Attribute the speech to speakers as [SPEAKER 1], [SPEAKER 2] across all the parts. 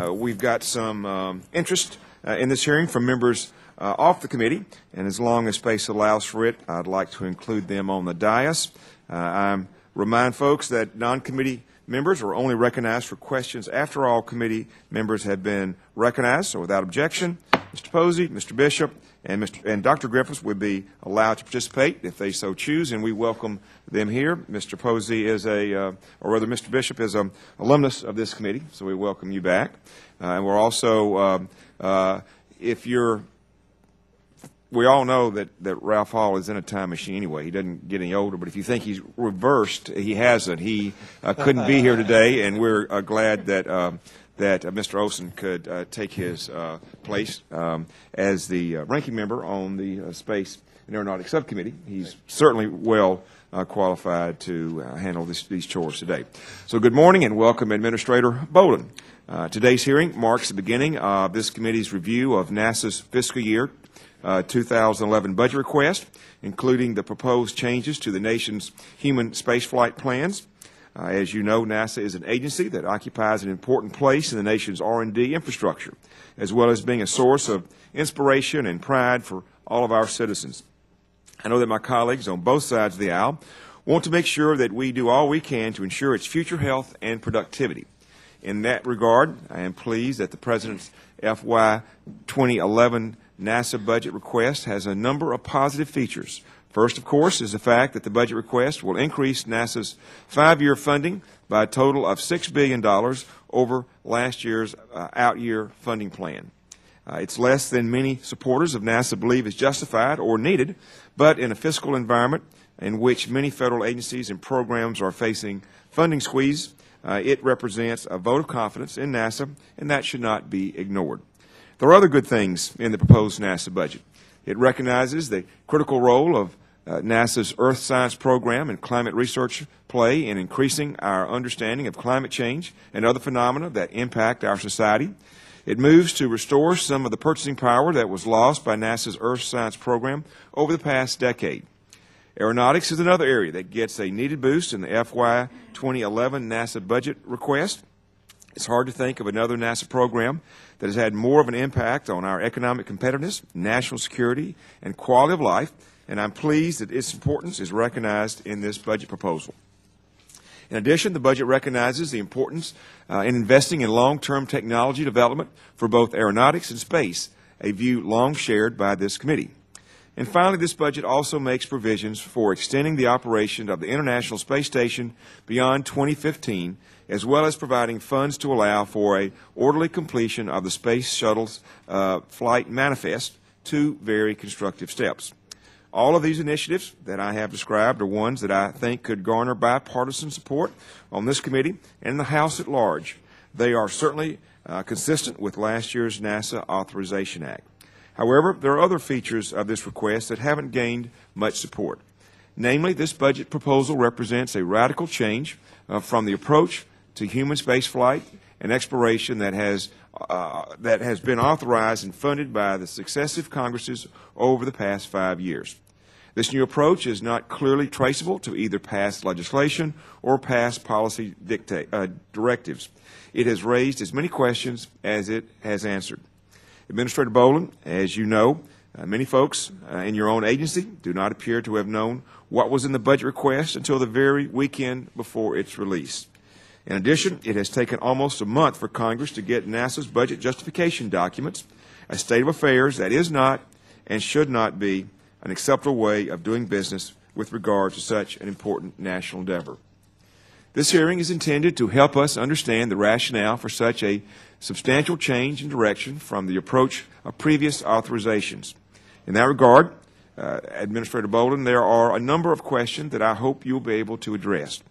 [SPEAKER 1] We've got some interest in this hearing from members off the committee, and as long as space allows for it, I'd like to include them on the dais. I remind folks that non-committee members are only recognized for questions after all committee members have been recognized. So without objection, Mr. Posey, Mr. Bishop, and Dr. Griffiths would be allowed to participate if they so choose, and we welcome them here. Mr. Posey is or rather Mr. Bishop is an alumnus of this committee, so we welcome you back. And we're also, we all know that Ralph Hall is in a time machine anyway. He doesn't get any older, but if you think he's reversed, he hasn't. He couldn't be here today, and we're glad that Mr. Olson could take his place as the ranking member on the Space and Aeronautics Subcommittee. He's certainly well qualified to handle these chores today. So good morning and welcome, Administrator Bolin. Today's hearing marks the beginning of this committee's review of NASA's fiscal year 2011 budget request, including the proposed changes to the nation's human spaceflight plans. As you know, NASA is an agency that occupies an important place in the nation's R&D infrastructure, as well as being a source of inspiration and pride for all of our citizens. I know that my colleagues on both sides of the aisle want to make sure that we do all we can to ensure its future health and productivity. In that regard, I am pleased that the President's FY 2011 NASA budget request has a number of positive features. First, of course, is the fact that the budget request will increase NASA's 5-year funding by a total of $6 billion over last year's out-year funding plan. It's less than many supporters of NASA believe is justified or needed, but in a fiscal environment in which many federal agencies and programs are facing funding squeeze, it represents a vote of confidence in NASA, and that should not be ignored. There are other good things in the proposed NASA budget. It recognizes the critical role of NASA's Earth Science Program and climate research play in increasing our understanding of climate change and other phenomena that impact our society. It moves to restore some of the purchasing power that was lost by NASA's Earth Science Program over the past decade. Aeronautics is another area that gets a needed boost in the FY 2011 NASA budget request. It's hard to think of another NASA program that has had more of an impact on our economic competitiveness, national security, and quality of life, and I'm pleased that its importance is recognized in this budget proposal. In addition, the budget recognizes the importance in investing in long-term technology development for both aeronautics and space, a view long shared by this committee. And finally, this budget also makes provisions for extending the operation of the International Space Station beyond 2015, as well as providing funds to allow for an orderly completion of the Space Shuttle's flight manifest, two very constructive steps. All of these initiatives that I have described are ones that I think could garner bipartisan support on this committee and in the House at large. They are certainly consistent with last year's NASA Authorization Act. However, there are other features of this request that haven't gained much support. Namely, this budget proposal represents a radical change from the approach to human spaceflight and exploration that has been authorized and funded by the successive Congresses over the past 5 years. This new approach is not clearly traceable to either past legislation or past policy directives. It has raised as many questions as it has answered. Administrator Bolin, as you know, many folks in your own agency do not appear to have known what was in the budget request until the very weekend before its release. In addition, it has taken almost a month for Congress to get NASA's budget justification documents, a state of affairs that is not and should not be an acceptable way of doing business with regard to such an important national endeavor. This hearing is intended to help us understand the rationale for such a substantial change in direction from the approach of previous authorizations. In that regard, Administrator Bolin, there are a number of questions that I hope you'll be able to address.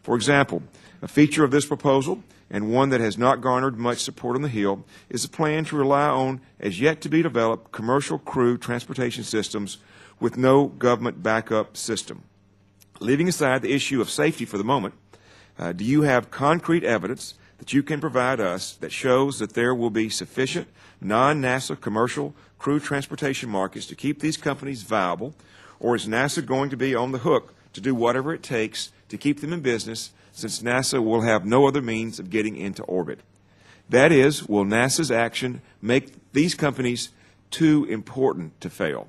[SPEAKER 1] For example, a feature of this proposal, and one that has not garnered much support on the Hill, is a plan to rely on as yet to be developed commercial crew transportation systems with no government backup system. Leaving aside the issue of safety for the moment, do you have concrete evidence that you can provide us that shows that there will be sufficient non-NASA commercial crew transportation markets to keep these companies viable, or is NASA going to be on the hook to do whatever it takes to keep them in business, since NASA will have no other means of getting into orbit? That is, will NASA's action make these companies too important to fail?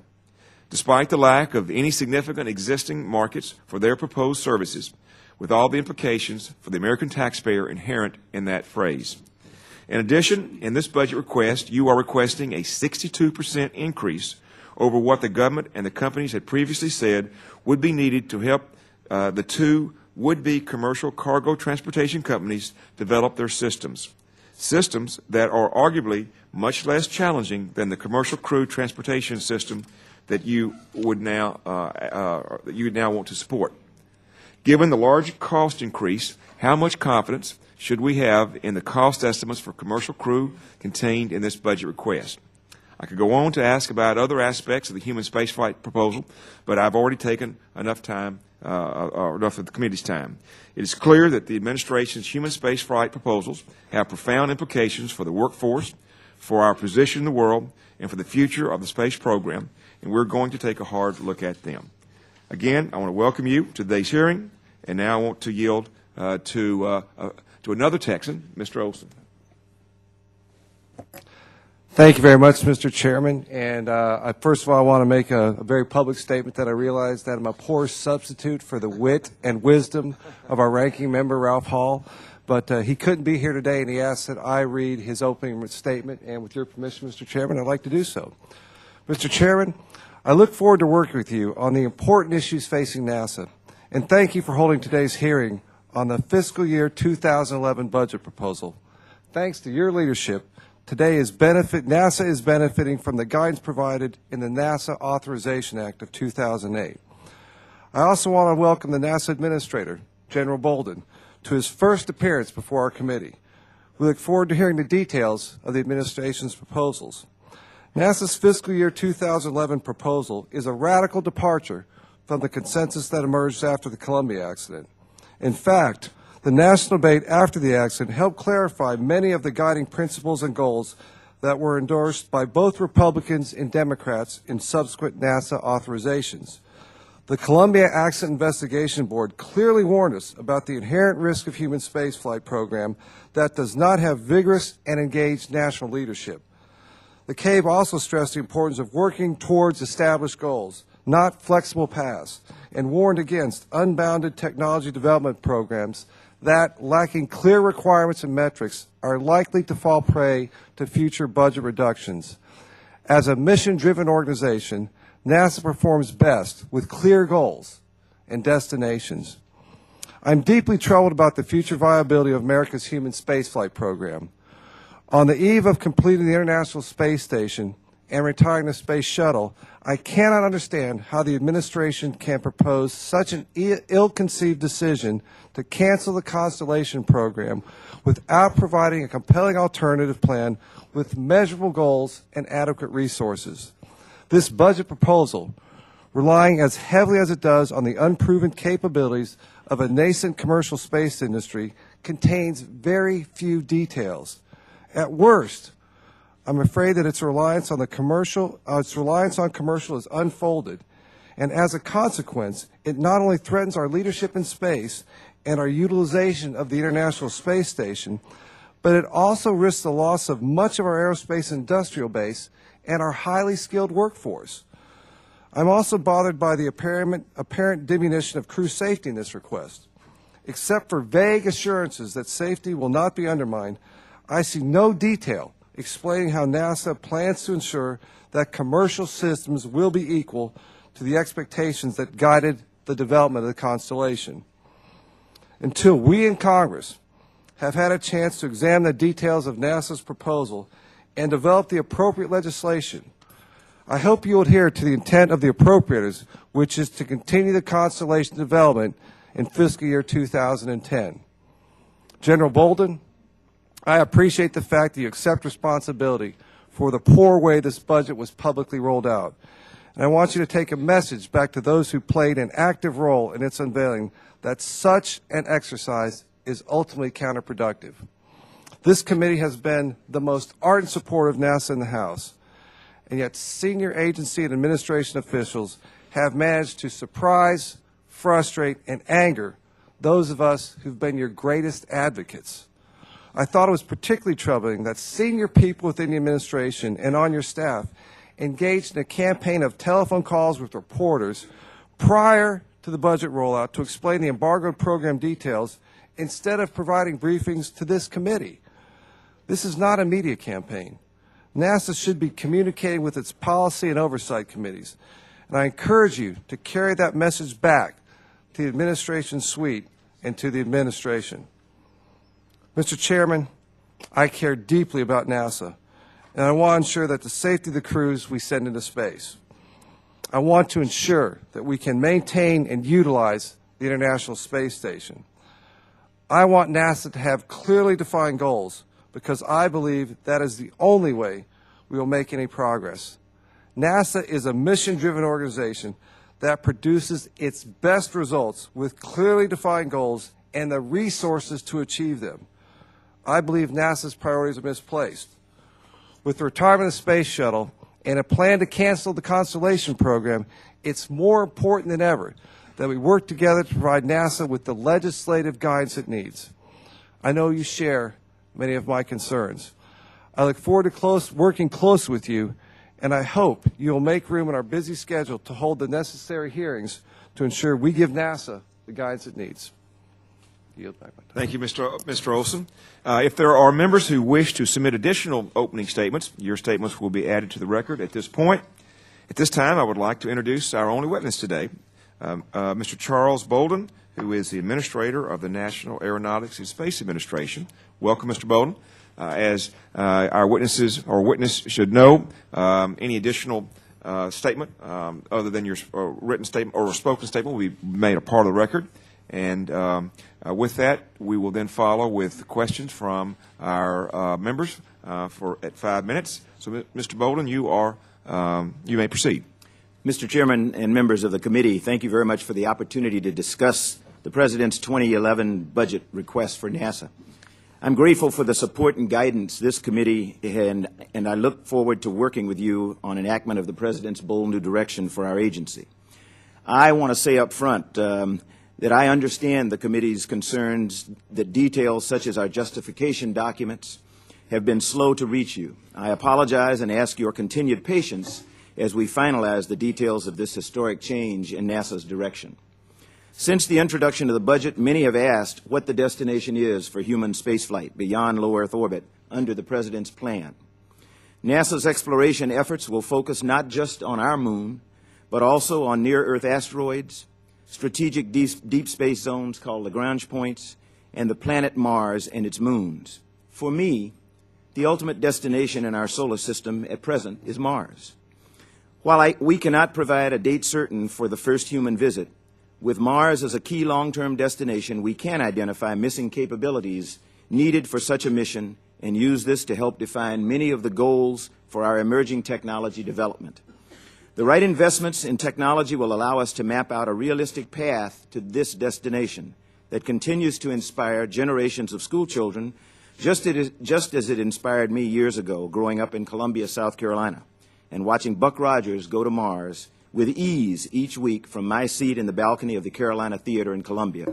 [SPEAKER 1] Despite the lack of any significant existing markets for their proposed services, with all the implications for the American taxpayer inherent in that phrase. In addition, in this budget request, you are requesting a 62% increase over what the government and the companies had previously said would be needed to help the two would-be commercial cargo transportation companies develop their systems that are arguably much less challenging than the commercial crew transportation system that you would now want to support. Given the large cost increase, how much confidence should we have in the cost estimates for commercial crew contained in this budget request? I could go on to ask about other aspects of the human spaceflight proposal, but I've already taken enough time, enough of the committee's time. It is clear that the administration's human spaceflight proposals have profound implications for the workforce, for our position in the world, and for the future of the space program, and we're going to take a hard look at them. Again, I want to welcome you to today's hearing, and now I want to yield to another Texan, Mr. Olson.
[SPEAKER 2] Thank you very much, Mr. Chairman. And first of all, I want to make a very public statement that I realize that I'm a poor substitute for the wit and wisdom of our ranking member, Ralph Hall. But he couldn't be here today, and he asked that I read his opening statement. And with your permission, Mr. Chairman, I'd like to do so. Mr. Chairman, I look forward to working with you on the important issues facing NASA. And thank you for holding today's hearing on the fiscal year 2011 budget proposal. Thanks to your leadership, NASA is benefiting from the guidance provided in the NASA Authorization Act of 2008. I also want to welcome the NASA Administrator, General Bolden, to his first appearance before our committee. We look forward to hearing the details of the administration's proposals. NASA's fiscal year 2011 proposal is a radical departure from the consensus that emerged after the Columbia accident. In fact, the national debate after the accident helped clarify many of the guiding principles and goals that were endorsed by both Republicans and Democrats in subsequent NASA authorizations. The Columbia Accident Investigation Board clearly warned us about the inherent risk of human spaceflight program that does not have vigorous and engaged national leadership. The CABE also stressed the importance of working towards established goals, not flexible paths, and warned against unbounded technology development programs that, lacking clear requirements and metrics, are likely to fall prey to future budget reductions. As a mission-driven organization, NASA performs best with clear goals and destinations. I'm deeply troubled about the future viability of America's human spaceflight program. On the eve of completing the International Space Station and retiring the Space Shuttle, I cannot understand how the administration can propose such an ill-conceived decision to cancel the Constellation program without providing a compelling alternative plan with measurable goals and adequate resources. This budget proposal, relying as heavily as it does on the unproven capabilities of a nascent commercial space industry, contains very few details. At worst, I'm afraid that its reliance on commercial is unfolded, and as a consequence, it not only threatens our leadership in space and our utilization of the International Space Station, but it also risks the loss of much of our aerospace industrial base and our highly skilled workforce. I'm also bothered by the apparent diminution of crew safety in this request. Except for vague assurances that safety will not be undermined, I see no detail explaining how NASA plans to ensure that commercial systems will be equal to the expectations that guided the development of the Constellation. Until we in Congress have had a chance to examine the details of NASA's proposal and develop the appropriate legislation, I hope you will adhere to the intent of the appropriators, which is to continue the Constellation development in fiscal year 2010. General Bolden, I appreciate the fact that you accept responsibility for the poor way this budget was publicly rolled out. And I want you to take a message back to those who played an active role in its unveiling that such an exercise is ultimately counterproductive. This committee has been the most ardent supporter of NASA in the House, and yet senior agency and administration officials have managed to surprise, frustrate, and anger those of us who've been your greatest advocates. I thought it was particularly troubling that senior people within the administration and on your staff engaged in a campaign of telephone calls with reporters prior to the budget rollout to explain the embargoed program details instead of providing briefings to this committee. This is not a media campaign. NASA should be communicating with its policy and oversight committees, and I encourage you to carry that message back to the administration suite and to the administration. Mr. Chairman, I care deeply about NASA, and I want to ensure that the safety of the crews we send into space. I want to ensure that we can maintain and utilize the International Space Station. I want NASA to have clearly defined goals because I believe that is the only way we will make any progress. NASA is a mission-driven organization that produces its best results with clearly defined goals and the resources to achieve them. I believe NASA's priorities are misplaced. With the retirement of the Space Shuttle and a plan to cancel the Constellation program, it's more important than ever that we work together to provide NASA with the legislative guidance it needs. I know you share many of my concerns. I look forward to working close with you, and I hope you will make room in our busy schedule to hold the necessary hearings to ensure we give NASA the guidance it needs. Yield back my time.
[SPEAKER 1] Thank you, Mr. Olson. If there are members who wish to submit additional opening statements, your statements will be added to the record at this point. At this time, I would like to introduce our only witness today, Mr. Charles Bolden, who is the Administrator of the National Aeronautics and Space Administration. Welcome, Mr. Bolden. As our witness should know, any additional statement other than your written statement or spoken statement will be made a part of the record. And with that, we will then follow with questions from our members at 5 minutes. So, Mr. Bolden, you may proceed.
[SPEAKER 3] Mr. Chairman and members of the committee, thank you very much for the opportunity to discuss the President's 2011 budget request for NASA. I'm grateful for the support and guidance this committee and I look forward to working with you on enactment of the President's bold new direction for our agency. I want to say up front that I understand the committee's concerns that details such as our justification documents have been slow to reach you. I apologize and ask your continued patience as we finalize the details of this historic change in NASA's direction. Since the introduction of the budget, many have asked what the destination is for human spaceflight beyond low Earth orbit under the President's plan. NASA's exploration efforts will focus not just on our moon, but also on near-Earth asteroids, strategic deep space zones called Lagrange points, and the planet Mars and its moons. For me, the ultimate destination in our solar system at present is Mars. While we cannot provide a date certain for the first human visit, with Mars as a key long-term destination, we can identify missing capabilities needed for such a mission and use this to help define many of the goals for our emerging technology development. The right investments in technology will allow us to map out a realistic path to this destination that continues to inspire generations of school children, just as it inspired me years ago growing up in Columbia, South Carolina, and watching Buck Rogers go to Mars with ease each week from my seat in the balcony of the Carolina Theater in Columbia.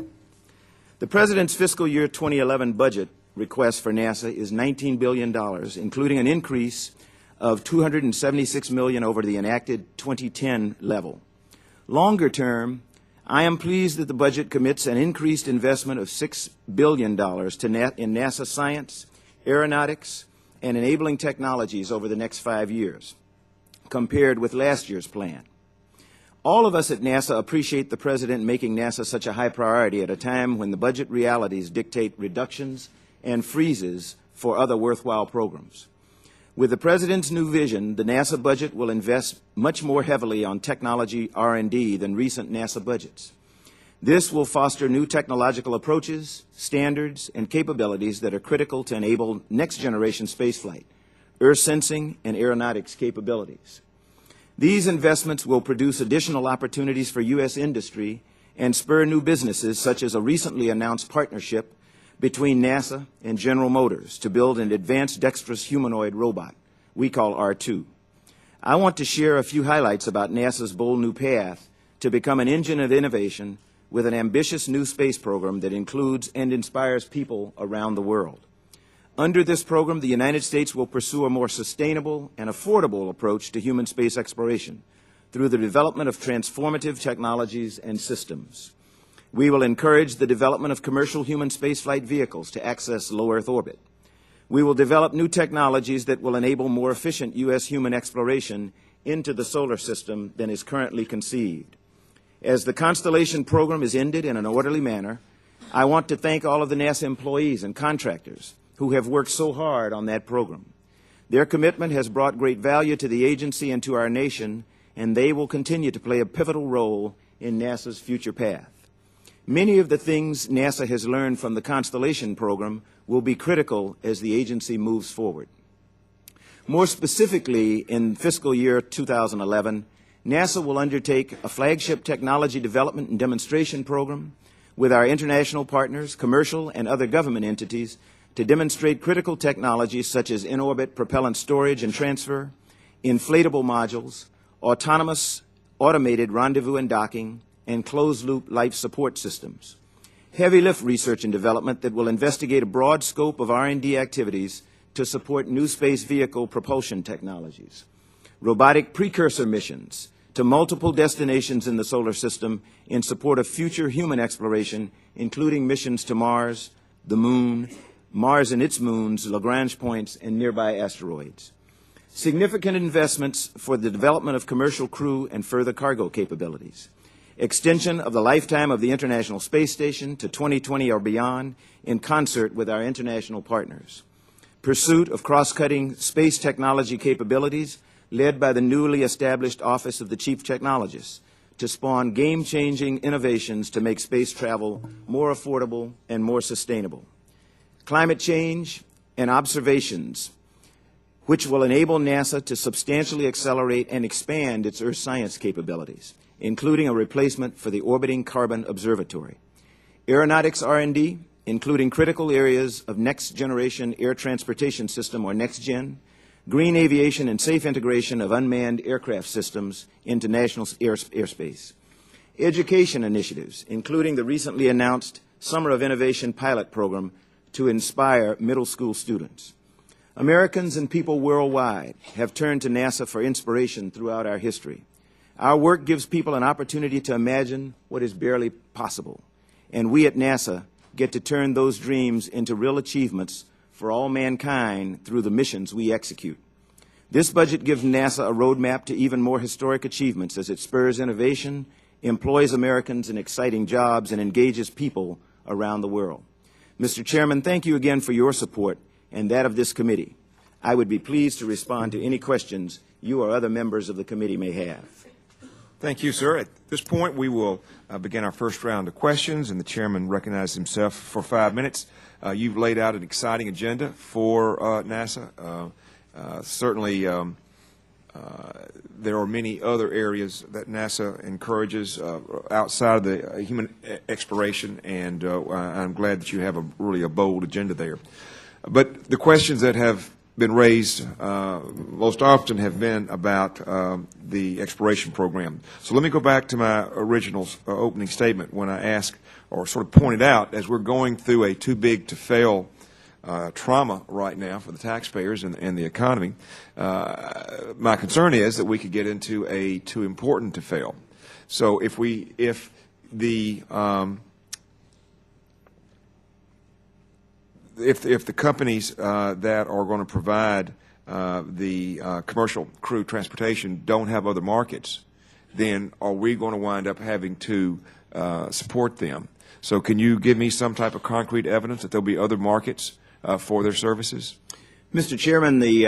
[SPEAKER 3] The President's fiscal year 2011 budget request for NASA is $19 billion, including an increase of $276 million over the enacted 2010 level. Longer term, I am pleased that the budget commits an increased investment of $6 billion in NASA science, aeronautics, and enabling technologies over the next 5 years, compared with last year's plan. All of us at NASA appreciate the President making NASA such a high priority at a time when the budget realities dictate reductions and freezes for other worthwhile programs. With the President's new vision, the NASA budget will invest much more heavily on technology R&D than recent NASA budgets. This will foster new technological approaches, standards, and capabilities that are critical to enable next-generation spaceflight, Earth sensing, and aeronautics capabilities. These investments will produce additional opportunities for U.S. industry and spur new businesses, such as a recently announced partnership between NASA and General Motors to build an advanced dexterous humanoid robot we call R2. I want to share a few highlights about NASA's bold new path to become an engine of innovation with an ambitious new space program that includes and inspires people around the world. Under this program, the United States will pursue a more sustainable and affordable approach to human space exploration through the development of transformative technologies and systems. We will encourage the development of commercial human spaceflight vehicles to access low Earth orbit. We will develop new technologies that will enable more efficient U.S. human exploration into the solar system than is currently conceived. As the Constellation program is ended in an orderly manner, I want to thank all of the NASA employees and contractors who have worked so hard on that program. Their commitment has brought great value to the agency and to our nation, and they will continue to play a pivotal role in NASA's future path. Many of the things NASA has learned from the Constellation program will be critical as the agency moves forward. More specifically, in fiscal year 2011, NASA will undertake a flagship technology development and demonstration program with our international partners, commercial and other government entities, to demonstrate critical technologies such as in-orbit propellant storage and transfer, inflatable modules, autonomous automated rendezvous and docking, and closed-loop life support systems. Heavy lift research and development that will investigate a broad scope of R&D activities to support new space vehicle propulsion technologies. Robotic precursor missions to multiple destinations in the solar system in support of future human exploration, including missions to Mars, the Moon, Mars and its moons, Lagrange points, and nearby asteroids. Significant investments for the development of commercial crew and further cargo capabilities. Extension of the lifetime of the International Space Station to 2020 or beyond in concert with our international partners. Pursuit of cross-cutting space technology capabilities led by the newly established Office of the Chief Technologist to spawn game-changing innovations to make space travel more affordable and more sustainable. Climate change and observations, which will enable NASA to substantially accelerate and expand its Earth science capabilities, including a replacement for the orbiting carbon observatory. Aeronautics R&D, including critical areas of next-generation air transportation system, or NextGen, green aviation and safe integration of unmanned aircraft systems into national airspace. Education initiatives, including the recently announced Summer of Innovation pilot program to inspire middle school students. Americans and people worldwide have turned to NASA for inspiration throughout our history. Our work gives people an opportunity to imagine what is barely possible, and we at NASA get to turn those dreams into real achievements for all mankind through the missions we execute. This budget gives NASA a roadmap to even more historic achievements as it spurs innovation, employs Americans in exciting jobs, and engages people around the world. Mr. Chairman, thank you again for your support and that of this committee. I would be pleased to respond to any questions you or other members of the committee may have.
[SPEAKER 1] Thank you, sir. At this point, we will begin our first round of questions, and the chairman recognizes himself for 5 minutes. You've laid out an exciting agenda for NASA. Certainly, there are many other areas that NASA encourages outside of the human exploration, and I'm glad that you have really a bold agenda there. But the questions that have been raised most often have been about the exploration program. So let me go back to my original opening statement when I asked, or sort of pointed out, as we're going through a too-big-to-fail trauma right now for the taxpayers and the economy, my concern is that we could get into a too-important-to-fail. So if the companies that are going to provide the commercial crew transportation don't have other markets, then are we going to wind up having to support them? So can you give me some type of concrete evidence that there'll be other markets for their services?
[SPEAKER 3] Mr. Chairman, the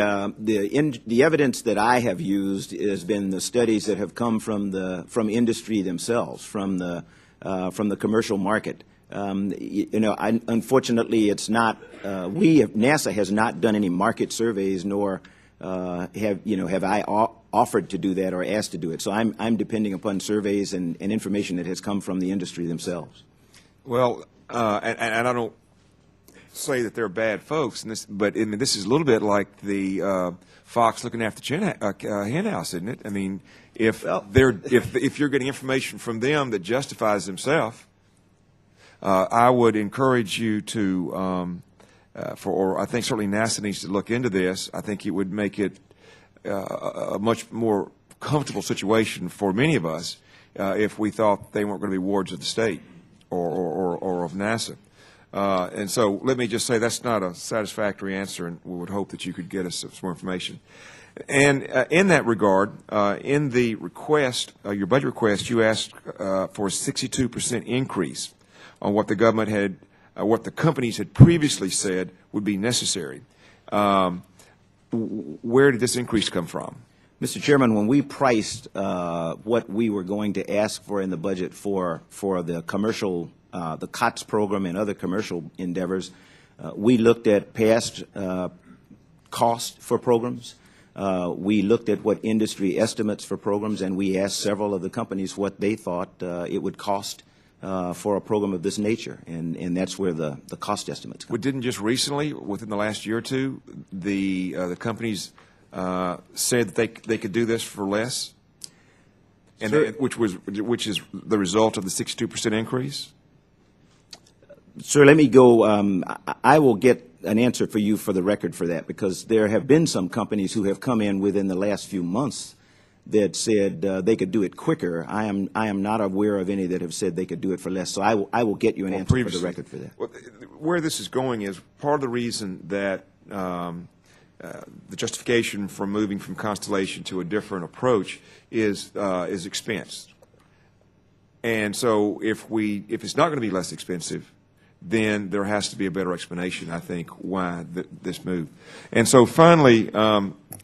[SPEAKER 3] evidence that I have used has been the studies that have come from industry themselves, from the commercial market. Unfortunately, it's not. NASA has not done any market surveys, nor have I offered to do that or asked to do it. So I'm depending upon surveys and information that has come from the industry themselves.
[SPEAKER 1] Well, and I don't say that they're bad folks, but this is a little bit like the fox looking after the hen house, isn't it? I mean, if you're getting information from them that justifies themselves, I would encourage you to or I think certainly NASA needs to look into this. I think it would make it a much more comfortable situation for many of us if we thought they weren't going to be wards of the state or of NASA. And so let me just say that's not a satisfactory answer, and we would hope that you could get us some more information. And in that regard, in the request, your budget request, you asked for a 62% increase on what the government had, what the companies had previously said would be necessary. Where did this increase come from?
[SPEAKER 3] Mr. Chairman, when we priced what we were going to ask for in the budget for the commercial, the COTS program and other commercial endeavors, we looked at past cost for programs. We looked at what industry estimates for programs, and we asked several of the companies what they thought it would cost for a program of this nature, and that's where the cost estimates come.
[SPEAKER 1] Well, didn't just recently, within the last year or two, the companies said that they could do this for less, and which is the result of the 62% increase?
[SPEAKER 3] Sir, let me go. I will get an answer for you for the record for that, because there have been some companies who have come in within the last few months that said they could do it quicker. I am not aware of any that have said they could do it for less. So I will get you an answer for the record for that.
[SPEAKER 1] Well, where this is going is part of the reason that the justification for moving from Constellation to a different approach is expense. And so if it's not going to be less expensive, then there has to be a better explanation, I think, why this move. And so finally,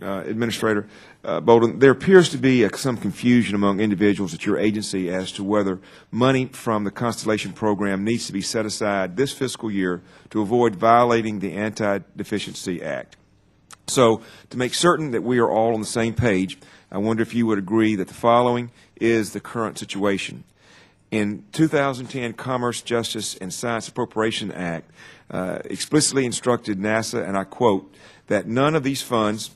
[SPEAKER 1] Administrator Bolden, there appears to be some confusion among individuals at your agency as to whether money from the Constellation program needs to be set aside this fiscal year to avoid violating the Anti-Deficiency Act. So to make certain that we are all on the same page, I wonder if you would agree that the following is the current situation. In 2010, Commerce, Justice, and Science Appropriation Act explicitly instructed NASA, and I quote, that none of these funds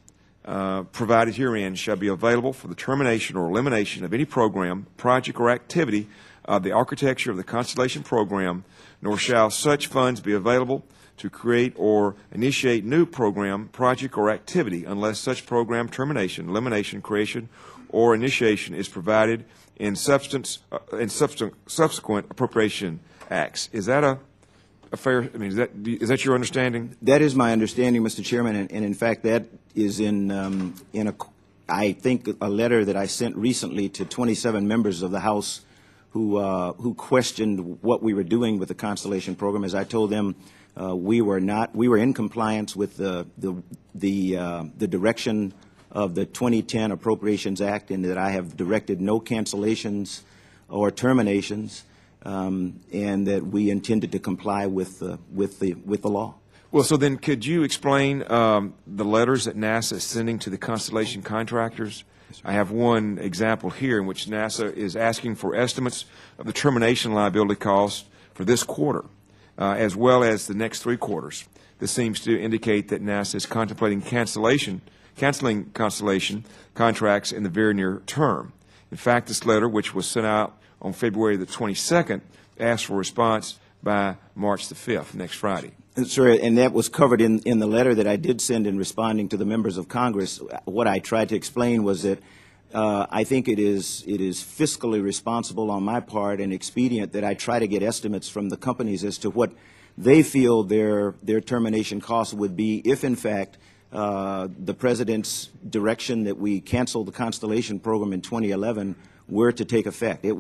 [SPEAKER 1] provided herein shall be available for the termination or elimination of any program, project, or activity of the architecture of the Constellation program, nor shall such funds be available to create or initiate new program, project, or activity unless such program termination, elimination, creation, or initiation is provided in subsequent appropriation acts. Is that a fair? I mean, is that your understanding?
[SPEAKER 3] That is my understanding, Mr. Chairman, and in fact, that is I think a letter that I sent recently to 27 members of the House who questioned what we were doing with the Constellation program. As I told them, we were in compliance with the direction of the 2010 Appropriations Act, and that I have directed no cancellations or terminations, and that we intended to comply with the law.
[SPEAKER 1] Well, so then could you explain the letters that NASA is sending to the Constellation contractors? I have one example here in which NASA is asking for estimates of the termination liability costs for this quarter, as well as the next 3 quarters. This seems to indicate that NASA is contemplating canceling Constellation contracts in the very near term. In fact, this letter, which was sent out on February the 22nd, asked for a response by March the 5th, next Friday.
[SPEAKER 3] Sir, and that was covered in the letter that I did send in responding to the members of Congress. What I tried to explain was that I think it is fiscally responsible on my part and expedient that I try to get estimates from the companies as to what they feel their termination costs would be if, in fact, the President's direction that we cancel the Constellation program in 2011 were to take effect. It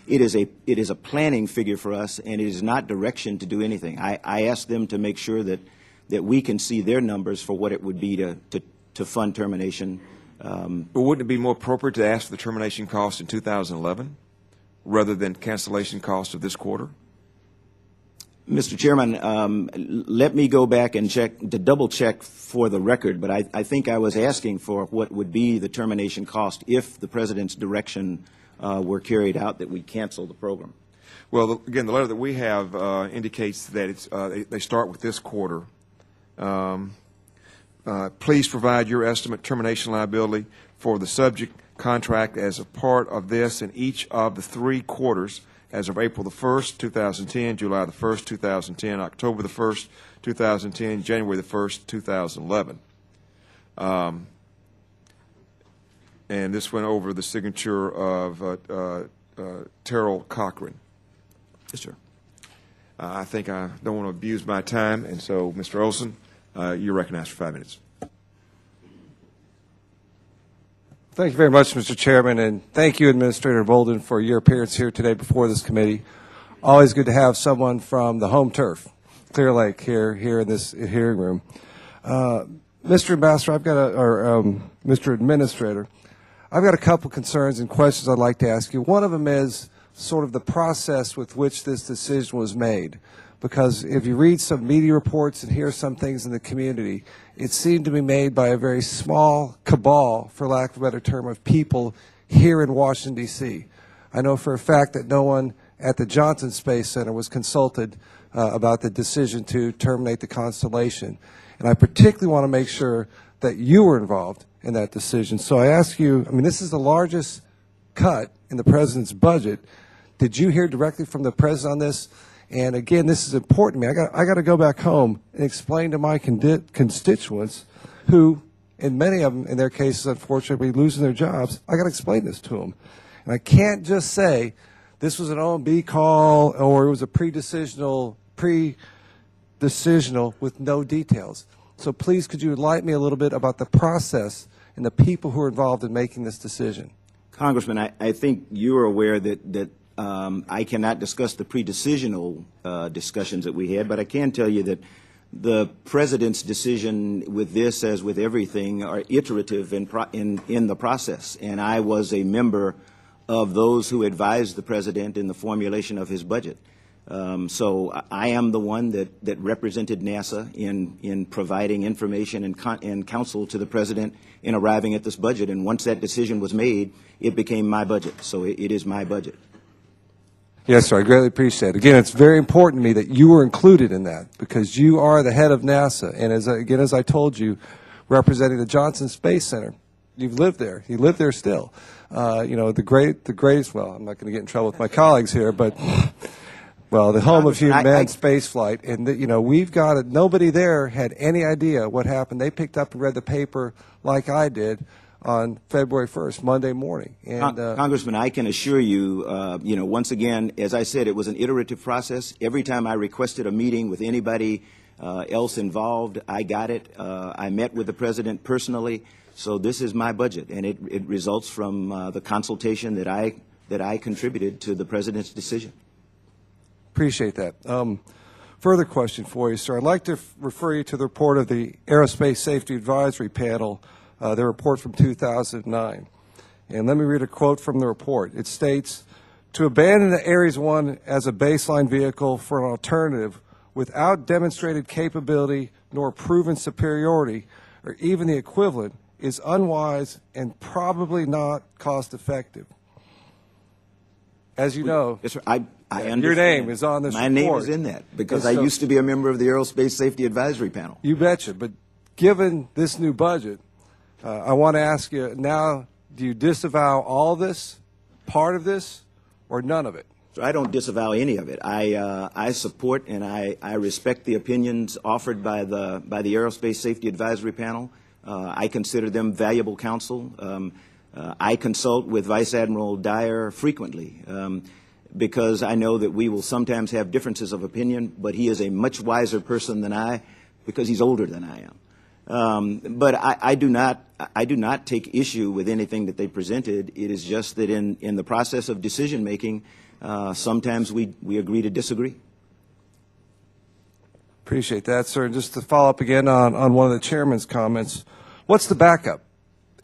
[SPEAKER 3] is a planning figure for us, and it is not direction to do anything. I asked them to make sure that we can see their numbers for what it would be to fund termination.
[SPEAKER 1] But wouldn't it be more appropriate to ask for the termination cost in 2011 rather than cancellation cost of this quarter?
[SPEAKER 3] Mr. Chairman, let me go back and double check for the record, but I think I was asking for what would be the termination cost if the President's direction were carried out that we cancel the program.
[SPEAKER 1] Well, again, the letter that we have indicates that they start with this quarter. Please provide your estimate termination liability for the subject contract as a part of this in each of the 3 quarters as of April the 1st, 2010, July the 1st, 2010, October the 1st, 2010, January the 1st, 2011. And this went over the signature of Terrell Cochran.
[SPEAKER 3] Yes, sir.
[SPEAKER 1] I think I don't want to abuse my time, and so, Mr. Olson, you're recognized for 5 minutes.
[SPEAKER 2] Thank you very much, Mr. Chairman, and thank you, Administrator Bolden, for your appearance here today before this committee. Always good to have someone from the home turf, Clear Lake, here in this hearing room. Mr. Ambassador, Mr. Administrator, I've got a couple concerns and questions I'd like to ask you. One of them is sort of the process with which this decision was made. Because if you read some media reports and hear some things in the community, it seemed to be made by a very small cabal, for lack of a better term, of people here in Washington, D.C. I know for a fact that no one at the Johnson Space Center was consulted about the decision to terminate the Constellation. And I particularly want to make sure that you were involved in that decision. So I ask you, I mean, this is the largest cut in the President's budget. Did you hear directly from the President on this? And again, this is important to me. I got to go back home and explain to my constituents who, in many of them, in their cases, unfortunately, losing their jobs. I got to explain this to them. And I can't just say this was an OMB call or it was a pre-decisional with no details. So please, could you enlighten me a little bit about the process and the people who are involved in making this decision?
[SPEAKER 3] Congressman, I think you're aware that I cannot discuss the pre-decisional discussions that we had, but I can tell you that the President's decision with this, as with everything, are iterative in the process. And I was a member of those who advised the President in the formulation of his budget. So I am the one that represented NASA in providing information and counsel to the President in arriving at this budget. And once that decision was made, it became my budget. So it is my budget.
[SPEAKER 2] Yes, sir. I greatly appreciate it. Again, it's very important to me that you were included in that because you are the head of NASA. And as I told you, representing the Johnson Space Center, you've lived there. You live there still. You know, the greatest, well, I'm not going to get in trouble with my colleagues here, but, well, the home of human space flight. And, you know, we've got it. Nobody there had any idea what happened. They picked up and read the paper like I did on February 1st, Monday morning. And,
[SPEAKER 3] Congressman, I can assure you, you know, once again, as I said, it was an iterative process. Every time I requested a meeting with anybody else involved, I got it. I met with the President personally. So this is my budget, and it results from the consultation that I contributed to the President's decision.
[SPEAKER 2] Appreciate that. Further question for you, sir. I'd like to refer you to the report of the Aerospace Safety Advisory Panel, their report from 2009. And let me read a quote from the report. It states, "To abandon the Ares 1 as a baseline vehicle for an alternative without demonstrated capability nor proven superiority, or even the equivalent, is unwise and probably not cost-effective." As you know,
[SPEAKER 3] yes, sir. I understand.
[SPEAKER 2] Your name is on this report.
[SPEAKER 3] My name is in that because I used to be a member of the Aerospace Safety Advisory Panel.
[SPEAKER 2] You betcha. But given this new budget, I want to ask you now, do you disavow all this, part of this, or none of it?
[SPEAKER 3] So I don't disavow any of it. I support and I respect the opinions offered by the Aerospace Safety Advisory Panel. I consider them valuable counsel. I consult with Vice Admiral Dyer frequently because I know that we will sometimes have differences of opinion, but he is a much wiser person than I because he's older than I am. But I do not take issue with anything that they presented. It is just that in the process of decision making, sometimes we agree to disagree.
[SPEAKER 2] Appreciate that, sir. And just to follow up again on one of the chairman's comments, what's the backup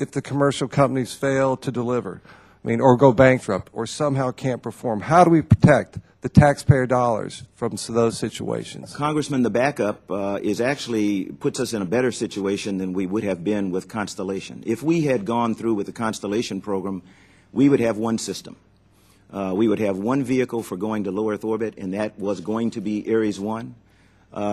[SPEAKER 2] if the commercial companies fail to deliver? I mean, or go bankrupt, or somehow can't perform? How do we protect the taxpayer dollars from those situations?
[SPEAKER 3] Congressman, the backup is actually puts us in a better situation than we would have been with Constellation. If we had gone through with the Constellation program, we would have one system. We would have one vehicle for going to low Earth orbit, and that was going to be Ares 1.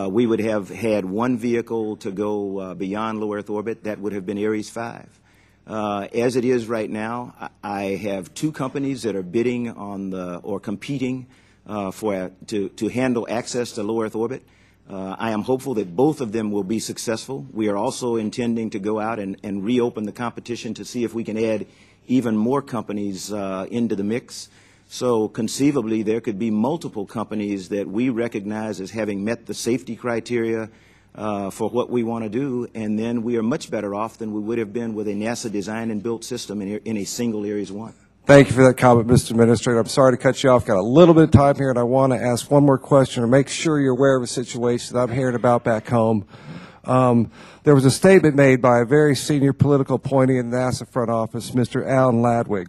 [SPEAKER 3] We would have had one vehicle to go beyond low Earth orbit. That would have been Ares 5. As it is right now, I have two companies that are bidding on or competing to handle access to low Earth orbit. I am hopeful that both of them will be successful. We are also intending to go out and reopen the competition to see if we can add even more companies into the mix. So conceivably, there could be multiple companies that we recognize as having met the safety criteria for what we want to do, and then we are much better off than we would have been with a NASA designed and built system in a single Ares 1.
[SPEAKER 2] Thank you for that comment, Mr. Administrator. I'm sorry to cut you off. Got a little bit of time here, and I want to ask one more question or make sure you're aware of a situation that I'm hearing about back home. There was a statement made by a very senior political appointee in the NASA front office, Mr. Alan Ladwig.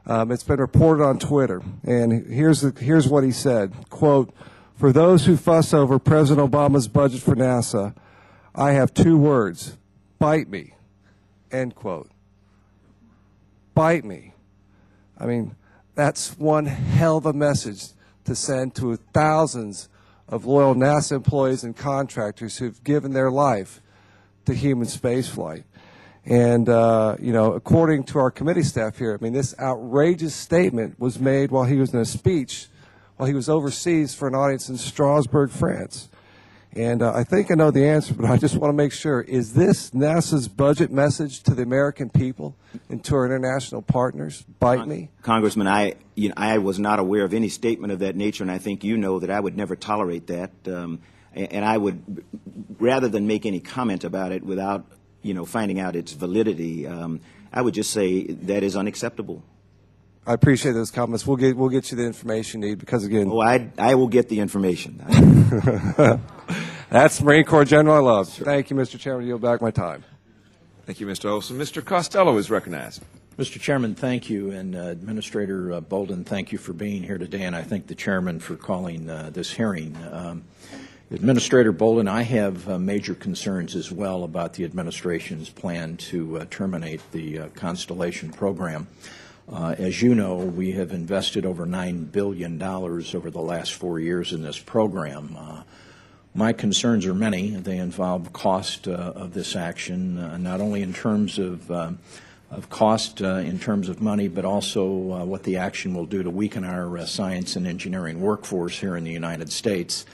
[SPEAKER 2] It's been reported on Twitter, and here's what he said, quote, "For those who fuss over President Obama's budget for NASA, I have two words, bite me," end quote. Bite me. I mean, that's one hell of a message to send to thousands of loyal NASA employees and contractors who've given their life to human spaceflight. And, you know, according to our committee staff here, I mean, this outrageous statement was made while he was in a speech while he was overseas for an audience in Strasbourg, France. And I think I know the answer, but I just want to make sure. Is this NASA's budget message to the American people and to our international partners? Bite me?
[SPEAKER 3] Congressman, I was not aware of any statement of that nature, and I think you know that I would never tolerate that. And I would, rather than make any comment about it without, finding out its validity, I would just say that is unacceptable.
[SPEAKER 2] I appreciate those comments. We'll get you the information you need because, again...
[SPEAKER 3] Oh, I will get the information.
[SPEAKER 2] That's Marine Corps General I love. Sure. Thank you, Mr. Chairman. Yield back my time.
[SPEAKER 1] Thank you, Mr. Olson. Mr. Costello is recognized.
[SPEAKER 4] Mr. Chairman, thank you. And Administrator Bolden, thank you for being here today. And I thank the Chairman for calling this hearing. Administrator Bolden, I have major concerns as well about the administration's plan to terminate the Constellation program. As you know, we have invested over $9 billion over the last 4 years in this program. My concerns are many. They involve cost of this action, not only in terms of cost in terms of money, but also what the action will do to weaken our science and engineering workforce here in the United States.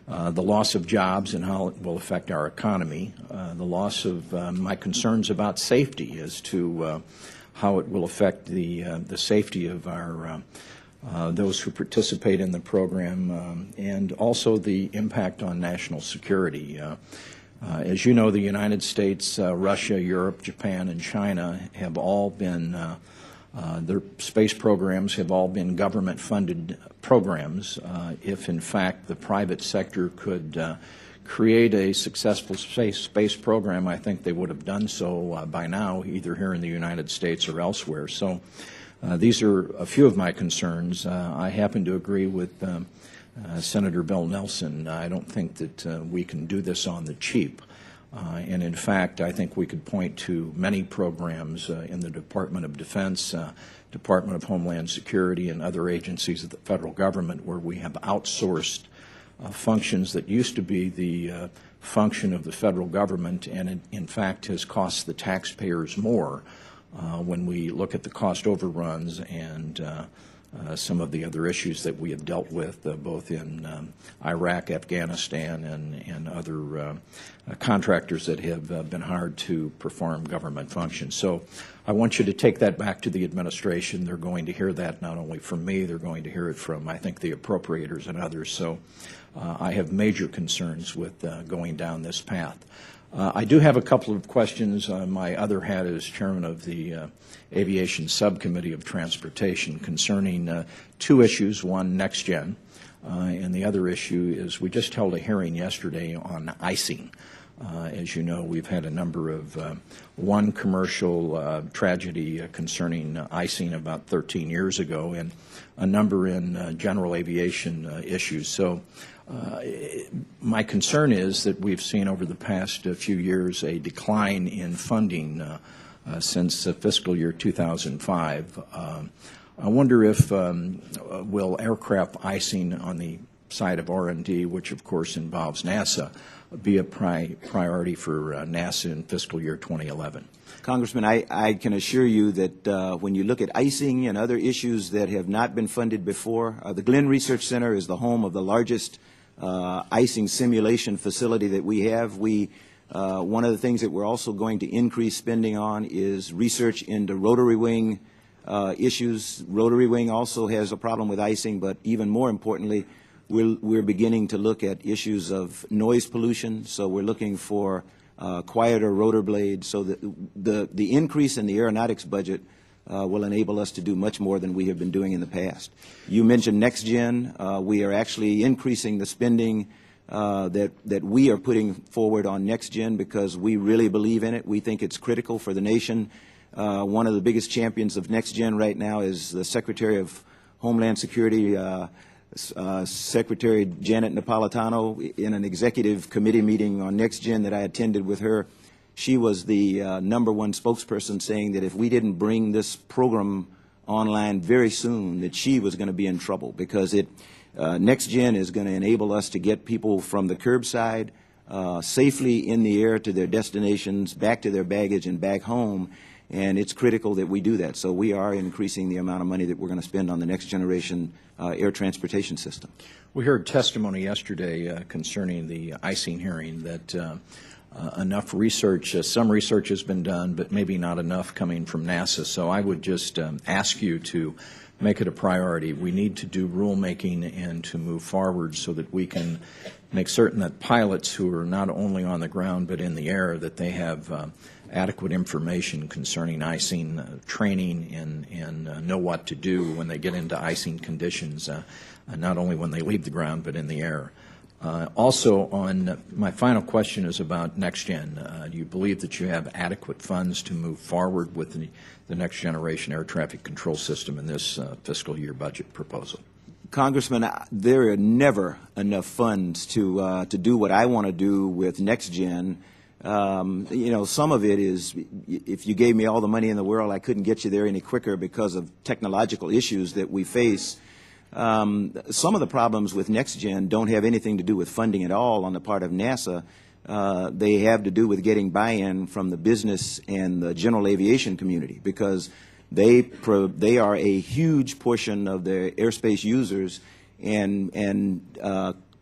[SPEAKER 4] The loss of jobs and how it will affect our economy. The loss of my concerns about safety as to how it will affect the safety of our those who participate in the program, and also the impact on national security. As you know, the United States, Russia, Europe, Japan, and China have all been, their space programs have all been government-funded programs. If, in fact, the private sector could create a successful space program, I think they would have done so by now, either here in the United States or elsewhere. So these are a few of my concerns. I happen to agree with Senator Bill Nelson. I don't think that we can do this on the cheap. And in fact, I think we could point to many programs in the Department of Defense, Department of Homeland Security, and other agencies of the federal government where we have outsourced functions that used to be the function of the federal government, and in fact has cost the taxpayers more when we look at the cost overruns and some of the other issues that we have dealt with both in Iraq, Afghanistan, and other contractors that have been hired to perform government functions. So I want you to take that back to the administration. They're going to hear that not only from me, they're going to hear it from, I think, the appropriators and others. So I have major concerns with going down this path. I do have a couple of questions. My other hat is chairman of the Aviation Subcommittee of Transportation concerning two issues, one next gen, and the other issue is we just held a hearing yesterday on icing. As you know, we've had a number of one commercial tragedy concerning icing about 13 years ago and a number in general aviation issues. So my concern is that we've seen over the past few years a decline in funding since fiscal year 2005. I wonder if will aircraft icing on the side of R&D, which of course involves NASA, be a priority for NASA in fiscal year 2011?
[SPEAKER 3] Congressman, I can assure you that when you look at icing and other issues that have not been funded before, the Glenn Research Center is the home of the largest icing simulation facility that we have. One of the things that we're also going to increase spending on is research into rotary wing issues. Rotary wing also has a problem with icing, but even more importantly, we're beginning to look at issues of noise pollution. So we're looking for quieter rotor blades, so that the increase in the aeronautics budget will enable us to do much more than we have been doing in the past. You mentioned NextGen. We are actually increasing the spending that we are putting forward on NextGen because we really believe in it. We think it's critical for the nation. One of the biggest champions of NextGen right now is the Secretary of Homeland Security, Secretary Janet Napolitano. In an executive committee meeting on NextGen that I attended with her, she was the #1 spokesperson, saying that if we didn't bring this program online very soon, that she was going to be in trouble, because NextGen is going to enable us to get people from the curbside safely in the air to their destinations, back to their baggage, and back home. And it's critical that we do that. So we are increasing the amount of money that we're going to spend on the next generation air transportation system.
[SPEAKER 4] We heard testimony yesterday concerning the icing hearing that enough research, some research has been done, but maybe not enough coming from NASA. So I would just ask you to make it a priority. We need to do rulemaking and to move forward so that we can make certain that pilots who are not only on the ground but in the air, that they have adequate information concerning icing, training, and know what to do when they get into icing conditions, not only when they leave the ground but in the air. Also, my final question is about NextGen. Do you believe that you have adequate funds to move forward with the next generation air traffic control system in this fiscal year budget proposal?
[SPEAKER 3] Congressman, there are never enough funds to do what I want to do with NextGen. Some of it is, if you gave me all the money in the world, I couldn't get you there any quicker because of technological issues that we face. Some of the problems with NextGen don't have anything to do with funding at all on the part of NASA. They have to do with getting buy-in from the business and the general aviation community, because they are a huge portion of the airspace users, and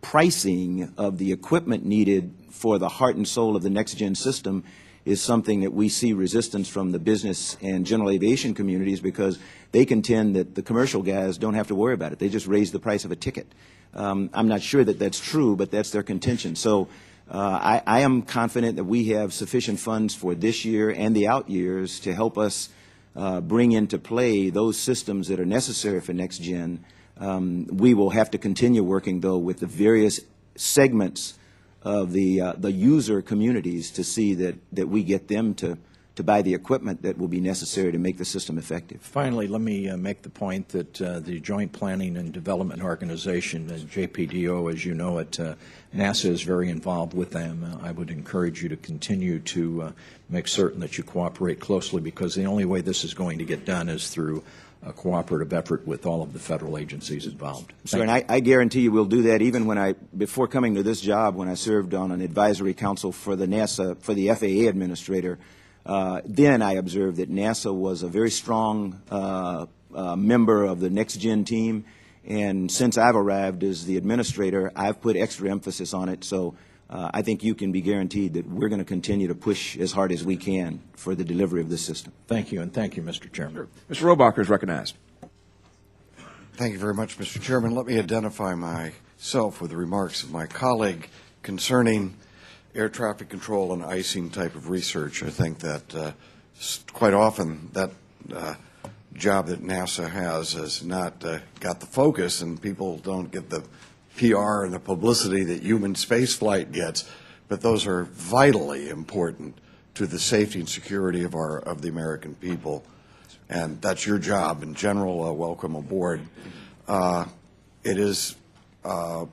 [SPEAKER 3] pricing of the equipment needed for the heart and soul of the NextGen system is something that we see resistance from the business and general aviation communities, because they contend that the commercial guys don't have to worry about it. They just raise the price of a ticket. I'm not sure that that's true, but that's their contention. So I am confident that we have sufficient funds for this year and the out years to help us bring into play those systems that are necessary for NextGen. We will have to continue working, though, with the various segments of the user communities to see that we get them to buy the equipment that will be necessary to make the system effective.
[SPEAKER 4] Finally, let me make the point that the Joint Planning and Development Organization, JPDO, as you know it, NASA is very involved with them. I would encourage you to continue to make certain that you cooperate closely, because the only way this is going to get done is through a cooperative effort with all of the federal agencies involved.
[SPEAKER 3] Sir, and I guarantee you we'll do that. Even before coming to this job, when I served on an advisory council for the FAA administrator, then I observed that NASA was a very strong member of the NextGen team, and since I've arrived as the administrator, I've put extra emphasis on it. So I think you can be guaranteed that we're going to continue to push as hard as we can for the delivery of this system.
[SPEAKER 4] Thank you, and thank you, Mr. Chairman.
[SPEAKER 1] Mr. Robacher is recognized.
[SPEAKER 5] Thank you very much, Mr. Chairman. Let me identify myself with the remarks of my colleague concerning air traffic control and icing type of research. I think that quite often that job that NASA has not got the focus, and people don't get the PR and the publicity that human spaceflight gets, but those are vitally important to the safety and security of the American people, and that's your job. In general, welcome aboard. It is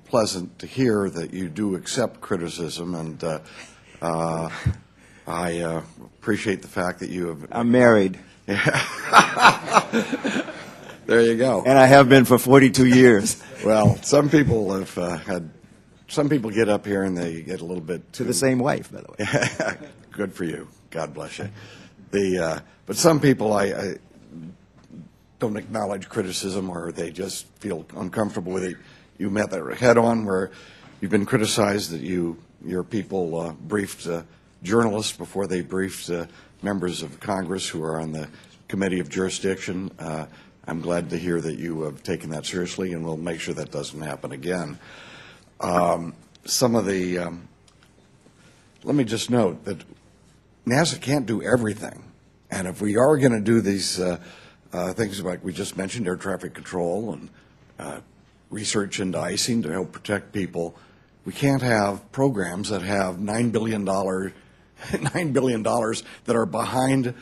[SPEAKER 5] pleasant to hear that you do accept criticism, and I appreciate the fact that you have.
[SPEAKER 3] I'm married.
[SPEAKER 5] There you go.
[SPEAKER 3] And I have been for 42 years.
[SPEAKER 5] Well, some people have some people get up here and they get a little bit
[SPEAKER 3] To the same wife, by the way.
[SPEAKER 5] Good for you. God bless you. But some people I don't acknowledge criticism, or they just feel uncomfortable with it. You met that head on, where you've been criticized that your people briefed journalists before they briefed members of Congress who are on the Committee of Jurisdiction. I'm glad to hear that you have taken that seriously, and we'll make sure that doesn't happen again. Let me just note that NASA can't do everything. And if we are going to do these things like we just mentioned, air traffic control and research into icing to help protect people, we can't have programs that have $9 billion that are behind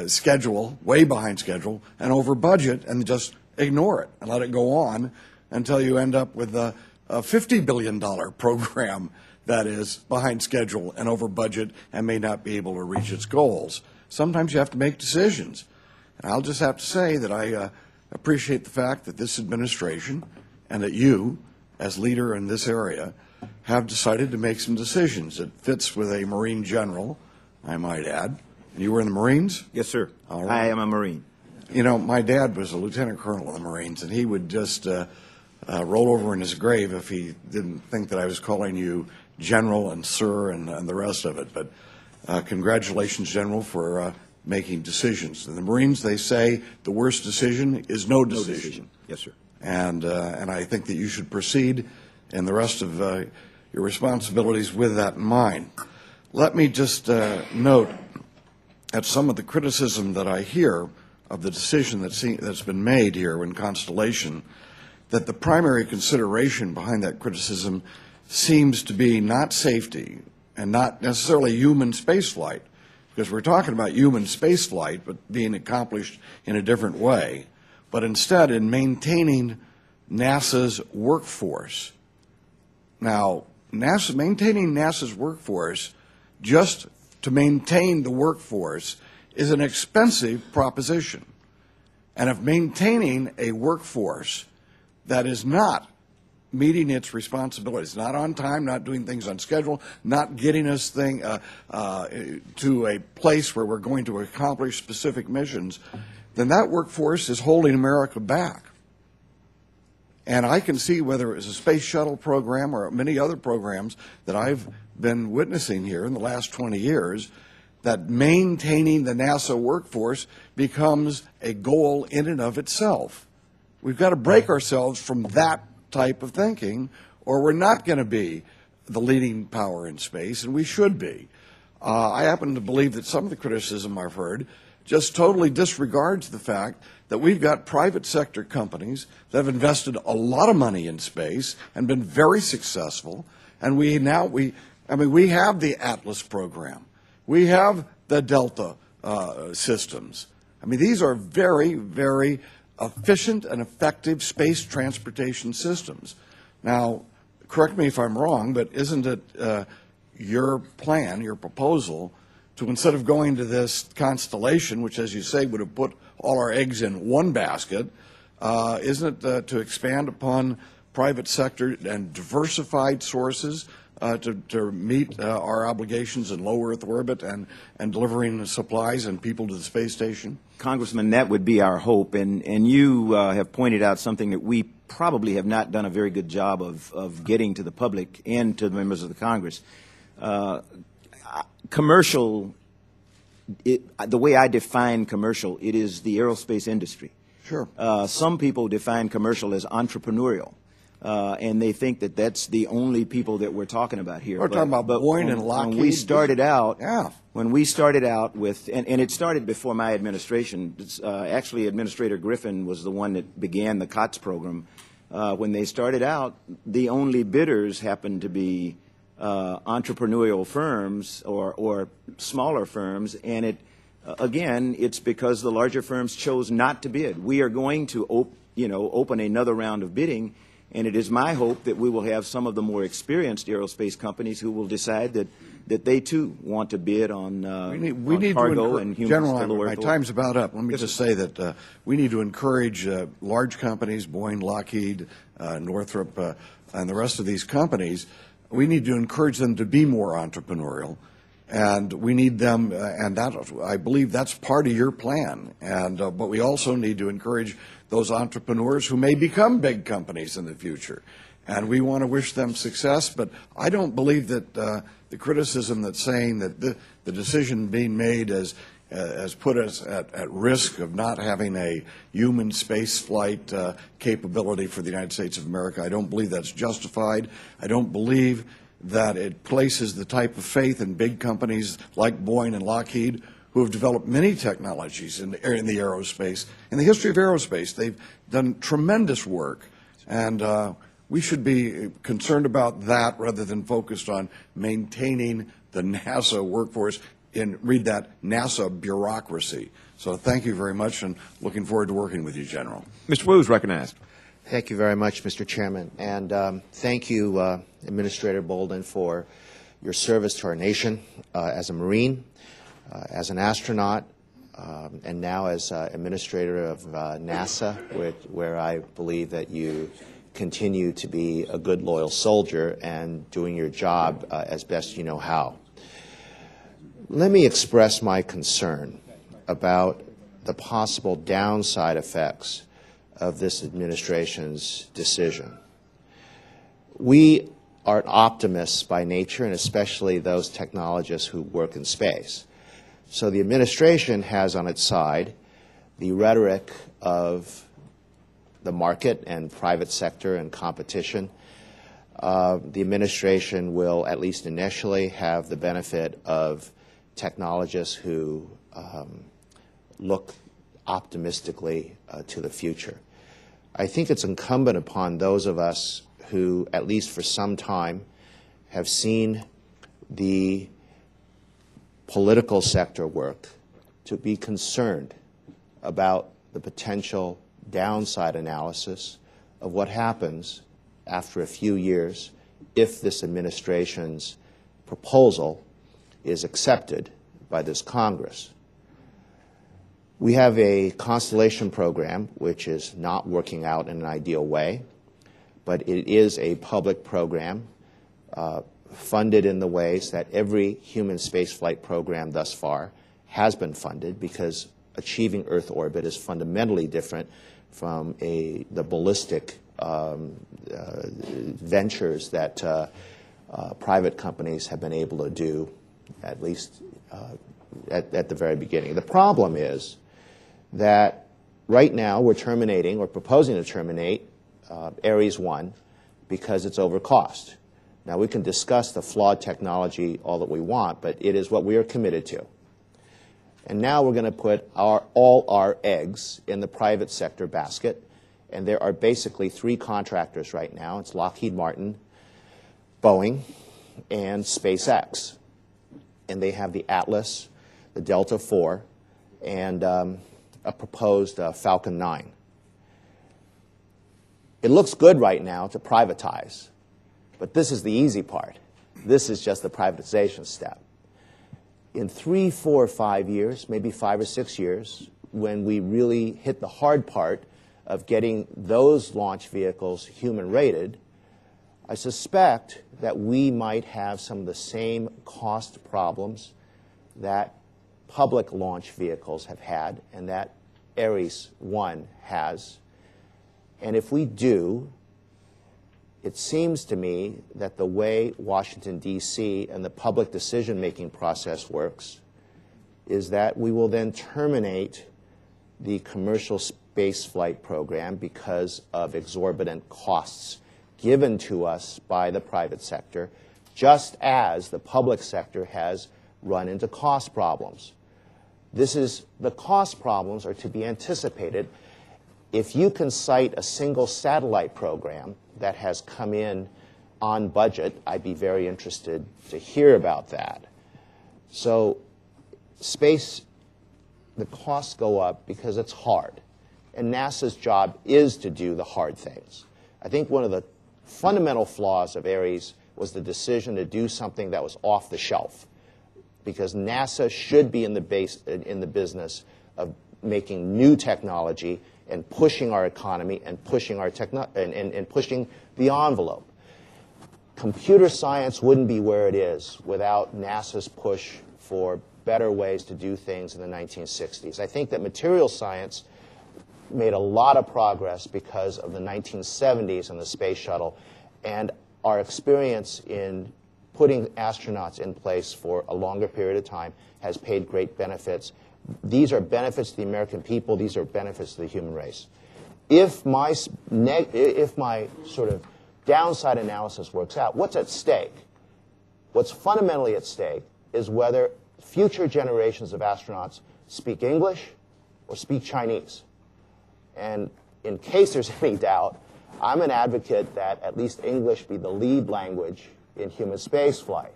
[SPEAKER 5] schedule, way behind schedule, and over budget, and just ignore it and let it go on until you end up with a $50 billion program that is behind schedule and over budget and may not be able to reach its goals. Sometimes you have to make decisions. And I'll just have to say that I appreciate the fact that this administration and that you, as leader in this area, have decided to make some decisions. It fits with a Marine general, I might add. You were in the Marines?
[SPEAKER 3] Yes, sir.
[SPEAKER 5] All right.
[SPEAKER 3] I am a Marine.
[SPEAKER 5] You know, my dad was a lieutenant colonel in the Marines, and he would just roll over in his grave if he didn't think that I was calling you general and sir and the rest of it. But congratulations, General, for making decisions. In the Marines, they say the worst decision is no decision.
[SPEAKER 3] No decision. Yes, sir.
[SPEAKER 5] And I think that you should proceed in the rest of your responsibilities with that in mind. Let me just note at some of the criticism that I hear of the decision that's been made here in Constellation, that the primary consideration behind that criticism seems to be not safety and not necessarily human spaceflight, because we're talking about human spaceflight but being accomplished in a different way, but instead in maintaining NASA's workforce. Now, maintaining NASA's workforce, just to maintain the workforce, is an expensive proposition. And if maintaining a workforce that is not meeting its responsibilities, not on time, not doing things on schedule, not getting us to a place where we're going to accomplish specific missions, then that workforce is holding America back. And I can see, whether it was a space shuttle program or many other programs that I've been witnessing here in the last 20 years, that maintaining the NASA workforce becomes a goal in and of itself. We've got to break ourselves from that type of thinking, or we're not going to be the leading power in space, and we should be. I happen to believe that some of the criticism I've heard just totally disregards the fact that we've got private sector companies that have invested a lot of money in space and been very successful, and we have the Atlas program. We have the Delta systems. I mean, these are very, very efficient and effective space transportation systems. Now, correct me if I'm wrong, but isn't it your plan, your proposal, to, instead of going to this constellation, which, as you say, would have put all our eggs in one basket, isn't it to expand upon private sector and diversified sources to meet our obligations in low Earth orbit and delivering supplies and people to the space station?
[SPEAKER 3] Congressman, that would be our hope, and you have pointed out something that we probably have not done a very good job of getting to the public and to the members of the Congress. Commercial, the way I define commercial, it is the aerospace industry.
[SPEAKER 5] Sure.
[SPEAKER 3] Some people define commercial as entrepreneurial. And they think that that's the only people that we're talking about here.
[SPEAKER 5] We're talking about Boeing and Lockheed.
[SPEAKER 3] When we started out,
[SPEAKER 5] yeah.
[SPEAKER 3] When we started out with, and it started before my administration. Actually, Administrator Griffin was the one that began the COTS program. When they started out, the only bidders happened to be entrepreneurial firms or smaller firms, and again, it's because the larger firms chose not to bid. We are going to open another round of bidding. And it is my hope that we will have some of the more experienced aerospace companies who will decide that they too want to bid on,
[SPEAKER 5] we need
[SPEAKER 3] cargo
[SPEAKER 5] to
[SPEAKER 3] and humans
[SPEAKER 5] General,
[SPEAKER 3] to lower
[SPEAKER 5] my
[SPEAKER 3] Earth orbit.
[SPEAKER 5] time's about up. Let me just say that we need to encourage large companies, Boeing, Lockheed, Northrop, and the rest of these companies. We need to encourage them to be more entrepreneurial, and we need them, and that, I believe that's part of your plan. And but we also need to encourage those entrepreneurs who may become big companies in the future. And we want to wish them success, but I don't believe that the criticism that's saying that the decision being made has put us at risk of not having a human space flight capability for the United States of America. I don't believe that's justified. I don't believe that it places the type of faith in big companies like Boeing and Lockheed, who have developed many technologies in the aerospace. In the history of aerospace, they've done tremendous work, and we should be concerned about that rather than focused on maintaining the NASA workforce read that, NASA bureaucracy. So thank you very much, and looking forward to working with you, General.
[SPEAKER 1] Mr. Wu is recognized.
[SPEAKER 6] Thank you very much, Mr. Chairman. And thank you, Administrator Bolden, for your service to our nation as a Marine, as an astronaut, and now as Administrator of NASA, where I believe that you continue to be a good, loyal soldier and doing your job as best you know how. Let me express my concern about the possible downside effects of this administration's decision. We are optimists by nature, and especially those technologists who work in space. So the administration has on its side the rhetoric of the market and private sector and competition. The administration will, at least initially, have the benefit of technologists who look optimistically to the future. I think it's incumbent upon those of us who, at least for some time, have seen the political sector work to be concerned about the potential downside analysis of what happens after a few years if this administration's proposal is accepted by this Congress. We have a Constellation program which is not working out in an ideal way, but it is a public program funded in the ways that every human spaceflight program thus far has been funded, because achieving Earth orbit is fundamentally different from the ballistic ventures that private companies have been able to do, at least at the very beginning. The problem is that right now we're terminating or proposing to terminate Ares 1 because it's over cost. Now, we can discuss the flawed technology all that we want, but it is what we are committed to. And now we're going to put all our eggs in the private sector basket, and there are basically three contractors right now. It's Lockheed Martin, Boeing, and SpaceX. And they have the Atlas, the Delta IV, and a proposed Falcon 9. It looks good right now to privatize, but this is the easy part. This is just the privatization step. In 3, 4, 5 years, maybe 5 or 6 years, when we really hit the hard part of getting those launch vehicles human-rated, I suspect that we might have some of the same cost problems that public launch vehicles have had and that Ares 1 has. And if we do, it seems to me that the way Washington, D.C. and the public decision-making process works is that we will then terminate the commercial spaceflight program because of exorbitant costs given to us by the private sector, just as the public sector has run into cost problems. The cost problems are to be anticipated. If you can cite a single satellite program that has come in on budget, I'd be very interested to hear about that. So space, the costs go up because it's hard. And NASA's job is to do the hard things. I think one of the fundamental flaws of Ares was the decision to do something that was off the shelf, because NASA should be in the business of making new technology and pushing our economy and pushing our and pushing the envelope. Computer science wouldn't be where it is without NASA's push for better ways to do things in the 1960s. I think that material science made a lot of progress because of the 1970s and the space shuttle, and our experience in putting astronauts in place for a longer period of time has paid great benefits. These are benefits to the American people. These are benefits to the human race. If my sort of downside analysis works out, what's at stake? What's fundamentally at stake is whether future generations of astronauts speak English or speak Chinese. And in case there's any doubt, I'm an advocate that at least English be the lead language in human spaceflight.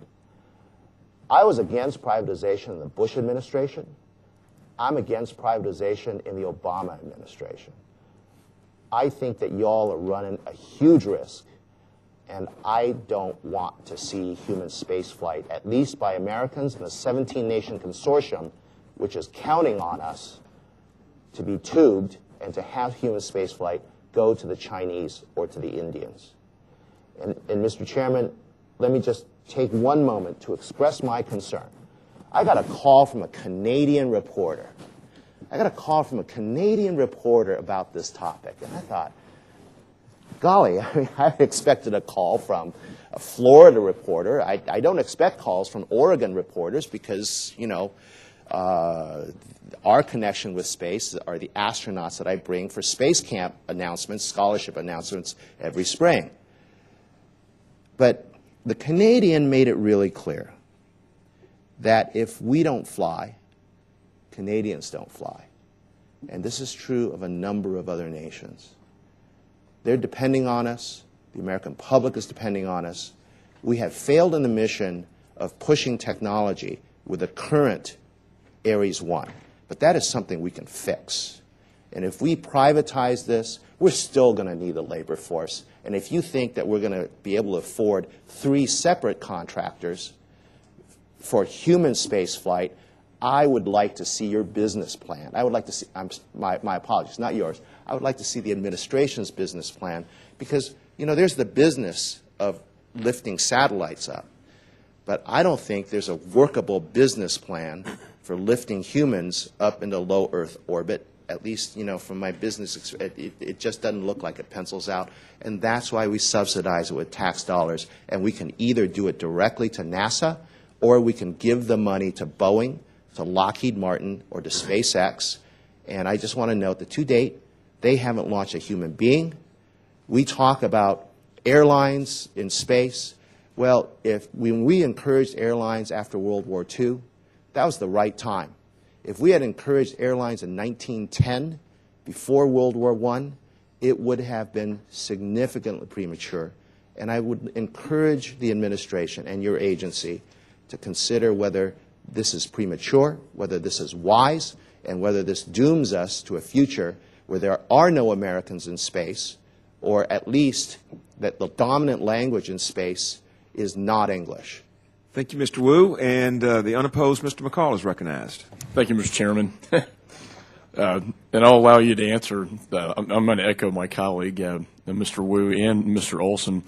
[SPEAKER 6] I was against privatization in the Bush administration. I'm against privatization in the Obama administration. I think that y'all are running a huge risk, and I don't want to see human spaceflight, at least by Americans in the 17-nation consortium, which is counting on us to be tubed and to have human spaceflight go to the Chinese or to the Indians. And Mr. Chairman, let me just take one moment to express my concern. I got a call from a Canadian reporter. About this topic, and I thought, golly, I mean, I expected a call from a Florida reporter. I don't expect calls from Oregon reporters because, you know, our connection with space are the astronauts that I bring for space camp announcements, scholarship announcements every spring. But the Canadian made it really clear that if we don't fly, Canadians don't fly. And this is true of a number of other nations. They're depending on us. The American public is depending on us. We have failed in the mission of pushing technology with the current Ares 1. But that is something we can fix. And if we privatize this, we're still going to need a labor force. And if you think that we're going to be able to afford 3 separate contractors for human space flight, I would like to see your business plan. I would like to see, my apologies, not yours. I would like to see the administration's business plan because, you know, there's the business of lifting satellites up. But I don't think there's a workable business plan for lifting humans up into low Earth orbit. At least, you know, from my business, it just doesn't look like it pencils out. And that's why we subsidize it with tax dollars. And we can either do it directly to NASA, or we can give the money to Boeing, to Lockheed Martin, or to SpaceX. And I just want to note that to date, they haven't launched a human being. We talk about airlines in space. Well, when we encouraged airlines after World War II, that was the right time. If we had encouraged airlines in 1910, before World War I, it would have been significantly premature. And I would encourage the administration and your agency to consider whether this is premature, whether this is wise, and whether this dooms us to a future where there are no Americans in space, or at least that the dominant language in space is not English.
[SPEAKER 1] Thank you, Mr. Wu. And the unopposed Mr. McCall is recognized.
[SPEAKER 7] Thank you, Mr. Chairman. And I'll allow you to answer. I'm going to echo my colleague, Mr. Wu and Mr. Olson.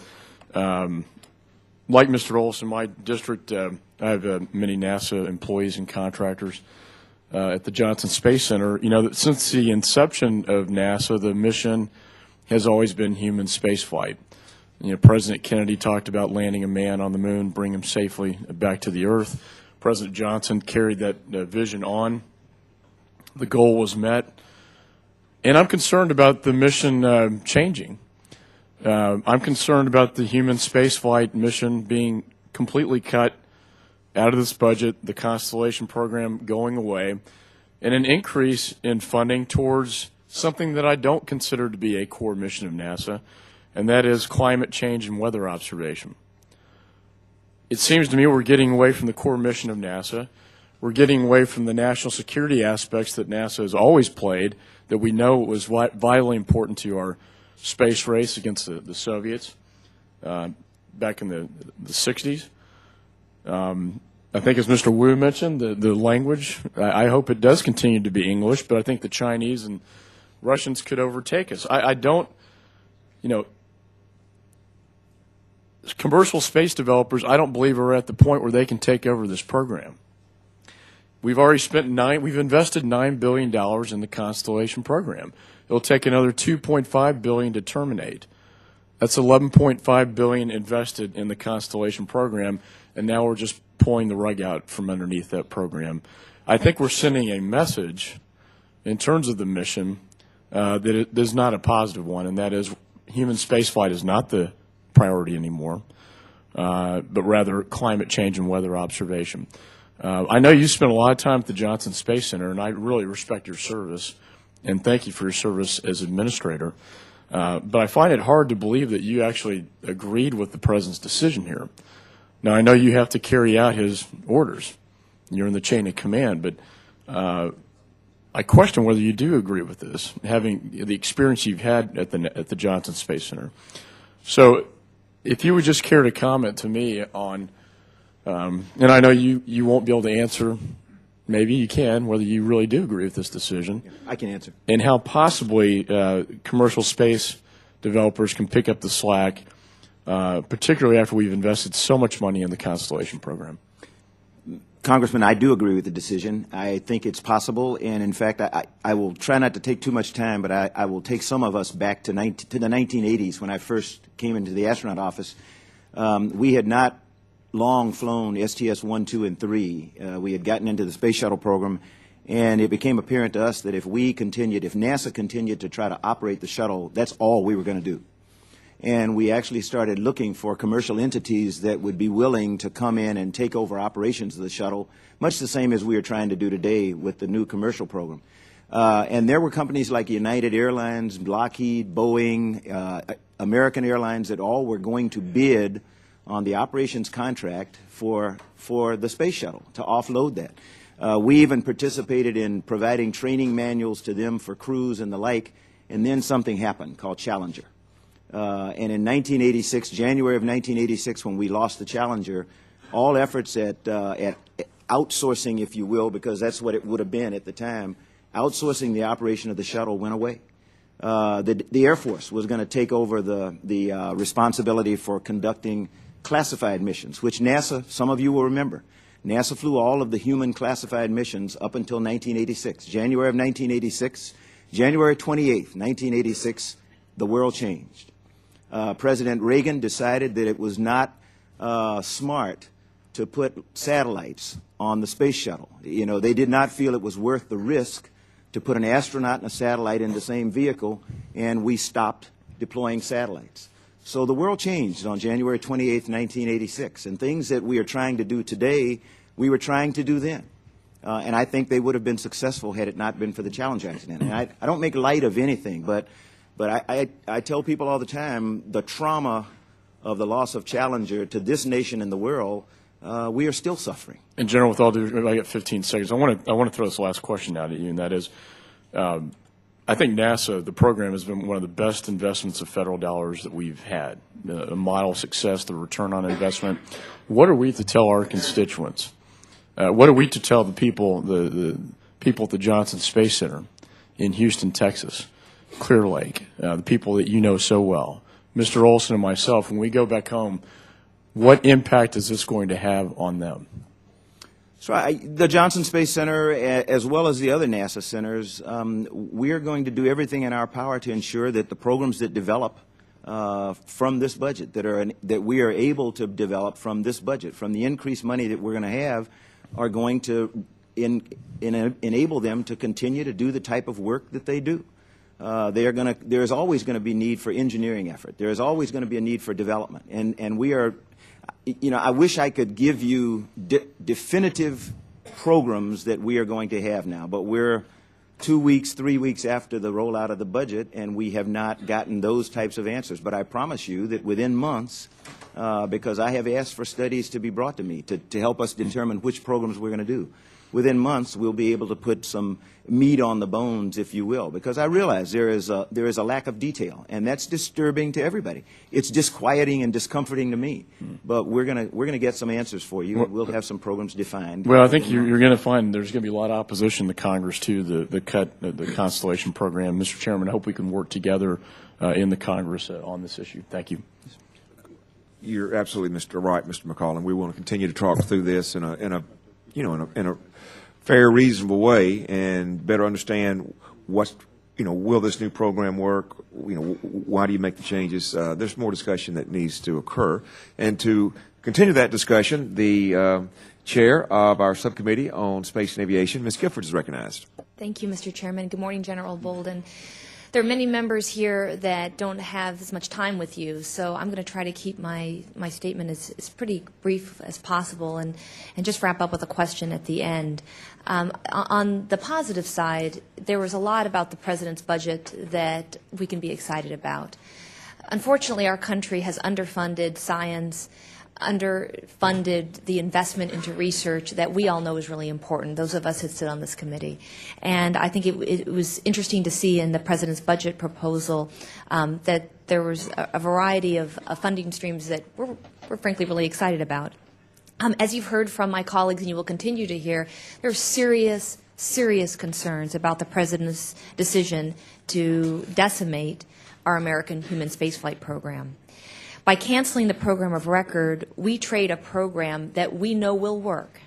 [SPEAKER 7] Like Mr. Olson, my district, I have many NASA employees and contractors at the Johnson Space Center. You know, since the inception of NASA, the mission has always been human spaceflight. You know, President Kennedy talked about landing a man on the moon, bring him safely back to the Earth. President Johnson carried that vision on. The goal was met. And I'm concerned about the mission changing. I'm concerned about the human spaceflight mission being completely cut out of this budget, the Constellation program going away, and an increase in funding towards something that I don't consider to be a core mission of NASA, and that is climate change and weather observation. It seems to me we're getting away from the core mission of NASA. We're getting away from the national security aspects that NASA has always played, that we know was vitally important to our space race against the Soviets back in the 60s. I think, as Mr. Wu mentioned, the language, I hope it does continue to be English, but I think the Chinese and Russians could overtake us. I don't, commercial space developers, I don't believe are at the point where they can take over this program. We've already we've invested $9 billion in the Constellation program. It'll take another $2.5 billion to terminate. That's $11.5 billion invested in the Constellation program, and now we're just pulling the rug out from underneath that program. I think we're sending a message in terms of the mission that it is not a positive one, and that is human spaceflight is not the priority anymore, but rather climate change and weather observation. I know you spent a lot of time at the Johnson Space Center, and I really respect your service, and thank you for your service as administrator. But I find it hard to believe that you actually agreed with the President's decision here. Now, I know you have to carry out his orders. You're in the chain of command, but I question whether you do agree with this, having the experience you've had at the Johnson Space Center. So if you would just care to comment to me on, and I know you won't be able to answer, maybe you can, whether you really do agree with this decision.
[SPEAKER 3] I can answer.
[SPEAKER 7] And how possibly commercial space developers can pick up the slack, particularly after we've invested so much money in the Constellation program.
[SPEAKER 3] Congressman, I do agree with the decision. I think it's possible, and in fact, I will try not to take too much time, but I will take some of us back to the 1980s when I first came into the astronaut office. We had not long flown STS-1, 2, and 3. We had gotten into the space shuttle program, and it became apparent to us that if NASA continued to try to operate the shuttle, that's all we were going to do. And we actually started looking for commercial entities that would be willing to come in and take over operations of the shuttle, much the same as we are trying to do today with the new commercial program. And there were companies like United Airlines, Lockheed, Boeing, American Airlines that all were going to bid on the operations contract for the space shuttle, to offload that. We even participated in providing training manuals to them for crews and the like, and then something happened called Challenger. And in 1986, January of 1986, when we lost the Challenger, all efforts at outsourcing, if you will, because that's what it would have been at the time, outsourcing the operation of the shuttle went away. The Air Force was going to take over the responsibility for conducting classified missions, which NASA, some of you will remember, NASA flew all of the human classified missions up until 1986. January of 1986, January 28th, 1986, the world changed. President Reagan decided that it was not smart to put satellites on the space shuttle. You know, they did not feel it was worth the risk to put an astronaut and a satellite in the same vehicle, and we stopped deploying satellites. So the world changed on January 28th, 1986, and things that we are trying to do today, we were trying to do then. And I think they would have been successful had it not been for the Challenger accident. And I don't make light of anything, but I tell people all the time, the trauma of the loss of Challenger to this nation and the world, we are still suffering.
[SPEAKER 7] In general, with all due, I got 15 seconds. I want to throw this last question out at you, and that is, I think NASA, the program, has been one of the best investments of federal dollars that we've had. A model success, the return on investment. What are we to tell our constituents? What are we to tell the people at the Johnson Space Center in Houston, Texas, Clear Lake, the people that you know so well, Mr. Olson and myself, when we go back home? What impact is this going to have on them?
[SPEAKER 3] So the Johnson Space Center, as well as the other NASA centers, we are going to do everything in our power to ensure that the programs that develop from this budget, that we are able to develop from this budget, from the increased money that we're going to have, are going to enable them to continue to do the type of work that they do. There is always going to be need for engineering effort. There is always going to be a need for development, and we are. You know, I wish I could give you definitive programs that we are going to have now, but we're 2 weeks, 3 weeks after the rollout of the budget, and we have not gotten those types of answers. But I promise you that within months, because I have asked for studies to be brought to me to help us determine which programs we're going to do. within months we'll be able to put some meat on the bones, if you will, because I realize there is a lack of detail, and that's disturbing to everybody. It's disquieting and discomforting to me. But we're gonna get some answers for you. We'll have some programs defined.
[SPEAKER 7] Well, I think you're going to find there's going to be a lot of opposition to Congress to the Constellation program. Mr. Chairman, I hope we can work together in the Congress on this issue. Thank you.
[SPEAKER 1] You're absolutely right, Mr. McCollum. We want to continue to talk through this in a fair, reasonable way and better understand will this new program work? Why do you make the changes? There's more discussion that needs to occur. And to continue that discussion, the chair of our subcommittee on space and aviation, Ms. Gifford, is recognized.
[SPEAKER 8] Thank you, Mr. Chairman. Good morning, General Bolden. There are many members here that don't have as much time with you, so I'm going to try to keep my statement as pretty brief as possible and just wrap up with a question at the end. On the positive side, there was a lot about the President's budget that we can be excited about. Unfortunately, our country has underfunded science, underfunded the investment into research that we all know is really important, those of us that sit on this committee. And I think it was interesting to see in the President's budget proposal that there was a variety of funding streams that we're frankly really excited about. As you've heard from my colleagues and you will continue to hear, there are serious concerns about the President's decision to decimate our American human spaceflight program. By canceling the program of record, we trade a program that we know will work,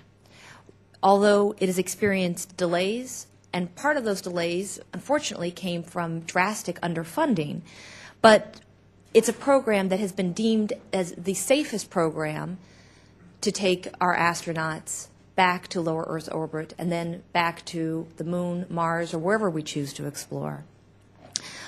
[SPEAKER 8] although it has experienced delays, and part of those delays, unfortunately, came from drastic underfunding. But it's a program that has been deemed as the safest program to take our astronauts back to lower Earth orbit and then back to the Moon, Mars, or wherever we choose to explore.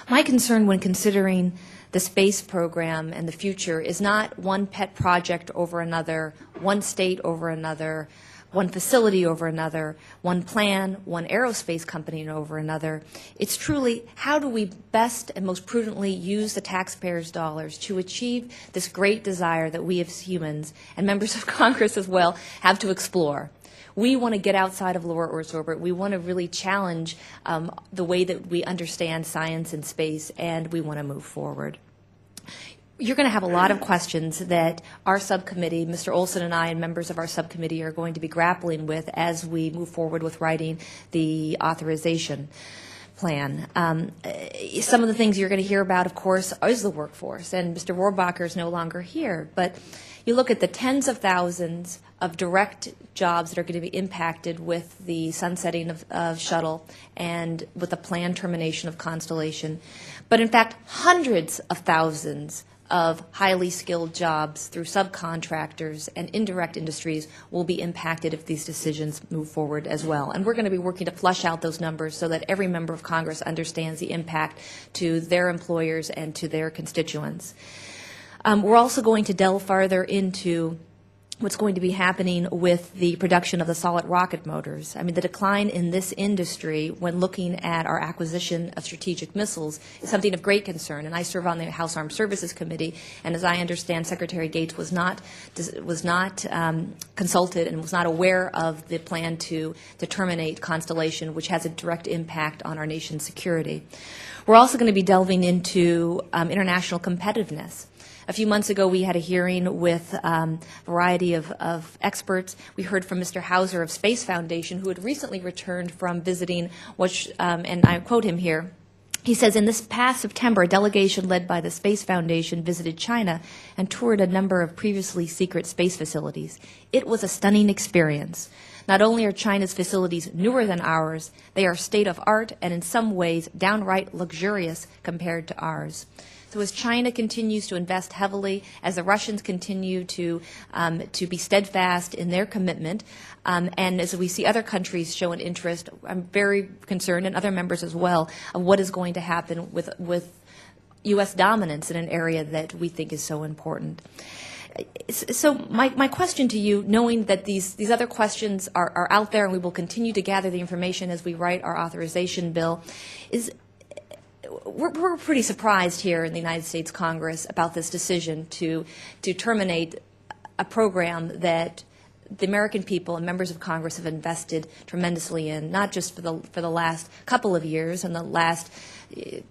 [SPEAKER 8] My concern when considering the space program and the future is not one pet project over another, one state over another, one facility over another, one plan, one aerospace company over another. It's truly how do we best and most prudently use the taxpayers' dollars to achieve this great desire that we as humans and members of Congress as well have to explore. We want to get outside of lower Earth's orbit. We want to really challenge the way that we understand science and space, and we want to move forward. You're going to have a lot of questions that our subcommittee, Mr. Olson and I and members of our subcommittee are going to be grappling with as we move forward with writing the authorization plan. Some of the things you're going to hear about, of course, is the workforce, and Mr. Rohrbacher is no longer here, but you look at the tens of thousands of direct jobs that are going to be impacted with the sunsetting of Shuttle and with the planned termination of Constellation. But in fact, hundreds of thousands of highly skilled jobs through subcontractors and indirect industries will be impacted if these decisions move forward as well. And we're going to be working to flush out those numbers so that every member of Congress understands the impact to their employers and to their constituents. We're also going to delve farther into what's going to be happening with the production of the solid rocket motors. I mean, the decline in this industry when looking at our acquisition of strategic missiles is something of great concern. And I serve on the House Armed Services Committee, and as I understand, Secretary Gates was not consulted and was not aware of the plan to terminate Constellation, which has a direct impact on our nation's security. We're also going to be delving into international competitiveness. A few months ago, we had a hearing with a variety of experts. We heard from Mr. Hauser of Space Foundation, who had recently returned from visiting, and I quote him here. He says, in this past September, a delegation led by the Space Foundation visited China and toured a number of previously secret space facilities. It was a stunning experience. Not only are China's facilities newer than ours, they are state-of-art and in some ways downright luxurious compared to ours. So as China continues to invest heavily, as the Russians continue to be steadfast in their commitment, and as we see other countries show an interest, I'm very concerned, and other members as well, of what is going to happen with U.S. dominance in an area that we think is so important. So my question to you, knowing that these other questions are out there and we will continue to gather the information as we write our authorization bill, is we're pretty surprised here in the United States Congress about this decision to terminate a program that the American people and members of Congress have invested tremendously in, not just for the last couple of years and the last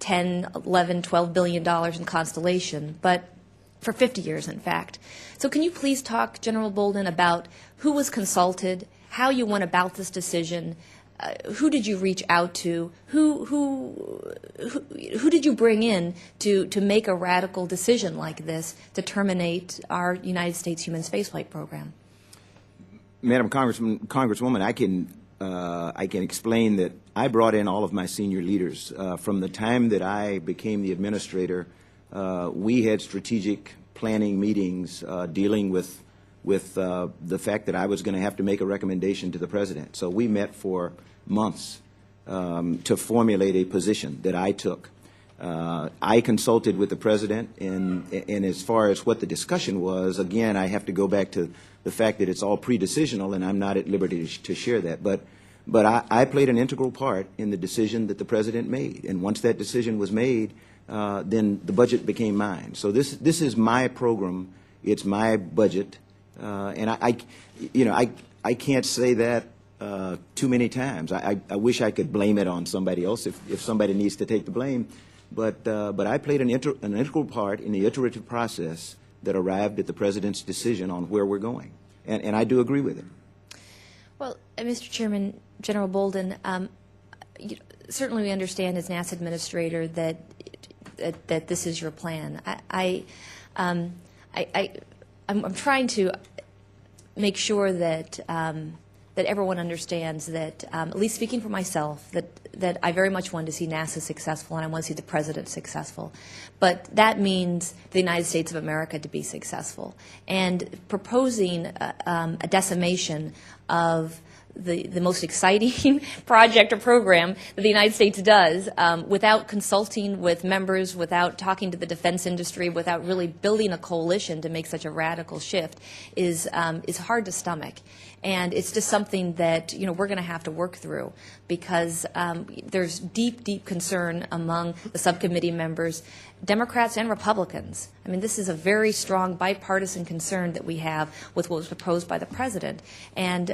[SPEAKER 8] 10, 11, $12 billion in Constellation, but for 50 years, in fact. So can you please talk, General Bolden, about who was consulted, how you went about this decision, who did you reach out to, who did you bring in to make a radical decision like this to terminate our United States human spaceflight program?
[SPEAKER 3] Madam Congresswoman, I can explain that I brought in all of my senior leaders. From the time that I became the administrator, we had strategic planning meetings dealing with the fact that I was going to have to make a recommendation to the President. So we met for months to formulate a position that I took. I consulted with the President, and as far as what the discussion was, again, I have to go back to the fact that it's all pre-decisional, and I'm not at liberty to share that. But I played an integral part in the decision that the President made, and once that decision was made, then the budget became mine. So this is my program. It's my budget, and I can't say that too many times. I wish I could blame it on somebody else if somebody needs to take the blame. But I played an integral part in the iterative process that arrived at the President's decision on where we're going. And I do agree with it.
[SPEAKER 8] Well, Mr. Chairman, General Bolden, certainly we understand as NASA Administrator that this is your plan. I'm trying to make sure that that everyone understands that, at least speaking for myself, that I very much want to see NASA successful and I want to see the President successful. But that means the United States of America to be successful. And proposing a decimation of the most exciting project or program that the United States does without consulting with members, without talking to the defense industry, without really building a coalition to make such a radical shift is hard to stomach. And it's just something that we're going to have to work through because there's deep, deep concern among the subcommittee members, Democrats and Republicans. I mean, this is a very strong bipartisan concern that we have with what was proposed by the President. And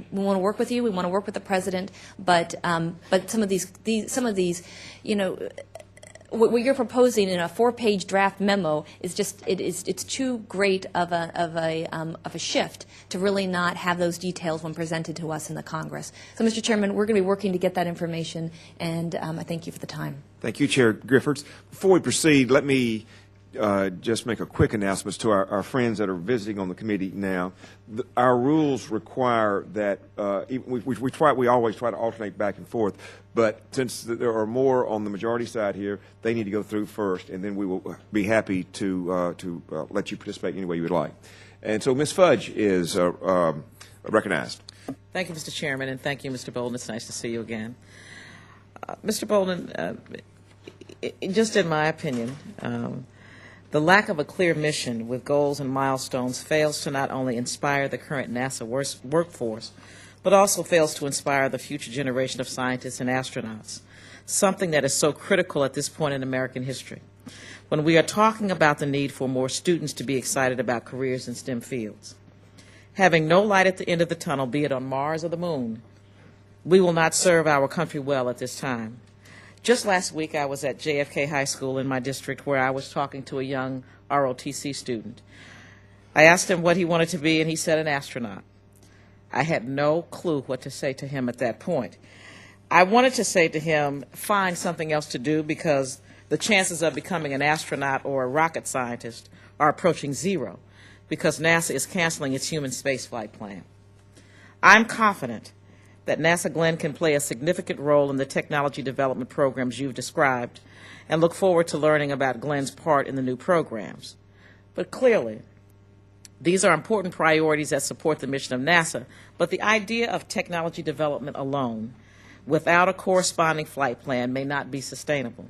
[SPEAKER 8] we want to work with you. We want to work with the President. But some of these, what you're proposing in a 4-page draft memo is just it's too great of a shift to really not have those details when presented to us in the Congress. So, Mr. Chairman, we're going to be working to get that information, and I thank you for the time.
[SPEAKER 1] Thank you, Chair Griffords. Before we proceed, let me just make a quick announcement to our friends that are visiting on the committee now. Our rules require that we always try to alternate back and forth, but since there are more on the majority side here, they need to go through first, and then we will be happy to let you participate any way you would like. And so Ms. Fudge is recognized.
[SPEAKER 9] Thank you, Mr. Chairman, and thank you, Mr. Bolden. It's nice to see you again. Mr. Bolden, just in my opinion, the lack of a clear mission with goals and milestones fails to not only inspire the current NASA workforce, but also fails to inspire the future generation of scientists and astronauts, something that is so critical at this point in American history. When we are talking about the need for more students to be excited about careers in STEM fields. Having no light at the end of the tunnel, be it on Mars or the Moon, we will not serve our country well at this time. Just last week, I was at JFK High School in my district where I was talking to a young ROTC student. I asked him what he wanted to be, and he said an astronaut. I had no clue what to say to him at that point. I wanted to say to him, find something else to do because the chances of becoming an astronaut or a rocket scientist are approaching zero because NASA is canceling its human spaceflight plan. I'm confident that NASA Glenn can play a significant role in the technology development programs you've described and look forward to learning about Glenn's part in the new programs. But clearly, these are important priorities that support the mission of NASA, but the idea of technology development alone without a corresponding flight plan may not be sustainable.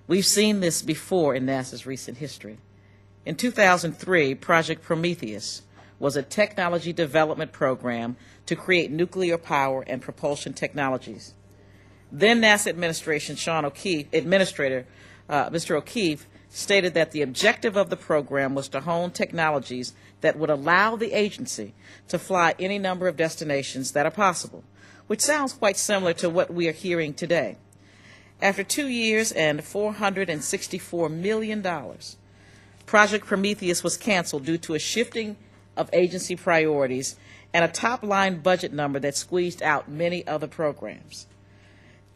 [SPEAKER 9] We've seen this before in NASA's recent history. In 2003, Project Prometheus was a technology development program to create nuclear power and propulsion technologies. Then NASA Administrator Mr. O'Keefe stated that the objective of the program was to hone technologies that would allow the agency to fly any number of destinations that are possible, which sounds quite similar to what we are hearing today. After 2 years and $464 million, Project Prometheus was canceled due to a shifting of agency priorities and a top-line budget number that squeezed out many other programs.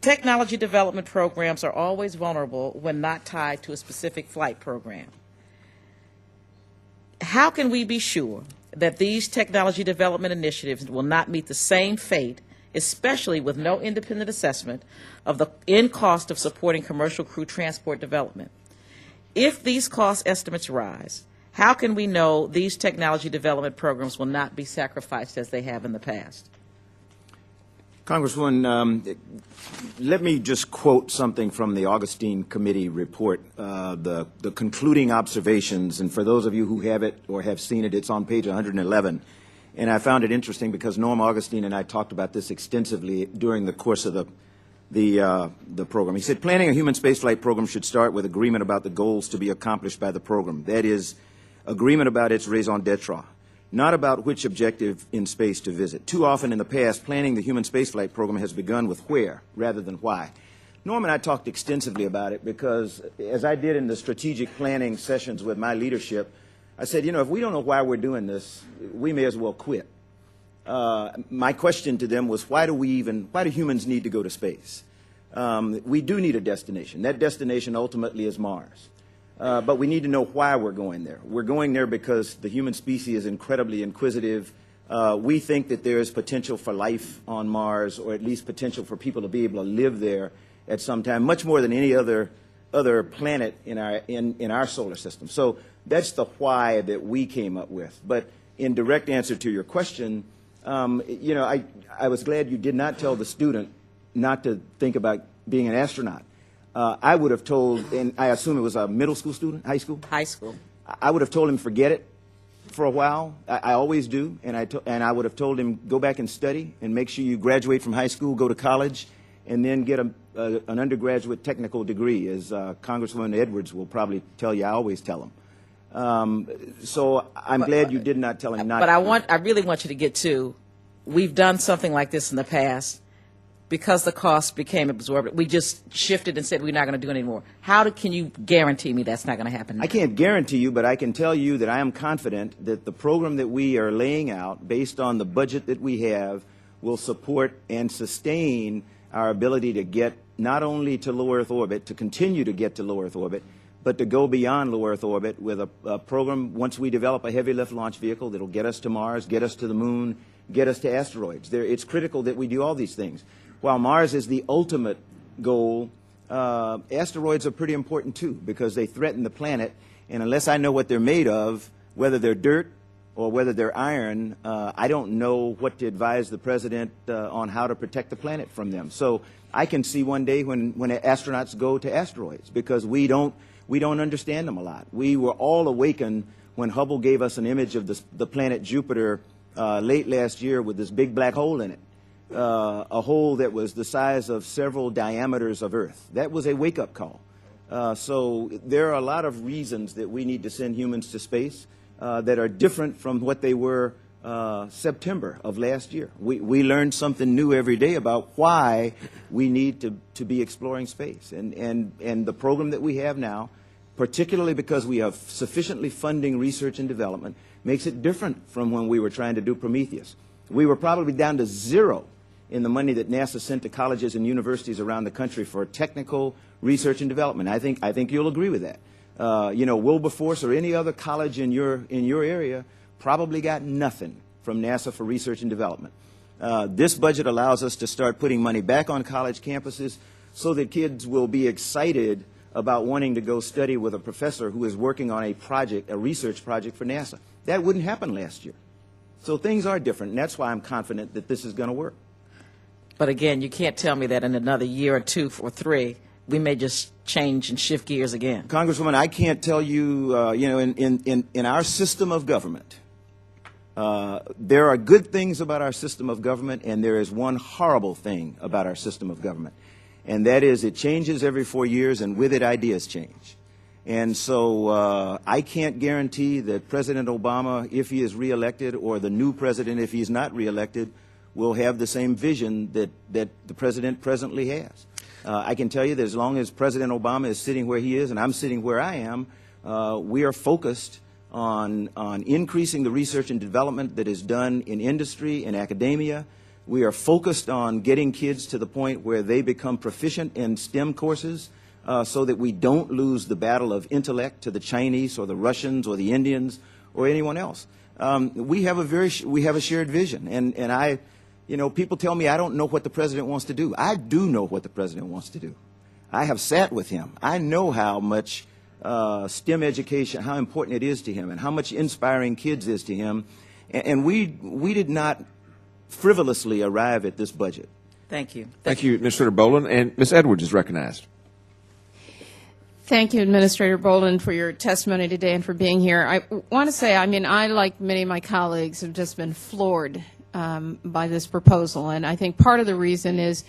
[SPEAKER 9] Technology development programs are always vulnerable when not tied to a specific flight program. How can we be sure that these technology development initiatives will not meet the same fate, especially with no independent assessment of the end cost of supporting commercial crew transport development? If these cost estimates rise, how can we know these technology development programs will not be sacrificed as they have in the past?
[SPEAKER 3] Congresswoman, let me just quote something from the Augustine Committee report, the concluding observations. And for those of you who have it or have seen it, it's on page 111. And I found it interesting because Norm Augustine and I talked about this extensively during the course of the program. He said, planning a human spaceflight program should start with agreement about the goals to be accomplished by the program. That is, agreement about its raison d'etre, not about which objective in space to visit. Too often in the past, planning the human spaceflight program has begun with where rather than why. Norm and I talked extensively about it because, as I did in the strategic planning sessions with my leadership, I said, you know, if we don't know why we're doing this, we may as well quit. My question to them was, why do humans need to go to space? We do need a destination. That destination ultimately is Mars. But we need to know why we're going there. We're going there because the human species is incredibly inquisitive. We think that there is potential for life on Mars, or at least potential for people to be able to live there at some time, much more than any other planet in our solar system. So that's the why that we came up with. But in direct answer to your question, you know, I was glad you did not tell the student not to think about being an astronaut. I would have told, and I assume it was a middle school student, high school?
[SPEAKER 9] High school.
[SPEAKER 3] I would have told him forget it for a while. I always do, and I would have told him go back and study and make sure you graduate from high school, go to college, and then get an undergraduate technical degree, as Congresswoman Edwards will probably tell you. I always tell him. So I'm glad you did not tell him not.
[SPEAKER 9] But I really want you to get to, we've done something like this in the past. Because the cost became absorbed, we just shifted and said we're not going to do it anymore. Can you guarantee me that's not going to happen now?
[SPEAKER 3] I can't guarantee you, but I can tell you that I am confident that the program that we are laying out, based on the budget that we have, will support and sustain our ability to get not only to low Earth orbit, to continue to get to low Earth orbit, but to go beyond low Earth orbit with a program, once we develop a heavy lift launch vehicle that will get us to Mars, get us to the moon, get us to asteroids. It's critical that we do all these things. While Mars is the ultimate goal, asteroids are pretty important too because they threaten the planet, and unless I know what they're made of, whether they're dirt or whether they're iron, I don't know what to advise the President on how to protect the planet from them. So I can see one day when astronauts go to asteroids because we don't understand them a lot. We were all awakened when Hubble gave us an image of the planet Jupiter late last year with this big black hole in it. A hole that was the size of several diameters of Earth. That was a wake-up call. So there are a lot of reasons that we need to send humans to space that are different from what they were September of last year. We learn something new every day about why we need to be exploring space. And the program that we have now, particularly because we have sufficiently funding research and development, makes it different from when we were trying to do Prometheus. We were probably down to zero in the money that NASA sent to colleges and universities around the country for technical research and development. I think you'll agree with that. You know, Wilberforce or any other college in your area probably got nothing from NASA for research and development. This budget allows us to start putting money back on college campuses so that kids will be excited about wanting to go study with a professor who is working on a research project for NASA. That wouldn't happen last year. So things are different, and that's why I'm confident that this is going to work.
[SPEAKER 9] But again, you can't tell me that in another year or two or three, we may just change and shift gears again.
[SPEAKER 3] Congresswoman, I can't tell you, you know, in our system of government, there are good things about our system of government, and there is one horrible thing about our system of government, and that is it changes every 4 years, and with it, ideas change. And so I can't guarantee that President Obama, if he is reelected, or the new president, if he's not reelected, will have the same vision that the president presently has. I can tell you that as long as President Obama is sitting where he is and I'm sitting where I am, we are focused on increasing the research and development that is done in industry and academia. We are focused on getting kids to the point where they become proficient in STEM courses, so that we don't lose the battle of intellect to the Chinese or the Russians or the Indians or anyone else. We have a shared vision, and I, you know, people tell me I don't know what the president wants to do. I do know what the president wants to do. I have sat with him. I know how much STEM education, how important it is to him, and how much inspiring kids is to him. And we did not frivolously arrive at this budget.
[SPEAKER 9] Thank you.
[SPEAKER 1] Thank you, Administrator Bolden. And Ms. Edwards is recognized.
[SPEAKER 10] Thank you, Administrator Bolden, for your testimony today and for being here. I want to say, I mean, I, like many of my colleagues, have just been floored by this proposal. And I think part of the reason is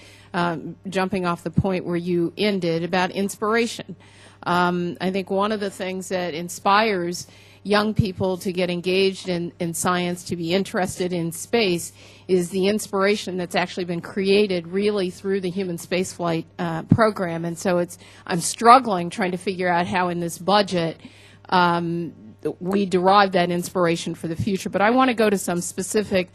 [SPEAKER 10] jumping off the point where you ended about inspiration. I think one of the things that inspires young people to get engaged in science, to be interested in space, is the inspiration that's actually been created really through the human spaceflight program. And so I'm struggling trying to figure out how in this budget we derive that inspiration for the future. But I want to go to some specific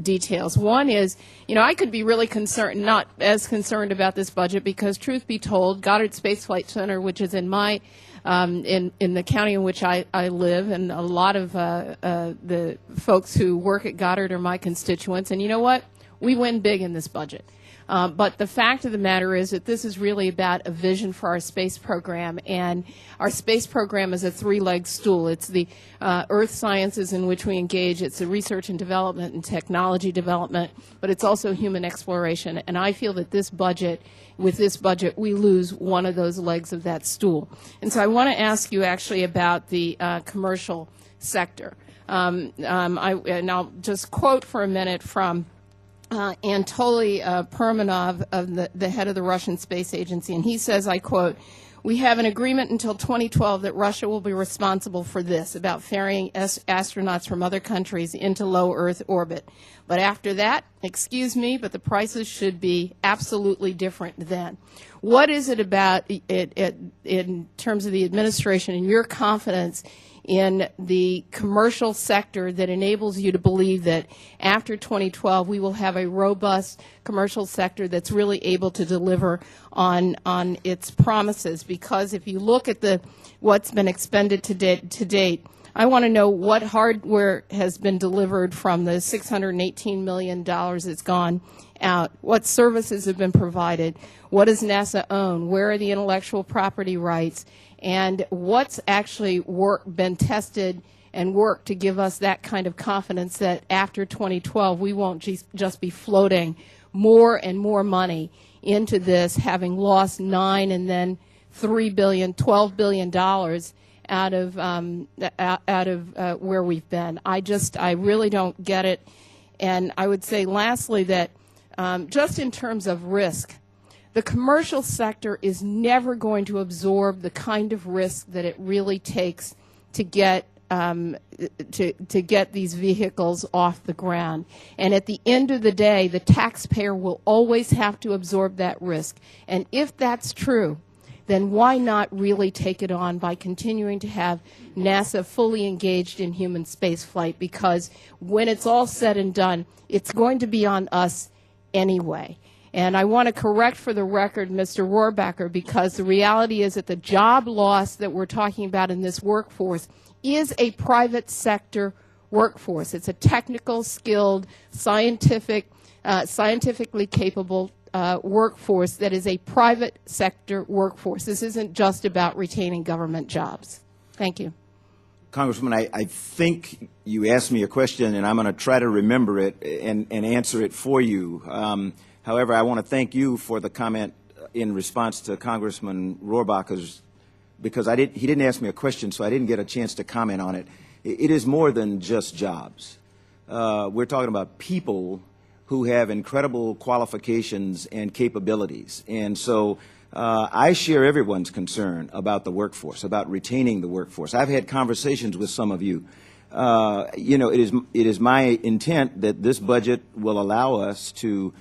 [SPEAKER 10] details. One is, you know, I could be really concerned, not as concerned about this budget, because truth be told, Goddard Space Flight Center, which is in my in the county in which I live, and a lot of the folks who work at Goddard are my constituents. And you know what? We win big in this budget. But the fact of the matter is that this is really about a vision for our space program, and our space program is a three-legged stool. It's the earth sciences in which we engage, it's the research and development and technology development, but it's also human exploration. And I feel that this budget, with this budget, we lose one of those legs of that stool. And so I want to ask you actually about the commercial sector. And I'll just quote for a minute from Anatoly Permanov, of the head of the Russian Space Agency, and he says, I quote, "We have an agreement until 2012 that Russia will be responsible for this, about ferrying astronauts from other countries into low Earth orbit. But after that, excuse me, but the prices should be absolutely different then." What is it about it in terms of the administration and your confidence in the commercial sector that enables you to believe that after 2012 we will have a robust commercial sector that's really able to deliver on its promises? Because if you look at what's been expended to date, I want to know what hardware has been delivered from the $618 million that's gone out. What services have been provided? What does NASA own? Where are the intellectual property rights? And what's actually been tested and worked to give us that kind of confidence that after 2012 we won't just be floating more and more money into this, having lost $9 and then $3 billion, $12 billion out of where we've been. I really don't get it. And I would say lastly that just in terms of risk, the commercial sector is never going to absorb the kind of risk that it really takes to get these vehicles off the ground. And at the end of the day, the taxpayer will always have to absorb that risk. And if that's true, then why not really take it on by continuing to have NASA fully engaged in human space flight? Because when it's all said and done, it's going to be on us anyway. And I want to correct for the record Mr. Rohrbacher, because the reality is that the job loss that we're talking about in this workforce is a private sector workforce. It's a technical, skilled, scientifically capable workforce that is a private sector workforce. This isn't just about retaining government jobs. Thank you.
[SPEAKER 3] Congresswoman, I think you asked me a question, and I'm going to try to remember it and answer it for you. However, I want to thank you for the comment in response to Congressman Rohrbacher's, because he didn't ask me a question, so I didn't get a chance to comment on it. It is more than just jobs. We're talking about people who have incredible qualifications and capabilities. And so I share everyone's concern about the workforce, about retaining the workforce. I've had conversations with some of you. You know, it is my intent that this budget will allow us to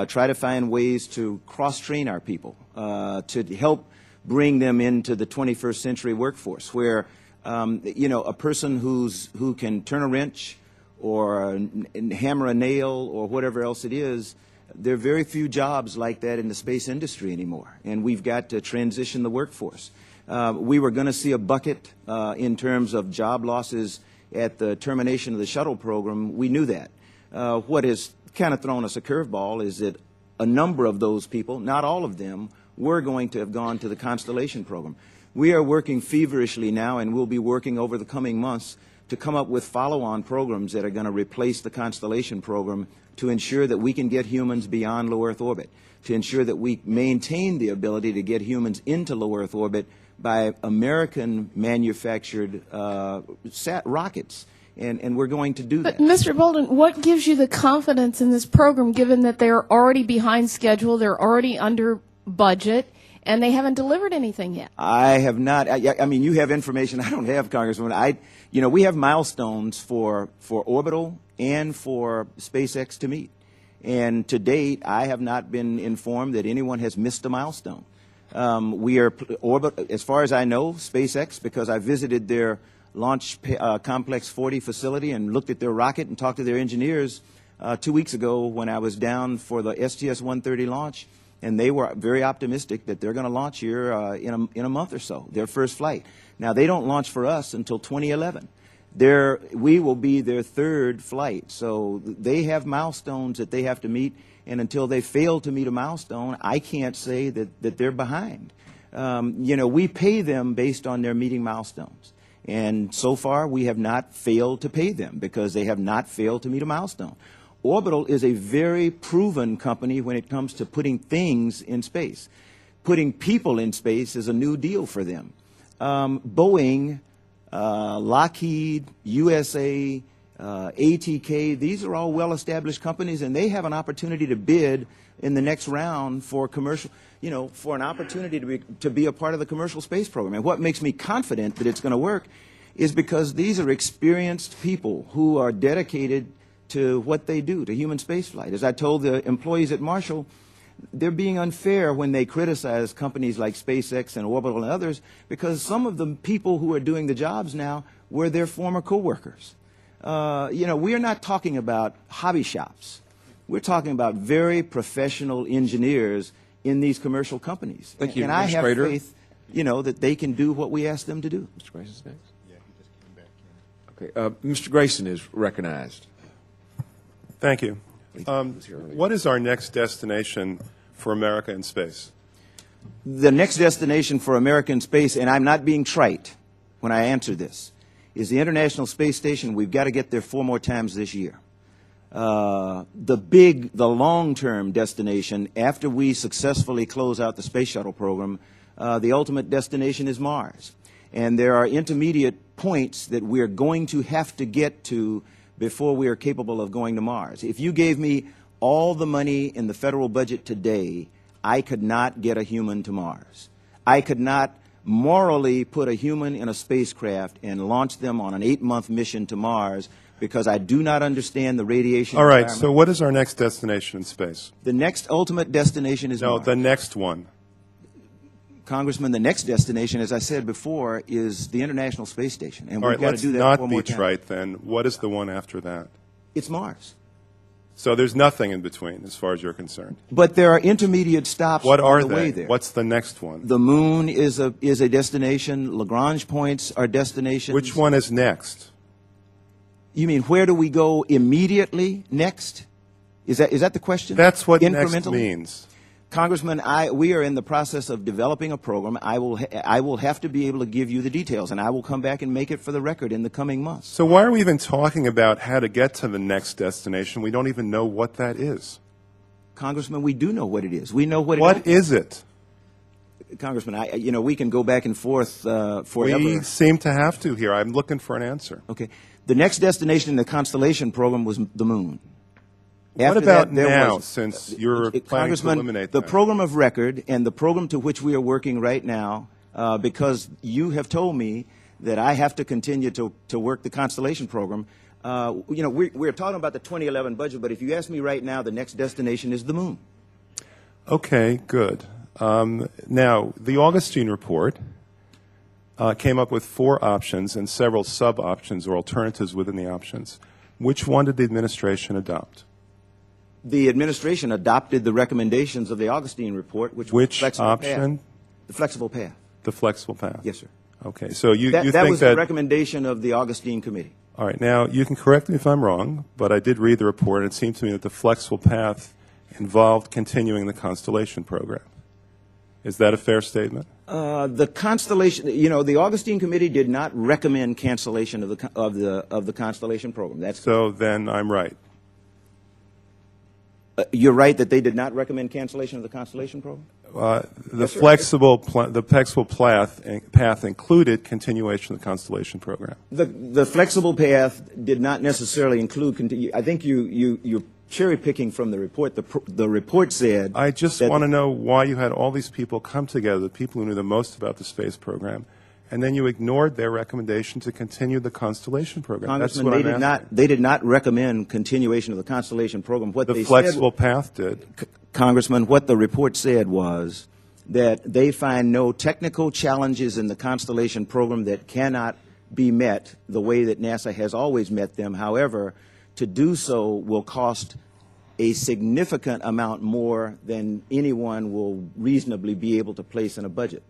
[SPEAKER 3] try to find ways to cross-train our people, to help bring them into the 21st century workforce, where you know, a person who can turn a wrench or hammer a nail or whatever else it is, there are very few jobs like that in the space industry anymore, and we've got to transition the workforce. We were going to see a bucket in terms of job losses at the termination of the shuttle program. We knew that. What has kind of thrown us a curveball is that a number of those people, not all of them, were going to have gone to the Constellation program. We are working feverishly now, and we'll be working over the coming months to come up with follow-on programs that are going to replace the Constellation program to ensure that we can get humans beyond low Earth orbit, to ensure that we maintain the ability to get humans into low Earth orbit by American-manufactured rockets. And we're going to do that.
[SPEAKER 10] But, Mr. Bolden, what gives you the confidence in this program, given that they're already behind schedule, they're already under budget, and they haven't delivered anything yet?
[SPEAKER 3] I have not. I mean, you have information I don't have, Congresswoman. You know, we have milestones for orbital and for SpaceX to meet. And to date, I have not been informed that anyone has missed a milestone. We are, as far as I know, SpaceX, because I visited their Launch Complex 40 facility and looked at their rocket and talked to their engineers 2 weeks ago when I was down for the STS-130 launch, and they were very optimistic that they're going to launch here in a month or so, their first flight. Now, they don't launch for us until 2011. We will be their third flight, so they have milestones that they have to meet, and until they fail to meet a milestone, I can't say that they're behind. You know, we pay them based on their meeting milestones. And so far, we have not failed to pay them because they have not failed to meet a milestone. Orbital is a very proven company when it comes to putting things in space. Putting people in space is a new deal for them. Boeing, Lockheed, USA, ATK, these are all well-established companies, and they have an opportunity to bid in the next round for commercial, you know, for an opportunity to be a part of the commercial space program. And what makes me confident that it's going to work is because these are experienced people who are dedicated to what they do, to human spaceflight. As I told the employees at Marshall, they're being unfair when they criticize companies like SpaceX and Orbital and others, because some of the people who are doing the jobs now were their former coworkers. You know, we are not talking about hobby shops. We're talking about very professional engineers in these commercial companies.
[SPEAKER 1] Thank you,
[SPEAKER 3] and I have
[SPEAKER 1] Administrator.
[SPEAKER 3] faith, you know, that they can do what we ask them to do.
[SPEAKER 1] Mr. Grayson's next? Yeah, he just came back in. Okay, Mr. Grayson is recognized.
[SPEAKER 11] Thank you. What is our next destination for America in space?
[SPEAKER 3] The next destination for America in space, and I'm not being trite when I answer this, is the International Space Station. We've got to get there 4 more times this year. The long-term destination, after we successfully close out the space shuttle program, the ultimate destination is Mars. And there are intermediate points that we're going to have to get to before we are capable of going to Mars. If you gave me all the money in the federal budget today, I could not get a human to Mars. I could not morally put a human in a spacecraft and launch them on an 8-month mission to Mars because I do not understand the radiation
[SPEAKER 11] All right,
[SPEAKER 3] environment.
[SPEAKER 11] so what is our next destination in space?
[SPEAKER 3] The next ultimate destination is Mars.
[SPEAKER 11] No, the next one.
[SPEAKER 3] Congressman, the next destination, as I said before, is the International Space Station. And
[SPEAKER 11] All
[SPEAKER 3] we've
[SPEAKER 11] right,
[SPEAKER 3] got
[SPEAKER 11] let's
[SPEAKER 3] to do that
[SPEAKER 11] not
[SPEAKER 3] 4
[SPEAKER 11] be
[SPEAKER 3] more times.
[SPEAKER 11] trite then. What is the one after that?
[SPEAKER 3] It's Mars.
[SPEAKER 11] So there's nothing in between as far as you're concerned.
[SPEAKER 3] But there are intermediate stops
[SPEAKER 11] What
[SPEAKER 3] on
[SPEAKER 11] are
[SPEAKER 3] the way
[SPEAKER 11] they?
[SPEAKER 3] there.
[SPEAKER 11] What's the next one?
[SPEAKER 3] The moon is a destination. Lagrange points are destinations.
[SPEAKER 11] Which one is next?
[SPEAKER 3] You mean where do we go immediately next? Is that the question?
[SPEAKER 11] That's what next
[SPEAKER 3] Incrementally?
[SPEAKER 11] means.
[SPEAKER 3] Congressman, we are in the process of developing a program. I will have to be able to give you the details, and I will come back and make it for the record in the coming months.
[SPEAKER 11] So why are we even talking about how to get to the next destination? We don't even know what that is.
[SPEAKER 3] Congressman, we do know what it is. We know what it is.
[SPEAKER 11] What is it?
[SPEAKER 3] Congressman, you know, we can go back and forth forever.
[SPEAKER 11] We seem to have to here. I'm looking for an answer.
[SPEAKER 3] Okay. The next destination in the Constellation program was the moon. After
[SPEAKER 11] about
[SPEAKER 3] that, there
[SPEAKER 11] now,
[SPEAKER 3] was-
[SPEAKER 11] since you're planning to
[SPEAKER 3] Congressman,
[SPEAKER 11] eliminate
[SPEAKER 3] the
[SPEAKER 11] that?
[SPEAKER 3] program of record and the program to which we are working right now, because you have told me that I have to continue to work the Constellation program. We're talking about the 2011 budget, but if you ask me right now, the next destination is the moon.
[SPEAKER 11] Okay, good. Now, the Augustine report came up with 4 options and several sub-options or alternatives within the options. Which one did the administration adopt?
[SPEAKER 3] The administration adopted the recommendations of the Augustine report, which was
[SPEAKER 11] Which
[SPEAKER 3] flexible
[SPEAKER 11] option?
[SPEAKER 3] path. The flexible path.
[SPEAKER 11] The flexible path.
[SPEAKER 3] Yes, sir.
[SPEAKER 11] Okay, so you
[SPEAKER 3] That
[SPEAKER 11] think
[SPEAKER 3] was the recommendation of the Augustine committee.
[SPEAKER 11] All right, now you can correct me if I'm wrong, but I did read the report, and it seemed to me that the flexible path involved continuing the Constellation program. Is that a fair statement?
[SPEAKER 3] The Constellation, the Augustine committee did not recommend cancellation of the Constellation program. That's
[SPEAKER 11] So then I'm right.
[SPEAKER 3] You're right that they did not recommend cancellation of the Constellation program?
[SPEAKER 11] The flexible path included continuation of the Constellation program.
[SPEAKER 3] The flexible path did not necessarily include. I think you're cherry picking from the report. The report said.
[SPEAKER 11] I just want to know why you had all these people come together, the people who knew the most about the space program, and then you ignored their recommendation to continue the Constellation program. That's
[SPEAKER 3] Congressman,
[SPEAKER 11] what I'm asking.
[SPEAKER 3] they did not recommend continuation of the Constellation program. What
[SPEAKER 11] The
[SPEAKER 3] they
[SPEAKER 11] flexible
[SPEAKER 3] said,
[SPEAKER 11] path did.
[SPEAKER 3] Congressman, what the report said was that they find no technical challenges in the Constellation program that cannot be met the way that NASA has always met them. However, to do so will cost a significant amount more than anyone will reasonably be able to place in a budget.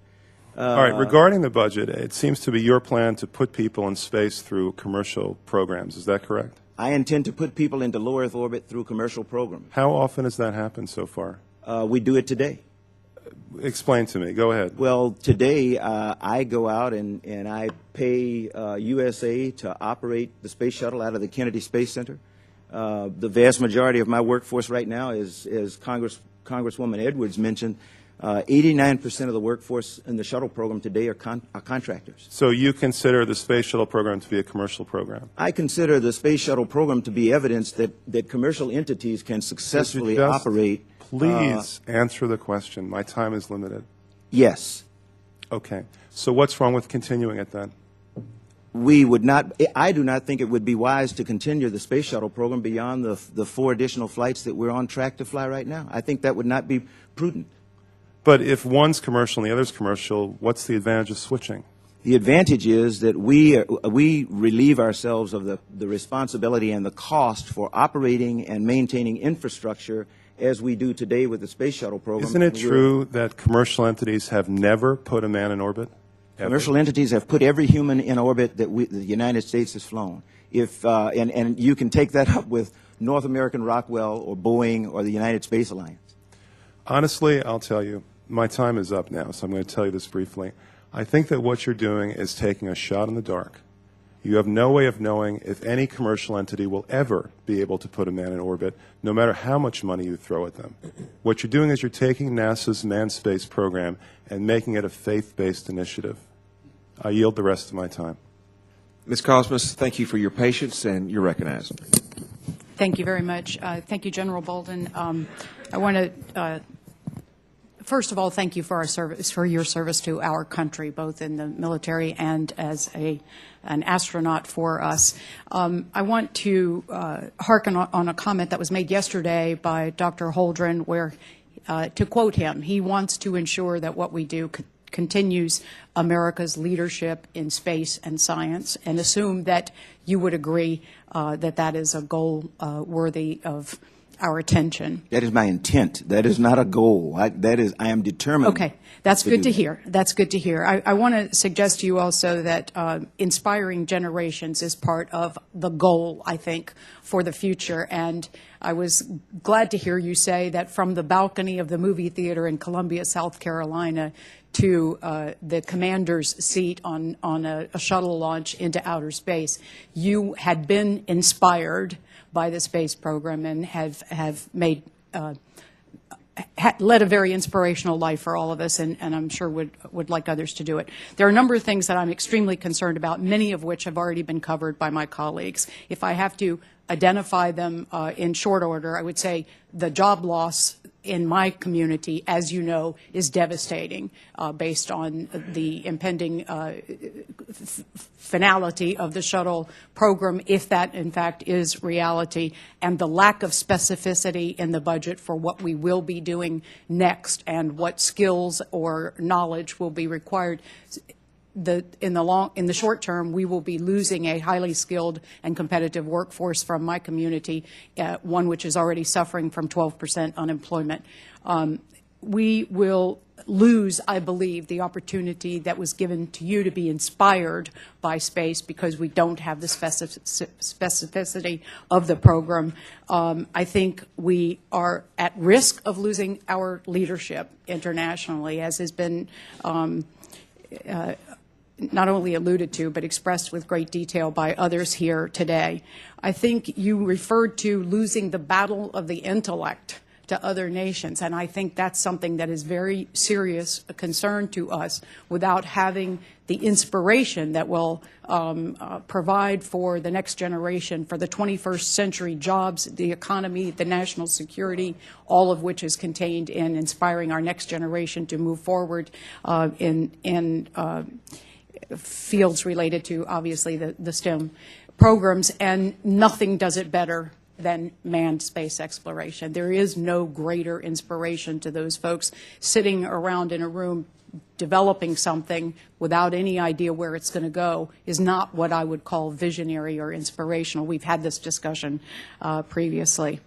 [SPEAKER 11] All right, regarding the budget, it seems to be your plan to put people in space through commercial programs. Is that correct?
[SPEAKER 3] I intend to put people into low Earth orbit through commercial programs.
[SPEAKER 11] How often has that happened so far?
[SPEAKER 3] We do it today.
[SPEAKER 11] Explain to me. Go ahead.
[SPEAKER 3] Well, today I go out and I pay USA to operate the space shuttle out of the Kennedy Space Center. The vast majority of my workforce right now is, as Congresswoman Edwards mentioned, 89% of the workforce in the shuttle program today are contractors.
[SPEAKER 11] So you consider the space shuttle program to be a commercial program?
[SPEAKER 3] I consider the space shuttle program to be evidence that commercial entities can successfully operate.
[SPEAKER 11] Please answer the question. My time is limited.
[SPEAKER 3] Yes.
[SPEAKER 11] Okay. So what's wrong with continuing it then?
[SPEAKER 3] I do not think it would be wise to continue the space shuttle program beyond the 4 additional flights that we're on track to fly right now. I think that would not be prudent.
[SPEAKER 11] But if one's commercial and the other's commercial, what's the advantage of switching?
[SPEAKER 3] The advantage is that we relieve ourselves of the responsibility and the cost for operating and maintaining infrastructure as we do today with the space shuttle program.
[SPEAKER 11] Isn't it true that commercial entities have never put a man in orbit? Ever?
[SPEAKER 3] Commercial entities have put every human in orbit that the United States has flown. And you can take that up with North American Rockwell or Boeing or the United Space Alliance.
[SPEAKER 11] Honestly, I'll tell you, my time is up now, so I'm going to tell you this briefly. I think that what you're doing is taking a shot in the dark. You have no way of knowing if any commercial entity will ever be able to put a man in orbit, no matter how much money you throw at them. What you're doing is you're taking NASA's manned space program and making it a faith-based initiative. I yield the rest of my time.
[SPEAKER 1] Ms. Cosmas, thank you for your patience, and you're recognized.
[SPEAKER 12] Thank you very much. Thank you, General Bolden. I want to first of all, thank you for your service to our country, both in the military and as an astronaut for us. I want to hearken on a comment that was made yesterday by Dr. Holdren, where, to quote him, he wants to ensure that what we do continues America's leadership in space and science, and assume that you would agree that is a goal worthy of our attention.
[SPEAKER 3] That is my intent. That is not a goal. I am determined.
[SPEAKER 12] Okay, that's good to hear. That's good to hear. I want to suggest to you also that inspiring generations is part of the goal, I think, for the future. And I was glad to hear you say that from the balcony of the movie theater in Columbia, South Carolina, to the commander's seat on a shuttle launch into outer space, you had been inspired by the space program and have made led a very inspirational life for all of us, and I'm sure would like others to do it. There are a number of things that I'm extremely concerned about, many of which have already been covered by my colleagues. If I have to identify them in short order, I would say the job loss in my community, as you know, is devastating based on the impending finality of the shuttle program, if that in fact is reality, and the lack of specificity in the budget for what we will be doing next and what skills or knowledge will be required. In the short term, we will be losing a highly skilled and competitive workforce from my community, one which is already suffering from 12% unemployment. We will lose, I believe, the opportunity that was given to you to be inspired by space because we don't have the specificity of the program. I think we are at risk of losing our leadership internationally, as has been not only alluded to, but expressed with great detail by others here today. I think you referred to losing the battle of the intellect to other nations, and I think that's something that is very serious a concern to us without having the inspiration that will provide for the next generation, for the 21st century jobs, the economy, the national security, all of which is contained in inspiring our next generation to move forward in fields related to, obviously, the STEM programs, and nothing does it better than manned space exploration. There is no greater inspiration to those folks sitting around in a room developing something without any idea where it's going to go is not what I would call visionary or inspirational. We've had this discussion previously.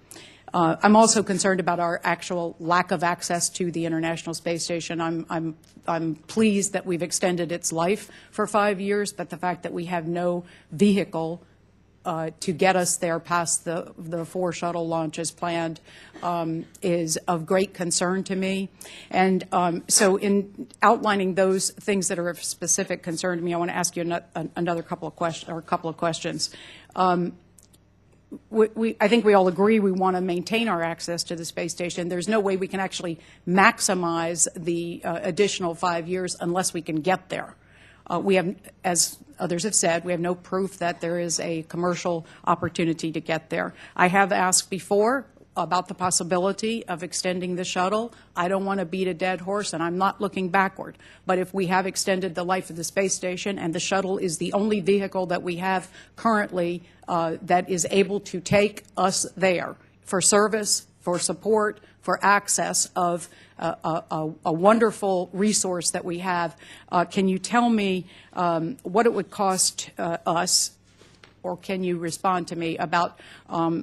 [SPEAKER 12] I'm also concerned about our actual lack of access to the International Space Station. I'm pleased that we've extended its life for 5 years, but the fact that we have no vehicle to get us there past the 4 shuttle launches planned is of great concern to me. And so in outlining those things that are of specific concern to me, I want to ask you another couple of questions. I think we all agree we want to maintain our access to the space station. There's no way we can actually maximize the additional 5 years unless we can get there. We have, as others have said, we have no proof that there is a commercial opportunity to get there. I have asked before about the possibility of extending the shuttle. I don't want to beat a dead horse, and I'm not looking backward. But if we have extended the life of the space station and the shuttle is the only vehicle that we have currently that is able to take us there for service, for support, for access of a wonderful resource that we have, can you tell me what it would cost us, or can you respond to me about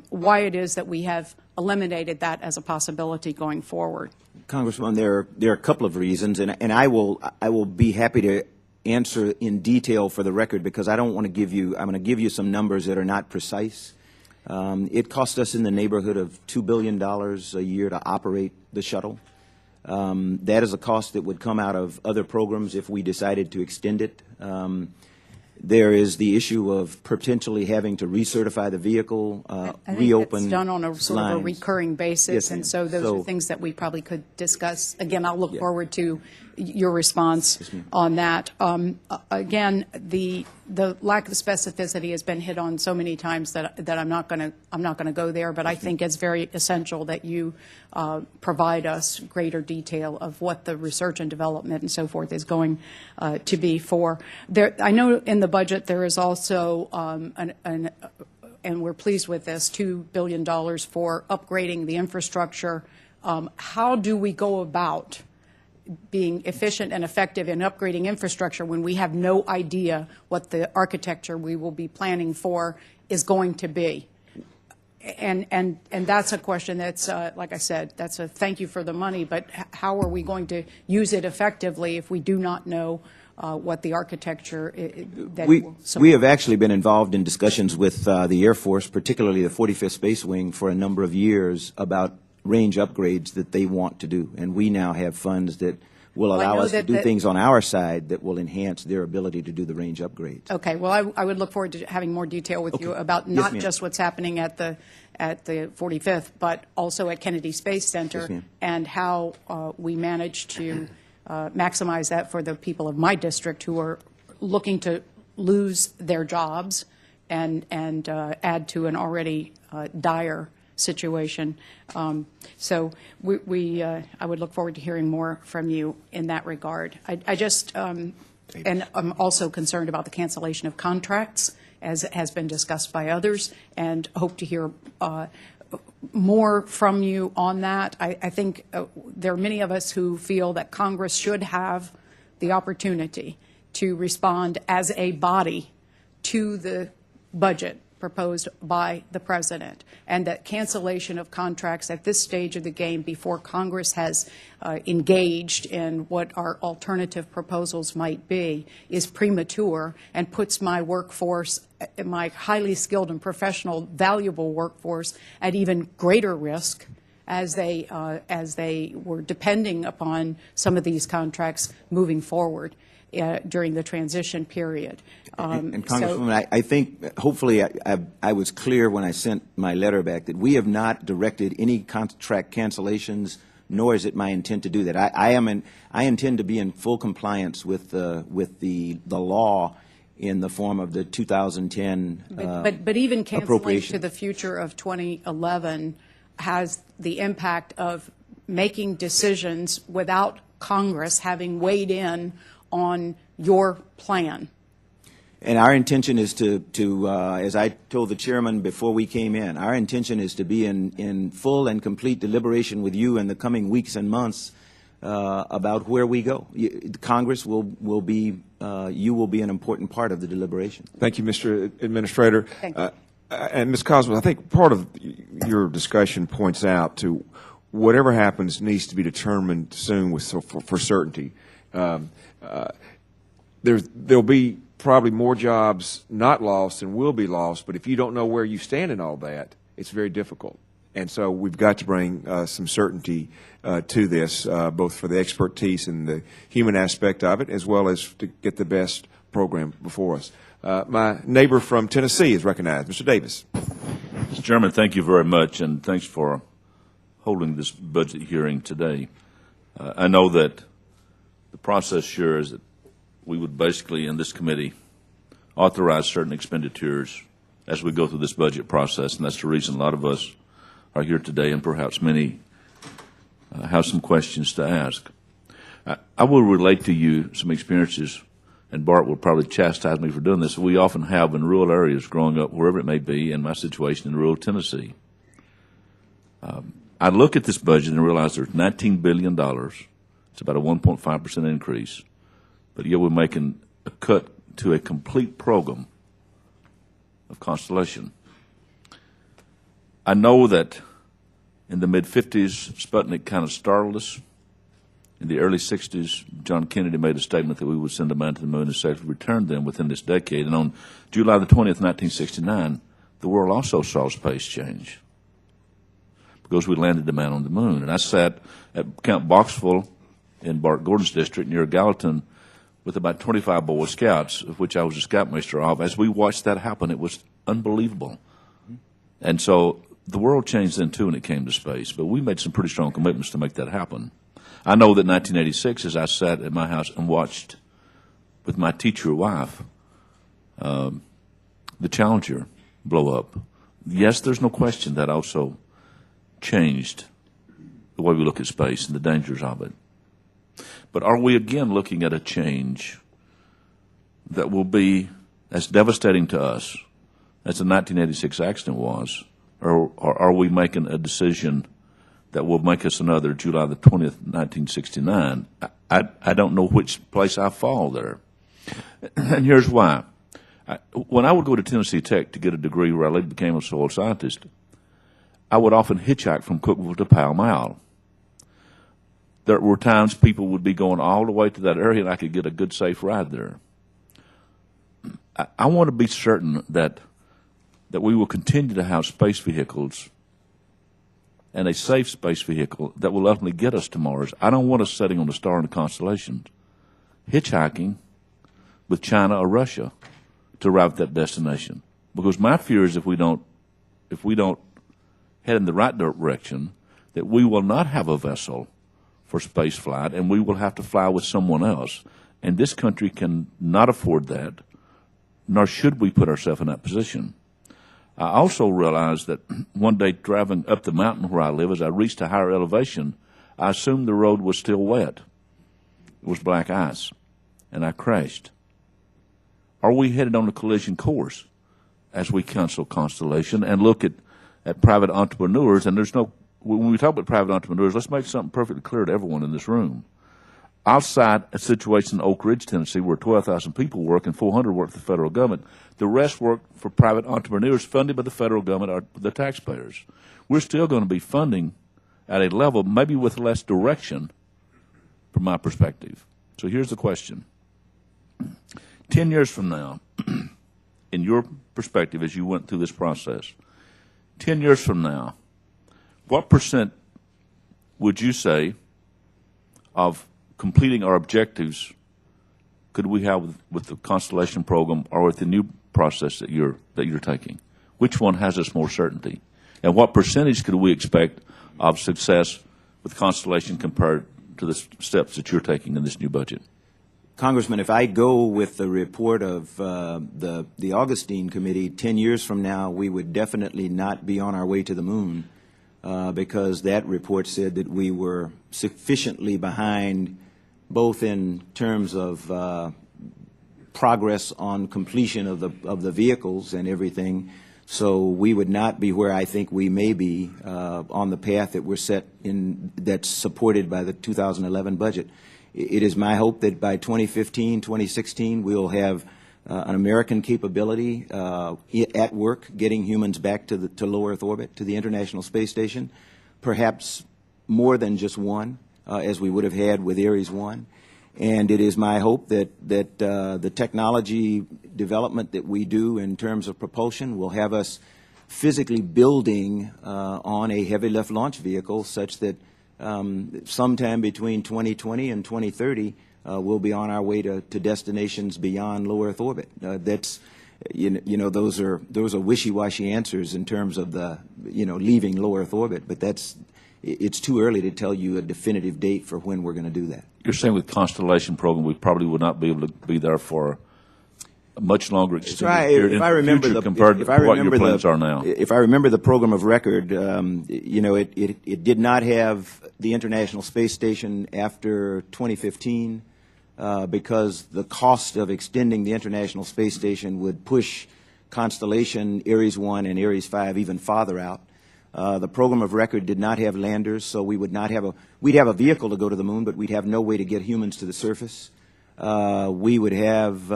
[SPEAKER 12] why it is that we have eliminated that as a possibility going forward?
[SPEAKER 3] Congresswoman, there are a couple of reasons, and I will be happy to answer in detail for the record, because I don't want to give you, I'm going to give you some numbers that are not precise. It cost us in the neighborhood of $2 billion a year to operate the shuttle. That is a cost that would come out of other programs if we decided to extend it. There is the issue of potentially having to recertify the vehicle, reopen.
[SPEAKER 12] It's done on a sort of a recurring basis,
[SPEAKER 3] yes,
[SPEAKER 12] and so those are things that we probably could discuss. Again, I'll look forward to your response on that. Again, the lack of specificity has been hit on so many times that I'm not going to go there. But I think it's very essential that you provide us greater detail of what the research and development and so forth is going to be for. I know in the budget there is also and we're pleased with this, $2 billion for upgrading the infrastructure. How do we go about being efficient and effective in upgrading infrastructure when we have no idea what the architecture we will be planning for is going to be? And that's a question that's, like I said, that's a thank you for the money, but how are we going to use it effectively if we do not know what the architecture that will support?
[SPEAKER 3] We have actually been involved in discussions with the Air Force, particularly the 45th Space Wing, for a number of years about range upgrades that they want to do. And we now have funds that will allow us to do things on our side that will enhance their ability to do the range upgrades.
[SPEAKER 12] Okay. Well, I would look forward to having more detail with you about not just what's happening at the 45th, but also at Kennedy Space Center, and how we manage to maximize that for the people of my district who are looking to lose their jobs and add to an already dire situation. So I would look forward to hearing more from you in that regard. I just, and I'm also concerned about the cancellation of contracts, as has been discussed by others, and hope to hear more from you on that. I think there are many of us who feel that Congress should have the opportunity to respond as a body to the budget proposed by the President, and that cancellation of contracts at this stage of the game before Congress has engaged in what our alternative proposals might be is premature and puts my workforce, my highly skilled and professional, valuable workforce, at even greater risk as they were depending upon some of these contracts moving forward during the transition period.
[SPEAKER 3] And Congresswoman, I think hopefully I was clear when I sent my letter back that we have not directed any contract cancellations, nor is it my intent to do that. I intend to be in full compliance with the law in the form of the 2010
[SPEAKER 12] but even canceling to the
[SPEAKER 3] appropriation.
[SPEAKER 12] future of 2011 has the impact of making decisions without Congress having weighed in on your plan.
[SPEAKER 3] And our intention is to as I told the chairman before we came in, our intention is to be in full and complete deliberation with you in the coming weeks and months about where we go. Congress will be, you will be an important part of the deliberation.
[SPEAKER 1] Thank you, Mr. Administrator.
[SPEAKER 12] Thank you.
[SPEAKER 1] And Ms. Cosmo, I think part of your discussion points out to whatever happens needs to be determined soon for certainty. There'll be probably more jobs not lost than will be lost, but if you don't know where you stand in all that, it's very difficult. And so we've got to bring some certainty to this, both for the expertise and the human aspect of it, as well as to get the best program before us. My neighbor from Tennessee is recognized. Mr. Davis.
[SPEAKER 13] Mr. Chairman, thank you very much, and thanks for holding this budget hearing today. I know that the process sure is that we would basically, in this committee, authorize certain expenditures as we go through this budget process, and that's the reason a lot of us are here today, and perhaps many have some questions to ask. I will relate to you some experiences, and Bart will probably chastise me for doing this, we often have in rural areas growing up, wherever it may be, in my situation in rural Tennessee. I look at this budget and realize there's $19 billion. It's about a 1.5% increase. But yet we're making a cut to a complete program of Constellation. I know that in the mid-50s, Sputnik kind of startled us. In the early 60s, John Kennedy made a statement that we would send a man to the moon and safely return them within this decade. And on July the 20th, 1969, the world also saw space change because we landed the man on the moon. And I sat at Camp Boxful in Bart Gordon's district near Gallatin with about 25 Boy Scouts, of which I was a scoutmaster of. As we watched that happen, it was unbelievable. And so the world changed then, too, when it came to space. But we made some pretty strong commitments to make that happen. I know that in 1986, as I sat at my house and watched with my teacher wife the Challenger blow up, yes, there's no question that also changed the way we look at space and the dangers of it. But are we again looking at a change that will be as devastating to us as the 1986 accident was, or are we making a decision that will make us another July the 20th, 1969? I don't know which place I fall there. And here's why. When I would go to Tennessee Tech to get a degree where I later became a soil scientist, I would often hitchhike from Cookville to Pall Mall. There were times people would be going all the way to that area and I could get a good, safe ride there. I want to be certain that we will continue to have space vehicles and a safe space vehicle that will ultimately get us to Mars. I don't want us sitting on the star in the constellations, hitchhiking with China or Russia to arrive at that destination. Because my fear is if we don't head in the right direction, that we will not have a vessel for space flight, and we will have to fly with someone else. And this country can not afford that, nor should we put ourselves in that position. I also realized that one day driving up the mountain where I live, as I reached a higher elevation, I assumed the road was still wet. It was black ice, and I crashed. Are we headed on a collision course as we cancel Constellation and look at private entrepreneurs? And when we talk about private entrepreneurs, let's make something perfectly clear to everyone in this room. Outside a situation in Oak Ridge, Tennessee, where 12,000 people work and 400 work for the federal government, the rest work for private entrepreneurs funded by the federal government or the taxpayers. We're still going to be funding at a level maybe with less direction from my perspective. So here's the question. 10 years from now, in your perspective as you went through this process, 10 years from now, what percent would you say of completing our objectives could we have with the Constellation program or with the new process that you're taking? Which one has us more certainty? And what percentage could we expect of success with Constellation compared to the steps that you're taking in this new budget?
[SPEAKER 3] Congressman, if I go with the report of the Augustine Committee, 10 years from now, we would definitely not be on our way to the moon because that report said that we were sufficiently behind both in terms of progress on completion of the vehicles and everything. So we would not be where I think we may be on the path that we're set in, that's supported by the 2011 budget. It is my hope that by 2015, 2016, we'll have an American capability at work getting humans back to low Earth orbit, to the International Space Station, perhaps more than just one, as we would have had with Ares 1. And it is my hope that the technology development that we do in terms of propulsion will have us physically building on a heavy lift launch vehicle such that sometime between 2020 and 2030 we'll be on our way to destinations beyond low Earth orbit. That's those are wishy-washy answers in terms of the leaving low Earth orbit, but it's too early to tell you a definitive date for when we're going to do that.
[SPEAKER 13] You're saying with Constellation program, we probably would not be able to be there for a much longer extended period in the future compared to what your plans are now.
[SPEAKER 3] If I remember the program of record, it did not have the International Space Station after 2015 because the cost of extending the International Space Station would push Constellation, Ares 1, and Ares 5 even farther out. The program of record did not have landers, so we would not have we'd have a vehicle to go to the moon, but we'd have no way to get humans to the surface. We would have,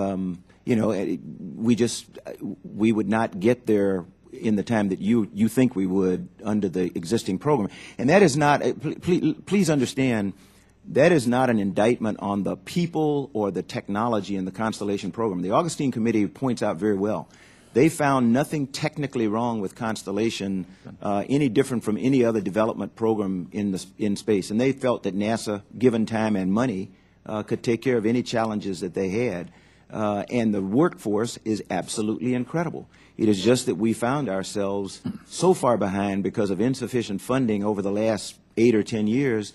[SPEAKER 3] we would not get there in the time that you think we would under the existing program. And that is not, please understand, that is not an indictment on the people or the technology in the Constellation program. The Augustine Committee points out very well. They found nothing technically wrong with Constellation any different from any other development program in space. And they felt that NASA, given time and money, could take care of any challenges that they had. And the workforce is absolutely incredible. It is just that we found ourselves so far behind because of insufficient funding over the last 8 or 10 years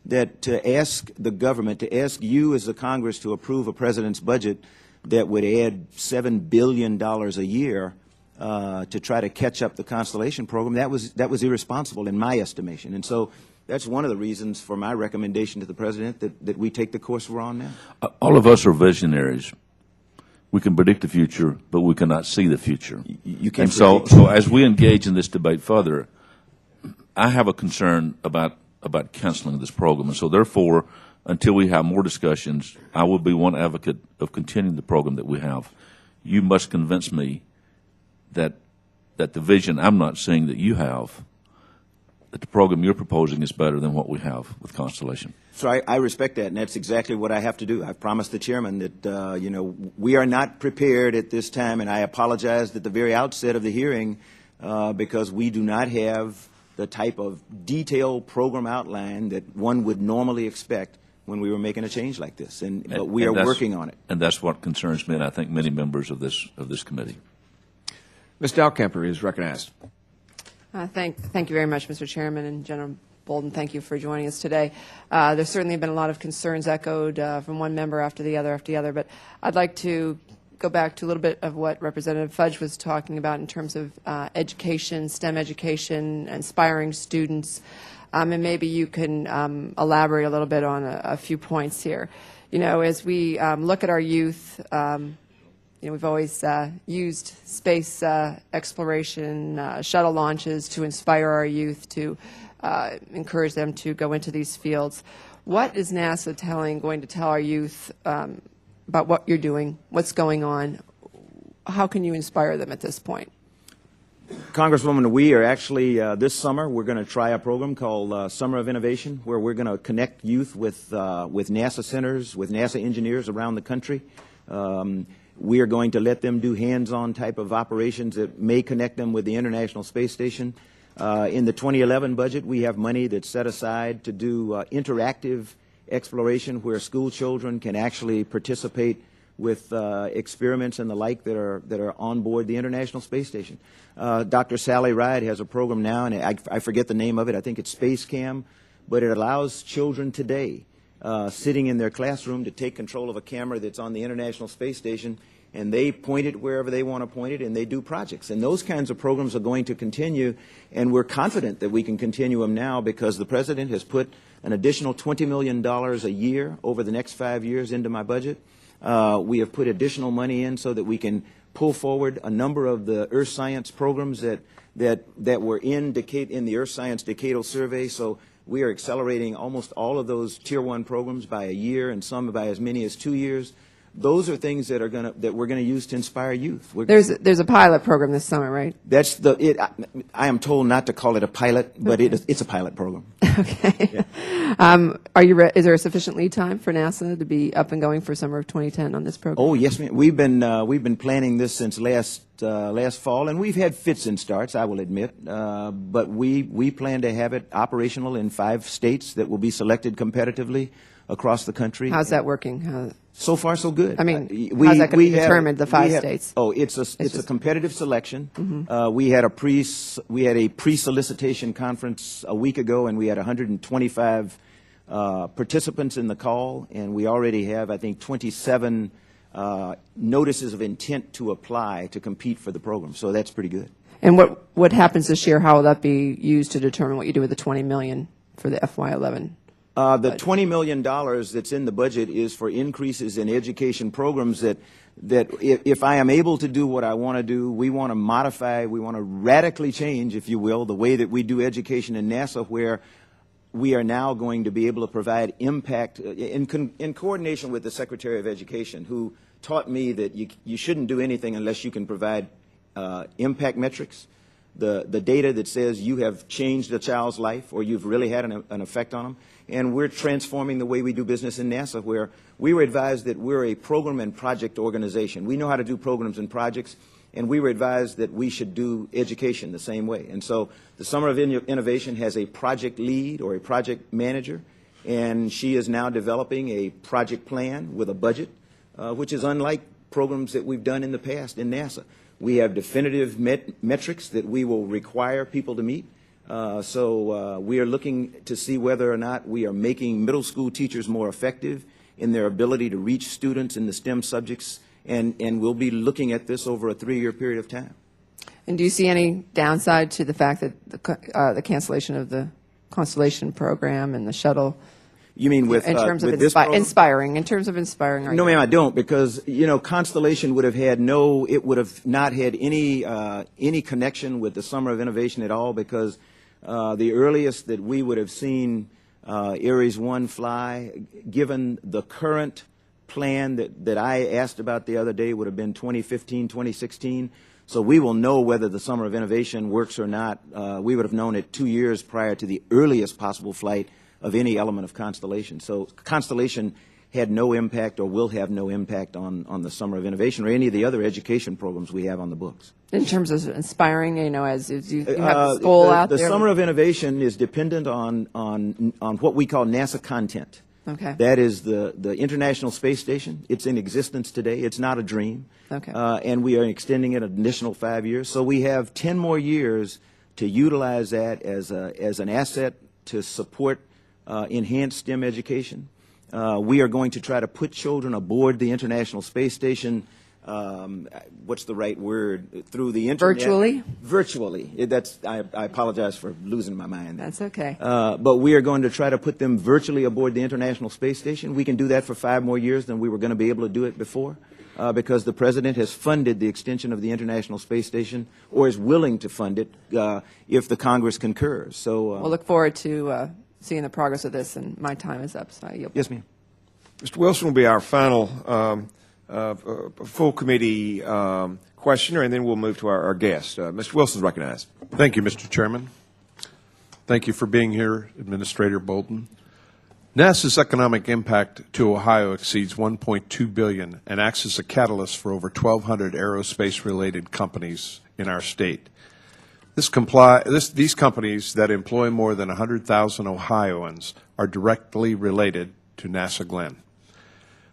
[SPEAKER 3] that to ask the government, to ask you as the Congress to approve a president's budget that would add $7 billion a year to try to catch up the Constellation program, that was irresponsible in my estimation. And so that's one of the reasons for my recommendation to the President that we take the course we're on now.
[SPEAKER 13] All of us are visionaries. We can predict the future, but we cannot see the future.
[SPEAKER 3] You can't.
[SPEAKER 13] And so as we engage in this debate further, I have a concern about canceling this program. And so therefore, until we have more discussions, I will be one advocate of continuing the program that we have. You must convince me that the vision I'm not seeing that you have, that the program you're proposing is better than what we have with Constellation.
[SPEAKER 3] So I respect that, and that's exactly what I have to do. I've promised the chairman that we are not prepared at this time, and I apologized at the very outset of the hearing because we do not have the type of detailed program outline that one would normally expect when we were making a change like this, but we are working on it.
[SPEAKER 13] And that's what concerns me, and I think many members of this committee.
[SPEAKER 1] Ms. Dalkemper is recognized.
[SPEAKER 14] Thank you very much, Mr. Chairman, and General Bolden, thank you for joining us today. There's certainly been a lot of concerns echoed from one member after the other, but I'd like to go back to a little bit of what Representative Fudge was talking about in terms of education, STEM education, inspiring students. And maybe you can elaborate a little bit on a few points here. You know, as we look at our youth, you know, we've always used space exploration, shuttle launches to inspire our youth, to encourage them to go into these fields. What is NASA going to tell our youth about what you're doing, what's going on? How can you inspire them at this point?
[SPEAKER 3] Congresswoman, we are actually, this summer, we're going to try a program called Summer of Innovation, where we're going to connect youth with NASA centers, with NASA engineers around the country. We are going to let them do hands-on type of operations that may connect them with the International Space Station. In the 2011 budget, we have money that's set aside to do interactive exploration where school children can actually participate with experiments and the like that are on board the International Space Station. Dr. Sally Ride has a program now, and I forget the name of it. I think it's Space Cam, but it allows children today sitting in their classroom to take control of a camera that's on the International Space Station, and they point it wherever they want to point it, and they do projects. And those kinds of programs are going to continue, and we're confident that we can continue them now because the President has put an additional $20 million a year over the next 5 years into my budget. We have put additional money in so that we can pull forward a number of the earth science programs that were in the Earth Science Decadal Survey. So we are accelerating almost all of those Tier 1 programs by a year, and some by as many as 2 years. Those are things that we're going to use to inspire youth.
[SPEAKER 14] There's a pilot program this summer, right?
[SPEAKER 3] That's I am told not to call it a pilot, but it's a pilot program.
[SPEAKER 14] Okay.
[SPEAKER 3] Yeah.
[SPEAKER 14] Is there a sufficient lead time for NASA to be up and going for summer of 2010 on this program?
[SPEAKER 3] Oh yes, ma'am. We've been planning this since last fall, and we've had fits and starts, I will admit. But we plan to have it operational in 5 states that will be selected competitively across the country.
[SPEAKER 14] How's that working?
[SPEAKER 3] So far, so good.
[SPEAKER 14] I mean, how's that going to be determined, the 5 states?
[SPEAKER 3] Oh, it's a competitive selection. Mm-hmm. We had a pre-solicitation conference a week ago, and we had 125 participants in the call, and we already have, I think, 27 notices of intent to apply to compete for the program. So that's pretty good.
[SPEAKER 14] And what happens this year? How will that be used to determine what you do with the $20 million for the FY11?
[SPEAKER 3] The $20 million that's in the budget is for increases in education programs that if I am able to do what I want to do, we want to modify, we want to radically change, if you will, the way that we do education in NASA, where we are now going to be able to provide impact in coordination with the Secretary of Education, who taught me that you shouldn't do anything unless you can provide impact metrics. The data that says you have changed a child's life or you've really had an effect on them. And we're transforming the way we do business in NASA, where we were advised that we're a program and project organization. We know how to do programs and projects, and we were advised that we should do education the same way. And so the Summer of Innovation has a project lead or a project manager, and she is now developing a project plan with a budget, which is unlike programs that we've done in the past in NASA. We have definitive metrics that we will require people to meet. So we are looking to see whether or not we are making middle school teachers more effective in their ability to reach students in the STEM subjects, and we'll be looking at this over a 3-year period of time.
[SPEAKER 14] And do you see any downside to the fact that the cancellation of the Constellation program and the shuttle?
[SPEAKER 3] You mean with
[SPEAKER 14] in terms of
[SPEAKER 3] inspiring?
[SPEAKER 14] In terms of inspiring,
[SPEAKER 3] no, ma'am, I don't, because Constellation would have not had any connection with the Summer of Innovation at all, because the earliest that we would have seen Ares 1 fly, given the current plan that I asked about the other day, would have been 2015, 2016. So we will know whether the Summer of Innovation works or not. We would have known it 2 years prior to the earliest possible flight of any element of Constellation. So Constellation had no impact or will have no impact on the Summer of Innovation or any of the other education programs we have on the books.
[SPEAKER 14] In terms of inspiring, as you have this goal out there?
[SPEAKER 3] The Summer of Innovation is dependent on what we call NASA content.
[SPEAKER 14] Okay.
[SPEAKER 3] That is the International Space Station. It's in existence today. It's not a dream.
[SPEAKER 14] Okay.
[SPEAKER 3] And we are extending it an additional 5 years. So we have 10 more years to utilize that as an asset to support enhanced STEM education. We are going to try to put children aboard the International Space Station what's the right word, through the internet.
[SPEAKER 14] Virtually?
[SPEAKER 3] Virtually. I apologize for losing my mind there.
[SPEAKER 14] That's okay.
[SPEAKER 3] But we are going to try to put them virtually aboard the International Space Station. We can do that for 5 more years than we were going to be able to do it before, because the President has funded the extension of the International Space Station, or is willing to fund it if the Congress concurs. So
[SPEAKER 14] we'll look forward to seeing the progress of this, and my time is up. So I yield.
[SPEAKER 3] Yes, ma'am.
[SPEAKER 1] Mr. Wilson will be our final full committee questioner, and then we'll move to our guest. Mr. Wilson is recognized.
[SPEAKER 15] Thank you, Mr. Chairman. Thank you for being here, Administrator Bolden. NASA's economic impact to Ohio exceeds $1.2 billion and acts as a catalyst for over 1,200 aerospace-related companies in our state. These companies that employ more than 100,000 Ohioans are directly related to NASA Glenn.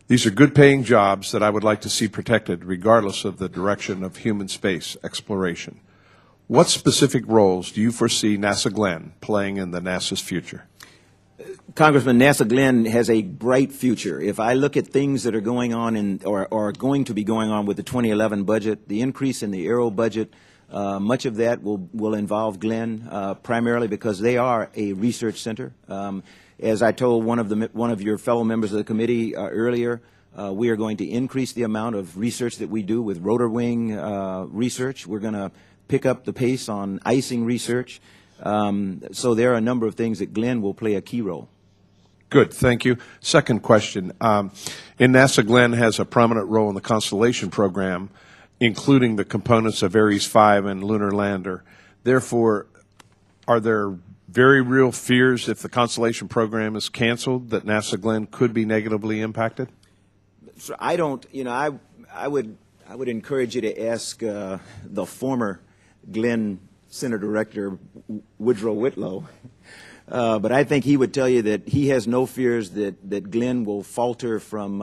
[SPEAKER 15] These are good-paying jobs that I would like to see protected regardless of the direction of human space exploration. What specific roles do you foresee NASA Glenn playing in the NASA's future?
[SPEAKER 3] Congressman, NASA Glenn has a bright future. If I look at things that are going on or are going to be going on with the 2011 budget, the increase in the Aero budget, much of that will involve Glenn, primarily because they are a research center. As I told one of your fellow members of the committee earlier, we are going to increase the amount of research that we do with rotor wing research. We're going to pick up the pace on icing research. So there are a number of things that Glenn will play a key role.
[SPEAKER 15] Good, thank you. Second question. In NASA, Glenn has a prominent role in the Constellation program, including the components of Ares 5 and Lunar Lander. Therefore, are there very real fears if the Constellation program is canceled that NASA Glenn could be negatively impacted?
[SPEAKER 3] So I don't, I would encourage you to ask the former Glenn Center Director Woodrow Whitlow. But I think he would tell you that he has no fears that Glenn will falter from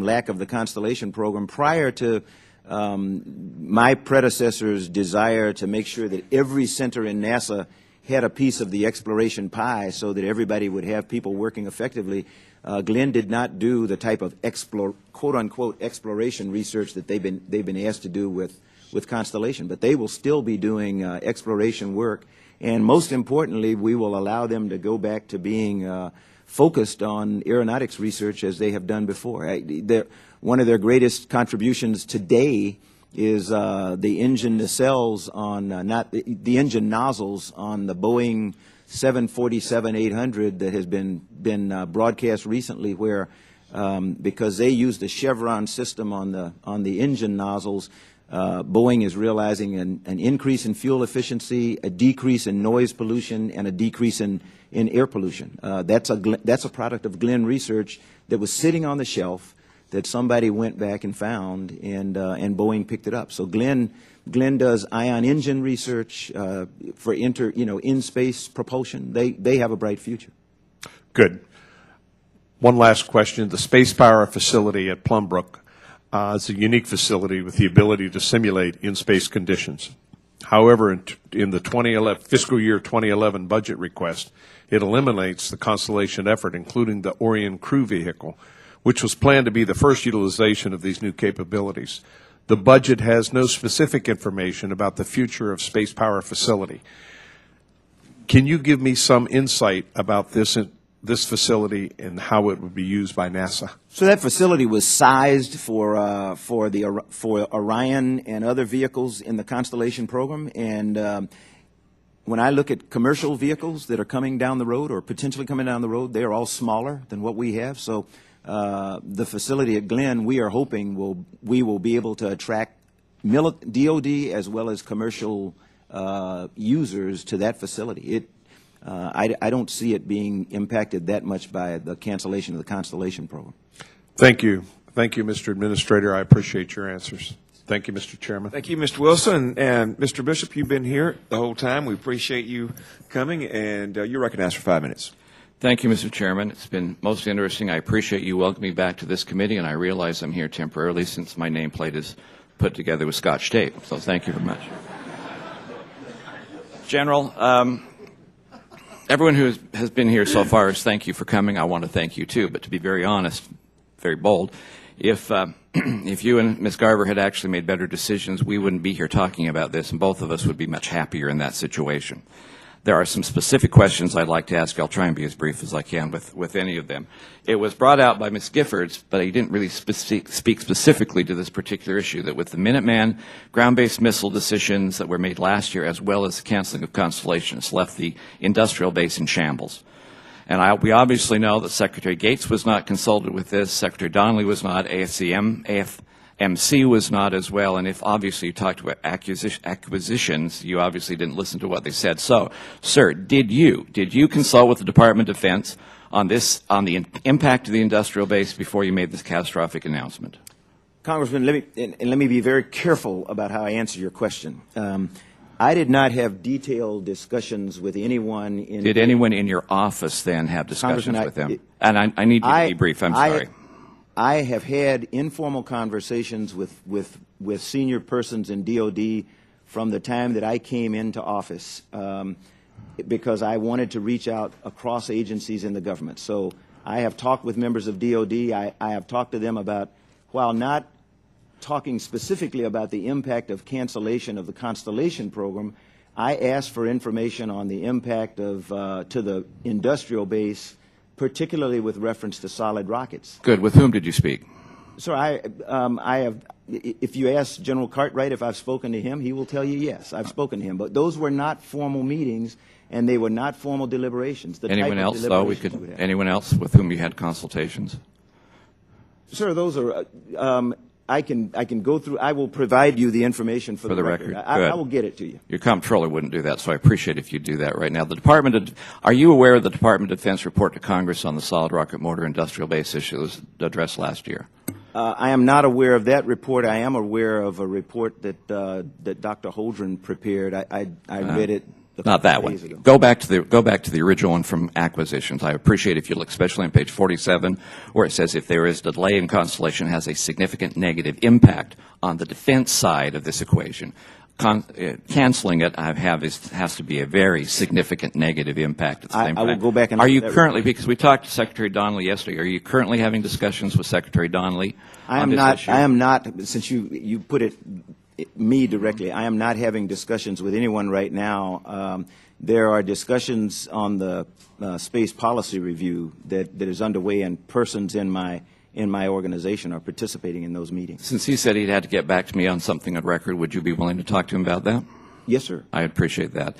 [SPEAKER 3] lack of the Constellation program prior to my predecessor's desire to make sure that every center in NASA had a piece of the exploration pie so that everybody would have people working effectively. Glenn did not do the type of quote-unquote exploration research that they've been asked to do with Constellation, but they will still be doing exploration work. And most importantly, we will allow them to go back to being focused on aeronautics research as they have done before. One of their greatest contributions today is the engine nacelles on the engine nozzles on the Boeing 747-800 that has been broadcast recently, where because they use the Chevron system on the engine nozzles, Boeing is realizing an increase in fuel efficiency, a decrease in noise pollution, and a decrease in air pollution. That's a product of Glenn research that was sitting on the shelf that somebody went back and found, and Boeing picked it up. So Glenn does ion engine research for in-space propulsion. They have a bright future.
[SPEAKER 15] Good. One last question. The Space Power facility at Plumbrook is a unique facility with the ability to simulate in-space conditions. However, in the fiscal year 2011 budget request, it eliminates the Constellation effort, including the Orion crew vehicle, which was planned to be the first utilization of these new capabilities. The budget has no specific information about the future of Space Power facility. Can you give me some insight about this facility and how it would be used by NASA?
[SPEAKER 3] So that facility was sized for Orion and other vehicles in the Constellation program, and when I look at commercial vehicles that are coming down the road or potentially coming down the road, they are all smaller than what we have. So the facility at Glenn, we are hoping we will be able to attract DOD as well as commercial users to that facility. I don't see it being impacted that much by the cancellation of the Constellation program.
[SPEAKER 15] Thank you. Thank you, Mr. Administrator. I appreciate your answers. Thank you, Mr. Chairman.
[SPEAKER 1] Thank you, Mr. Wilson. And Mr. Bishop, you've been here the whole time. We appreciate you coming, and you're recognized for 5 minutes.
[SPEAKER 16] Thank you, Mr. Chairman. It's been most interesting. I appreciate you welcoming me back to this committee, and I realize I'm here temporarily since my nameplate is put together with Scotch tape. So thank you very much. General, everyone who has been here so far is thank you for coming. I want to thank you too, but to be very honest, very bold, if if you and Ms. Garver had actually made better decisions, we wouldn't be here talking about this, and both of us would be much happier in that situation. There are some specific questions I'd like to ask. I'll try and be as brief as I can with any of them. It was brought out by Ms. Giffords, but he didn't really speak specifically to this particular issue, that with the Minuteman ground-based missile decisions that were made last year, as well as the canceling of Constellation, it's left the industrial base in shambles. And we obviously know that Secretary Gates was not consulted with this, Secretary Donnelly was not, AFMC was not as well, and if obviously you talked about acquisitions, you obviously didn't listen to what they said. So, sir, did you consult with the Department of Defense on the impact of the industrial base before you made this catastrophic announcement?
[SPEAKER 3] Congressman, let me be very careful about how I answer your question. I did not have detailed discussions with anyone in...
[SPEAKER 16] Did anyone in your office then have discussions with them? And I need you to be brief, I'm sorry.
[SPEAKER 3] I have had informal conversations with senior persons in DOD from the time that I came into office because I wanted to reach out across agencies in the government. So I have talked with members of DOD. I have talked to them about, while not talking specifically about the impact of cancellation of the Constellation program, I asked for information on the impact of to the industrial base, particularly with reference to solid rockets.
[SPEAKER 16] Good. With whom did you speak?
[SPEAKER 3] Sir, I have. If you ask General Cartwright if I've spoken to him, he will tell you yes, I've spoken to him. But those were not formal meetings, and they were not formal deliberations.
[SPEAKER 16] Anyone else, though? Anyone else with whom you had consultations?
[SPEAKER 3] Sir, those are. I can go through. I will provide you the information for the record. I will get it to you.
[SPEAKER 16] Your comptroller wouldn't do that, so I appreciate if you do that right now. Are you aware of the Department of Defense report to Congress on the solid rocket motor industrial base issue that was addressed last year?
[SPEAKER 3] I am not aware of that report. I am aware of a report that Dr. Holdren prepared. I read it.
[SPEAKER 16] Not that one. Go back to the original one from acquisitions. I appreciate if you look especially on page 47, where it says if there is delay in Constellation, has a significant negative impact on the defense side of this equation. Canceling it, has to be a very significant negative impact at the same time.
[SPEAKER 3] I will go back and
[SPEAKER 16] are you currently, because we talked to Secretary Donnelly yesterday, are you currently having discussions with Secretary Donnelly on this issue?
[SPEAKER 3] I am not, since you put it me directly, I am not having discussions with anyone right now. There are discussions on the space policy review that is underway, and persons in my organization are participating in those meetings.
[SPEAKER 16] Since he said he'd had to get back to me on something on record, would you be willing to talk to him about that?
[SPEAKER 3] Yes, sir. I
[SPEAKER 16] appreciate that.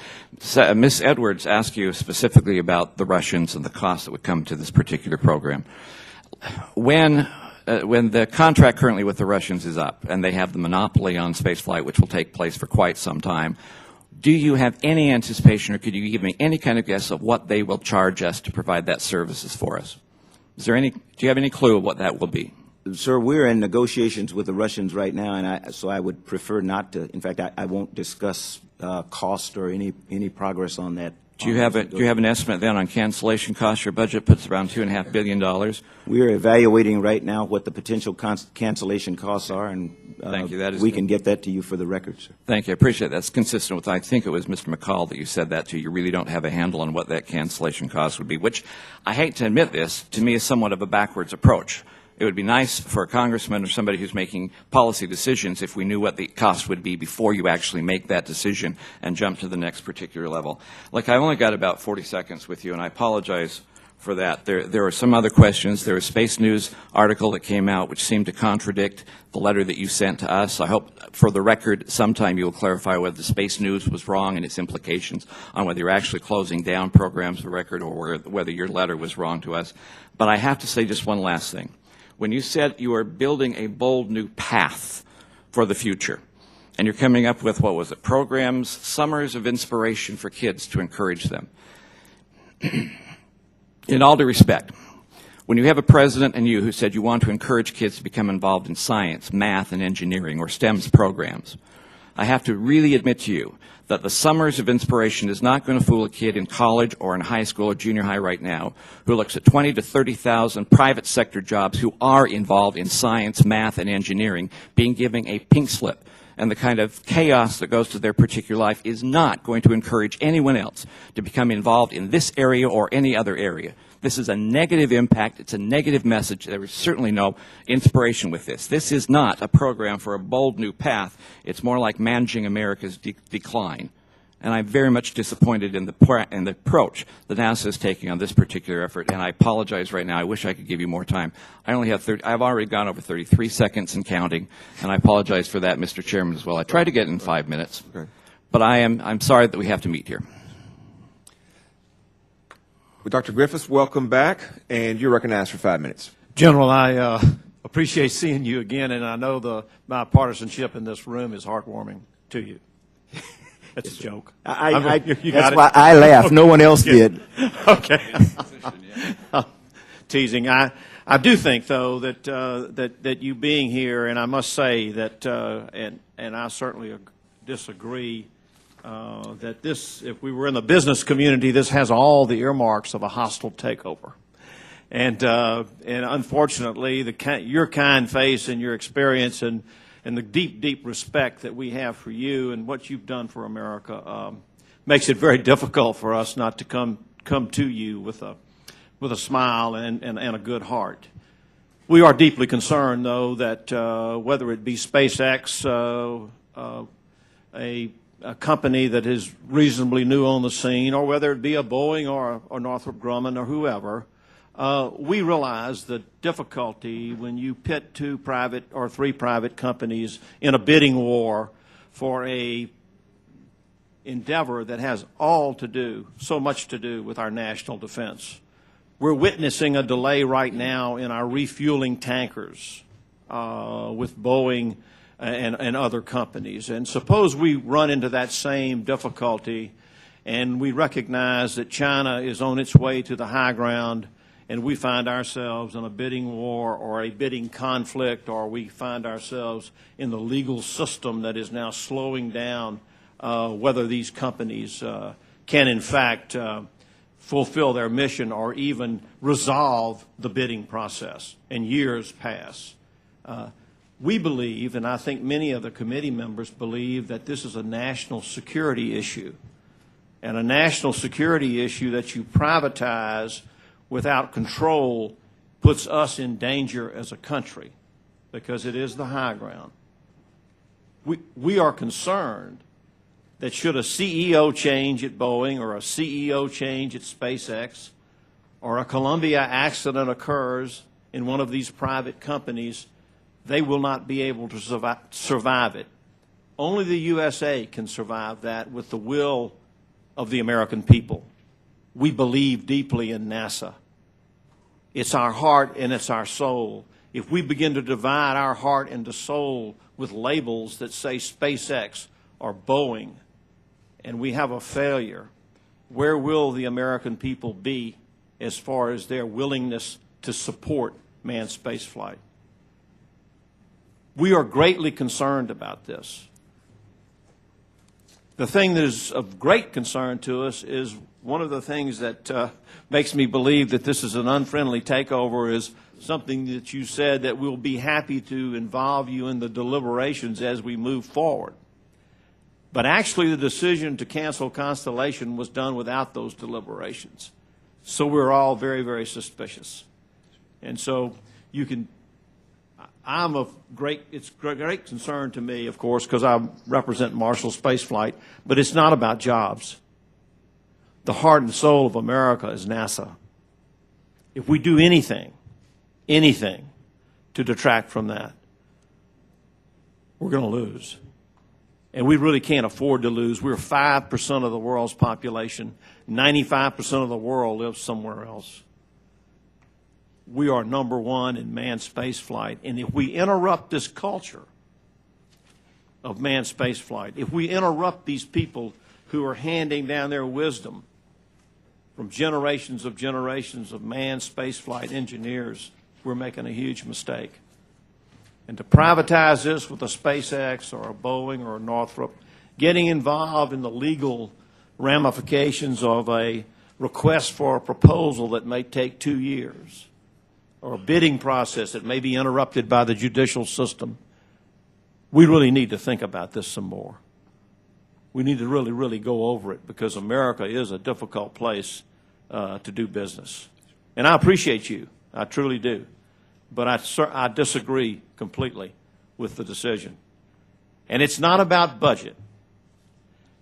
[SPEAKER 16] Ms. Edwards asked you specifically about the Russians and the cost that would come to this particular program. When the contract currently with the Russians is up and they have the monopoly on spaceflight, which will take place for quite some time, do you have any anticipation, or could you give me any kind of guess of what they will charge us to provide that services for us? Do you have any clue of what that will be?
[SPEAKER 3] Sir, we're in negotiations with the Russians right now, and so I would prefer not to. In fact, I won't discuss cost or any progress on that.
[SPEAKER 16] Do you have an estimate then on cancellation costs? Your budget puts around $2.5 billion.
[SPEAKER 3] We are evaluating right now what the potential cancellation costs are, and
[SPEAKER 16] thank you.
[SPEAKER 3] We can get that to you for the record, sir.
[SPEAKER 16] Thank you. I appreciate that. That's consistent with, I think it was Mr. McCall that you said that to. You really don't have a handle on what that cancellation cost would be, which, I hate to admit this, to me is somewhat of a backwards approach. It would be nice for a congressman or somebody who's making policy decisions if we knew what the cost would be before you actually make that decision and jump to the next particular level. Like, I only got about 40 seconds with you, and I apologize for that. There are some other questions. There was a Space News article that came out which seemed to contradict the letter that you sent to us. I hope, for the record, sometime you will clarify whether the Space News was wrong and its implications on whether you're actually closing down programs of record or whether your letter was wrong to us. But I have to say just one last thing. When you said you are building a bold new path for the future, and you're coming up with, what was it, programs, summers of inspiration for kids to encourage them. In all due respect, when you have a president and you who said you want to encourage kids to become involved in science, math, and engineering, or STEM's programs, I have to really admit to you that the summers of inspiration is not going to fool a kid in college or in high school or junior high right now who looks at 20 to 30,000 private sector jobs who are involved in science, math, and engineering being given a pink slip. And the kind of chaos that goes to their particular life is not going to encourage anyone else to become involved in this area or any other area. This is a negative impact. It's a negative message. There is certainly no inspiration with this. This is not a program for a bold new path. It's more like managing America's decline. And I'm very much disappointed in the approach that NASA is taking on this particular effort. And I apologize right now. I wish I could give you more time. I only have I've already gone over 33 seconds and counting, and I apologize for that, Mr. Chairman, as well. I tried to get it in 5 minutes, but I'm sorry that we have to meet here.
[SPEAKER 1] Well, Dr. Griffiths, welcome back, and you're recognized for 5 minutes.
[SPEAKER 17] General, I appreciate seeing you again, and I know the bipartisanship in this room is heartwarming to you. That's a joke.
[SPEAKER 3] That's why I laughed. No one else did.
[SPEAKER 17] Okay. Teasing. I do think, though, that you being here, and I must say that, and I certainly disagree, that this, if we were in the business community, this has all the earmarks of a hostile takeover. And unfortunately, your kind face and your experience and the deep, deep respect that we have for you and what you've done for America makes it very difficult for us not to come to you with a smile and a good heart. We are deeply concerned, though, that whether it be SpaceX, a company that is reasonably new on the scene, or whether it be a Boeing or Northrop Grumman or whoever, we realize the difficulty when you pit two private or three private companies in a bidding war for a endeavor that has so much to do with our national defense. We're witnessing a delay right now in our refueling tankers with Boeing and other companies. And suppose we run into that same difficulty and we recognize that China is on its way to the high ground, and we find ourselves in a bidding war or a bidding conflict, or we find ourselves in the legal system that is now slowing down whether these companies can in fact fulfill their mission or even resolve the bidding process, and years pass. We believe, and I think many of the committee members believe, that this is a national security issue, and a national security issue that you privatize without control puts us in danger as a country, because it is the high ground. We are concerned that should a CEO change at Boeing or a CEO change at SpaceX, or a Columbia accident occurs in one of these private companies, they will not be able to survive it. Only the USA can survive that with the will of the American people. We believe deeply in NASA. It's our heart and it's our soul. If we begin to divide our heart and soul with labels that say SpaceX or Boeing, and we have a failure, where will the American people be as far as their willingness to support manned spaceflight? We are greatly concerned about this. The thing that is of great concern to us is one of the things that makes me believe that this is an unfriendly takeover is something that you said, that we'll be happy to involve you in the deliberations as we move forward. But actually the decision to cancel Constellation was done without those deliberations. So we're all very, very suspicious. And so you can, it's great concern to me, of course, because I represent Marshall Spaceflight, but it's not about jobs. The heart and soul of America is NASA. If we do anything to detract from that, we're going to lose. And we really can't afford to lose. We're 5% of the world's population. 95% of the world lives somewhere else. We are number one in manned spaceflight. And if we interrupt this culture of manned spaceflight, if we interrupt these people who are handing down their wisdom from generations of manned spaceflight engineers, we're making a huge mistake. And to privatize this with a SpaceX or a Boeing or a Northrop, getting involved in the legal ramifications of a request for a proposal that may take 2 years, or a bidding process that may be interrupted by the judicial system, we really need to think about this some more. We need to really, really go over it, because America is a difficult place to do business. And I appreciate you. I truly do. But I disagree completely with the decision. And it's not about budget.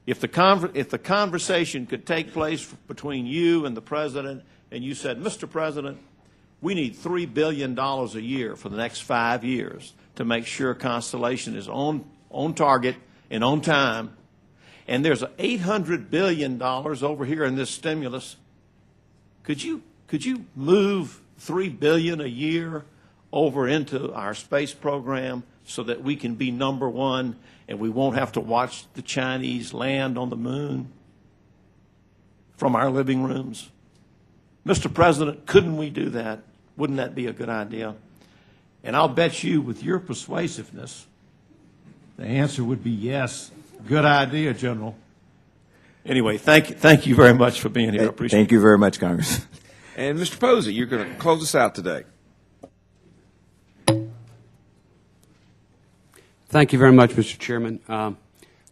[SPEAKER 17] If the conversation could take place between you and the President, and you said, Mr. President, we need $3 billion a year for the next 5 years to make sure Constellation is on target and on time, and there's $800 billion over here in this stimulus, could you move $3 billion a year over into our space program so that we can be #1 and we won't have to watch the Chinese land on the moon from our living rooms? Mr. President, couldn't we do that? Wouldn't that be a good idea? And I'll bet you, with your persuasiveness, the answer would be yes. Good idea, General. Anyway, thank you very much for being here. I appreciate it.
[SPEAKER 3] Thank you very much, Congress.
[SPEAKER 1] And Mr. Posey, you're going to close us out today.
[SPEAKER 18] Thank you very much, Mr. Chairman.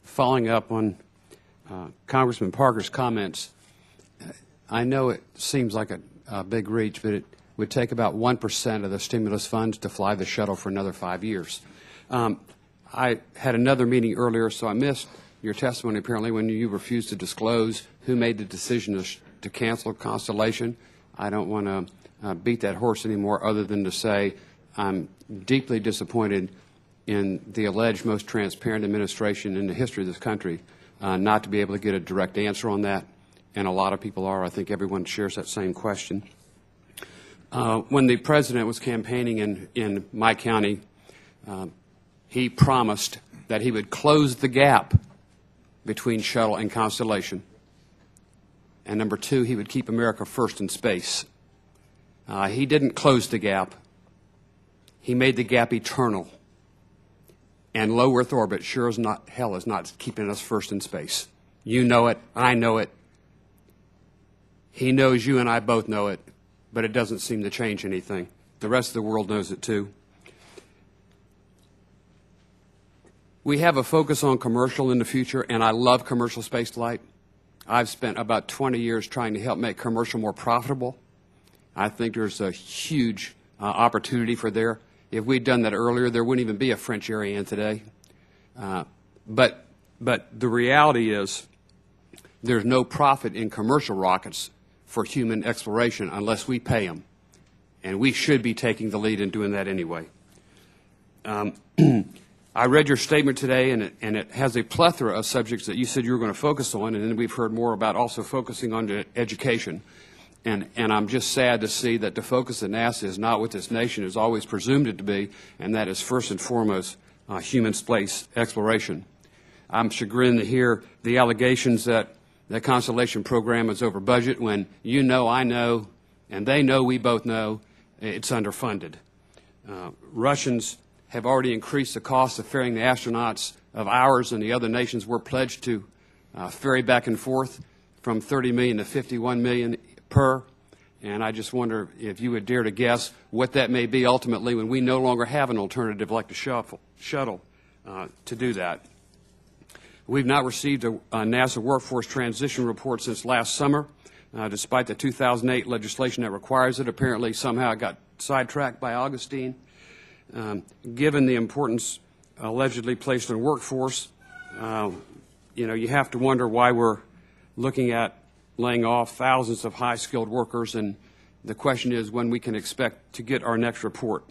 [SPEAKER 18] Following up on Congressman Parker's comments, I know it seems like a big reach, but it would take about 1% of the stimulus funds to fly the shuttle for another 5 years. I had another meeting earlier, so I missed your testimony apparently when you refused to disclose who made the decision to cancel Constellation. I don't want to beat that horse anymore other than to say I'm deeply disappointed in the alleged most transparent administration in the history of this country not to be able to get a direct answer on that, and a lot of people are. I think everyone shares that same question. When the President was campaigning in my county, he promised that he would close the gap between shuttle and Constellation. And number two, he would keep America first in space. He didn't close the gap. He made the gap eternal. And low Earth orbit sure as not hell is not keeping us first in space. You know it. I know it. He knows, you and I both know it. But it doesn't seem to change anything. The rest of the world knows it too. We have a focus on commercial in the future, and I love commercial space flight. I've spent about 20 years trying to help make commercial more profitable. I think there's a huge opportunity for there. If we'd done that earlier, there wouldn't even be a French Ariane today. But the reality is there's no profit in commercial rockets for human exploration unless we pay them. And we should be taking the lead in doing that anyway. I read your statement today, and it has a plethora of subjects that you said you were going to focus on, and then we've heard more about also focusing on education. And I'm just sad to see that the focus of NASA is not what this nation has always presumed it to be, and that is first and foremost human space exploration. I'm chagrined to hear the allegations that the Constellation program is over budget when you know, I know, and they know, we both know, it's underfunded. Russians have already increased the cost of ferrying the astronauts of ours and the other nations we're pledged to ferry back and forth from $30 million to $51 million per. And I just wonder if you would dare to guess what that may be ultimately when we no longer have an alternative like the shuttle to do that. We've not received a NASA workforce transition report since last summer, despite the 2008 legislation that requires it. Apparently, somehow it got sidetracked by Augustine. Given the importance allegedly placed on workforce, you have to wonder why we're looking at laying off thousands of high-skilled workers, and the question is when we can expect to get our next report.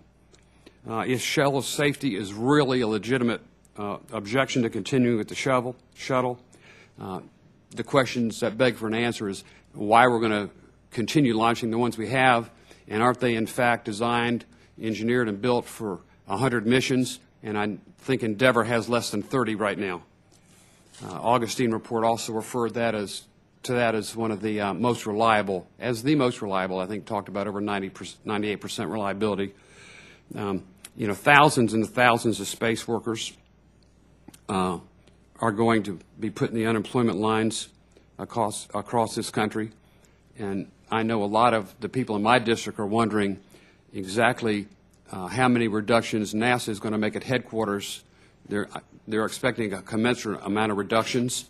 [SPEAKER 18] If shuttle safety is really a legitimate objection to continuing with the shuttle, the questions that beg for an answer is why we're going to continue launching the ones we have, and aren't they in fact designed, engineered, and built for 100 missions, and I think Endeavor has less than 30 right now. Augustine report also referred to that as one of the most reliable, I think talked about over 98% reliability. Thousands and thousands of space workers are going to be put in the unemployment lines across this country, and I know a lot of the people in my district are wondering exactly how many reductions NASA is going to make at headquarters. They're expecting a commensurate amount of reductions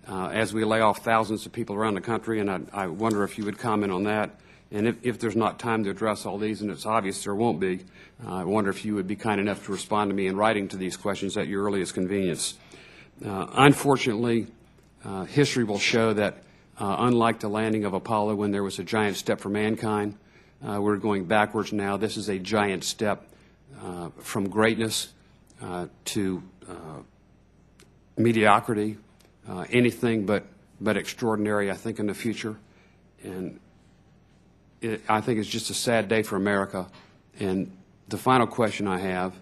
[SPEAKER 18] as we lay off thousands of people around the country, and I wonder if you would comment on that. And if there's not time to address all these, and it's obvious there won't be, I wonder if you would be kind enough to respond to me in writing to these questions at your earliest convenience. Unfortunately, history will show that unlike the landing of Apollo when there was a giant step for mankind, we're going backwards now. This is a giant step from greatness to mediocrity, anything but extraordinary, I think, in the future. And I think it's just a sad day for America. And the final question I have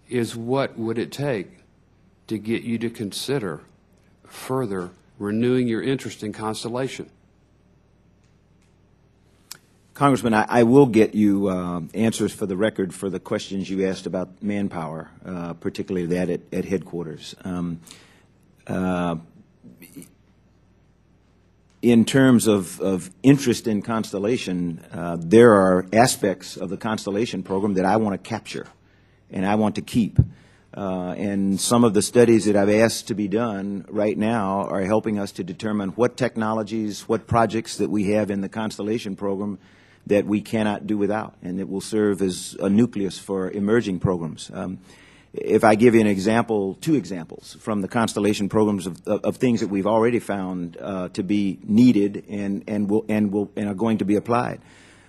[SPEAKER 18] is, what would it take to get you to consider further renewing your interest in Constellation?
[SPEAKER 3] Congressman, I will get you answers for the record for the questions you asked about manpower, particularly that at headquarters. In terms of interest in Constellation, there are aspects of the Constellation program that I want to capture and I want to keep. And some of the studies that I've asked to be done right now are helping us to determine what technologies, what projects that we have in the Constellation program that we cannot do without, and that will serve as a nucleus for emerging programs. If I give you an example, two examples from the Constellation programs of things that we've already found to be needed and are going to be applied.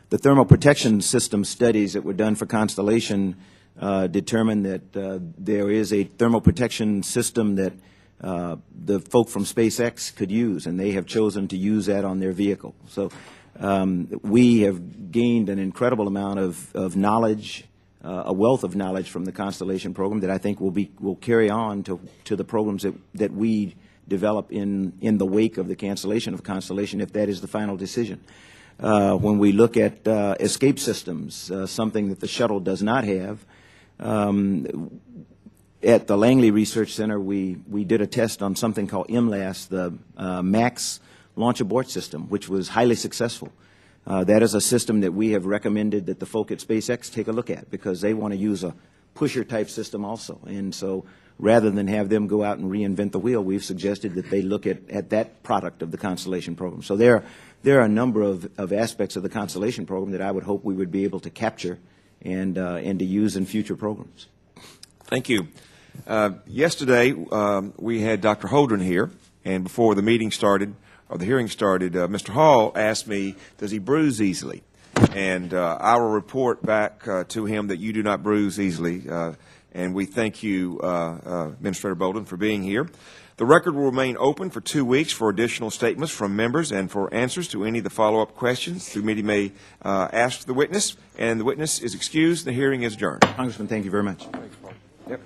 [SPEAKER 3] The thermal protection system studies that were done for Constellation determined that there is a thermal protection system that the folk from SpaceX could use, and they have chosen to use that on their vehicle. So we have gained an incredible amount of knowledge, a wealth of knowledge from the Constellation program that I think will carry on to the programs that we develop in the wake of the cancellation of Constellation, if that is the final decision. When we look at escape systems, something that the shuttle does not have, at the Langley Research Center, we did a test on something called MLAS, the MAX launch abort system, which was highly successful. That is a system that we have recommended that the folk at SpaceX take a look at, because they want to use a pusher-type system also. And so rather than have them go out and reinvent the wheel, we've suggested that they look at that product of the Constellation program. So there are a number of aspects of the Constellation program that I would hope we would be able to capture and to use in future programs.
[SPEAKER 1] Thank you. Yesterday, we had Dr. Holdren here, and before the meeting started, or the hearing started, Mr. Hall asked me, does he bruise easily? And I will report back to him that you do not bruise easily. And we thank you, Administrator Bolden, for being here. The record will remain open for 2 weeks for additional statements from members and for answers to any of the follow-up questions the committee may ask the witness. And the witness is excused. The hearing is adjourned.
[SPEAKER 3] Congressman, thank you very much.
[SPEAKER 1] Thanks, Paul. Yep.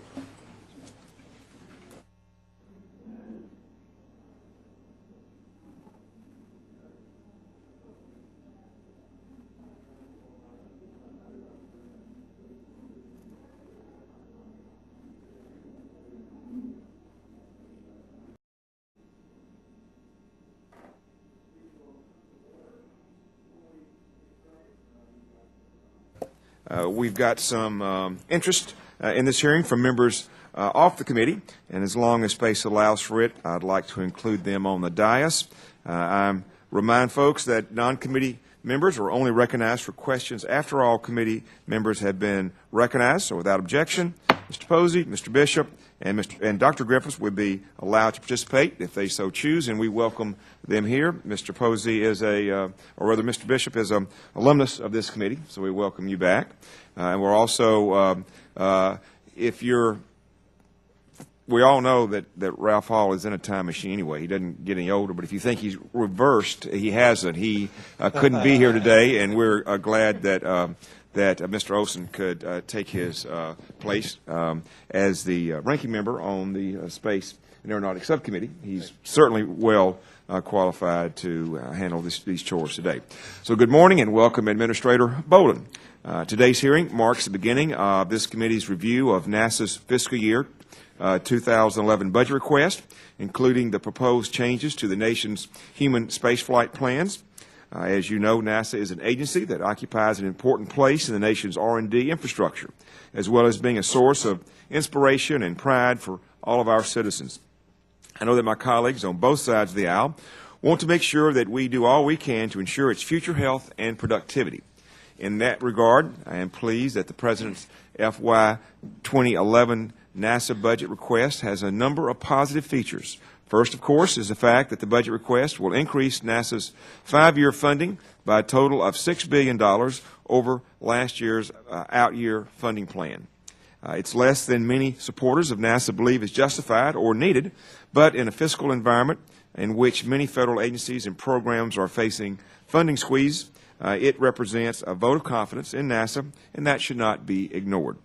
[SPEAKER 1] We've got some interest in this hearing from members off the committee, and as long as space allows for it, I'd like to include them on the dais. I remind folks that non-committee members are only recognized for questions after all committee members have been recognized. So without objection, Mr. Posey, Mr. Bishop, and Dr. Griffiths would be allowed to participate if they so choose, and we welcome them here. Mr. Posey is or rather Mr. Bishop is an alumnus of this committee, so we welcome you back. And we're also, we all know that Ralph Hall is in a time machine anyway. He doesn't get any older, but if you think he's reversed, he hasn't. He couldn't be here today, and we're glad that Mr. Olson could take his place as the ranking member on the Space and Aeronautics Subcommittee. He's certainly well qualified to handle these chores today. So good morning and welcome, Administrator Bolden. Today's hearing marks the beginning of this committee's review of NASA's fiscal year 2011 budget request, including the proposed changes to the nation's human spaceflight plans. As you know, NASA is an agency that occupies an important place in the nation's R&D infrastructure, as well as being a source of inspiration and pride for all of our citizens. I know that my colleagues on both sides of the aisle want to make sure that we do all we can to ensure its future health and productivity. In that regard, I am pleased that the President's FY 2011 NASA budget request has a number of positive features. First, of course, is the fact that the budget request will increase NASA's 5-year funding by a total of $6 billion over last year's out-year funding plan. It's less than many supporters of NASA believe is justified or needed, but in a fiscal environment in which many federal agencies and programs are facing funding squeeze, it represents a vote of confidence in NASA, and that should not be ignored.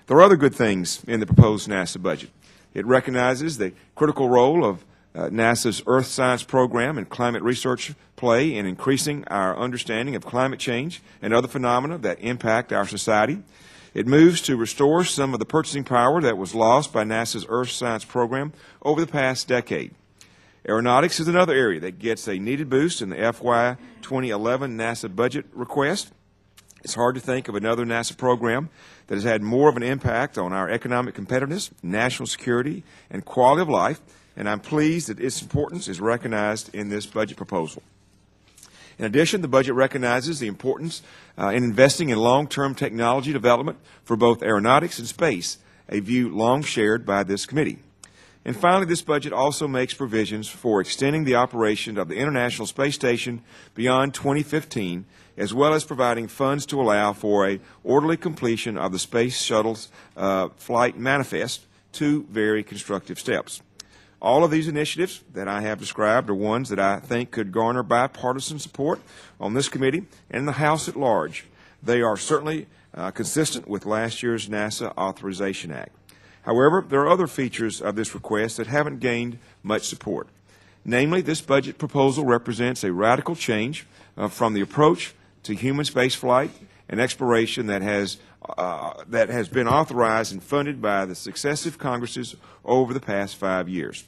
[SPEAKER 1] There are other good things in the proposed NASA budget. It recognizes the critical role of NASA's Earth Science Program and climate research play in increasing our understanding of climate change and other phenomena that impact our society. It moves to restore some of the purchasing power that was lost by NASA's Earth Science Program over the past decade. Aeronautics is another area that gets a needed boost in the FY 2011 NASA budget request. It's hard to think of another NASA program that has had more of an impact on our economic competitiveness, national security, and quality of life, and I'm pleased that its importance is recognized in this budget proposal. In addition, the budget recognizes the importance in investing in long-term technology development for both aeronautics and space, a view long shared by this committee. And finally, this budget also makes provisions for extending the operation of the International Space Station beyond 2015, as well as providing funds to allow for an orderly completion of the Space Shuttle's flight manifest, two very constructive steps. All of these initiatives that I have described are ones that I think could garner bipartisan support on this committee and the House at large. They are certainly consistent with last year's NASA Authorization Act. However, there are other features of this request that haven't gained much support. Namely, this budget proposal represents a radical change from the approach to human spaceflight and exploration that has been authorized and funded by the successive Congresses over the past 5 years.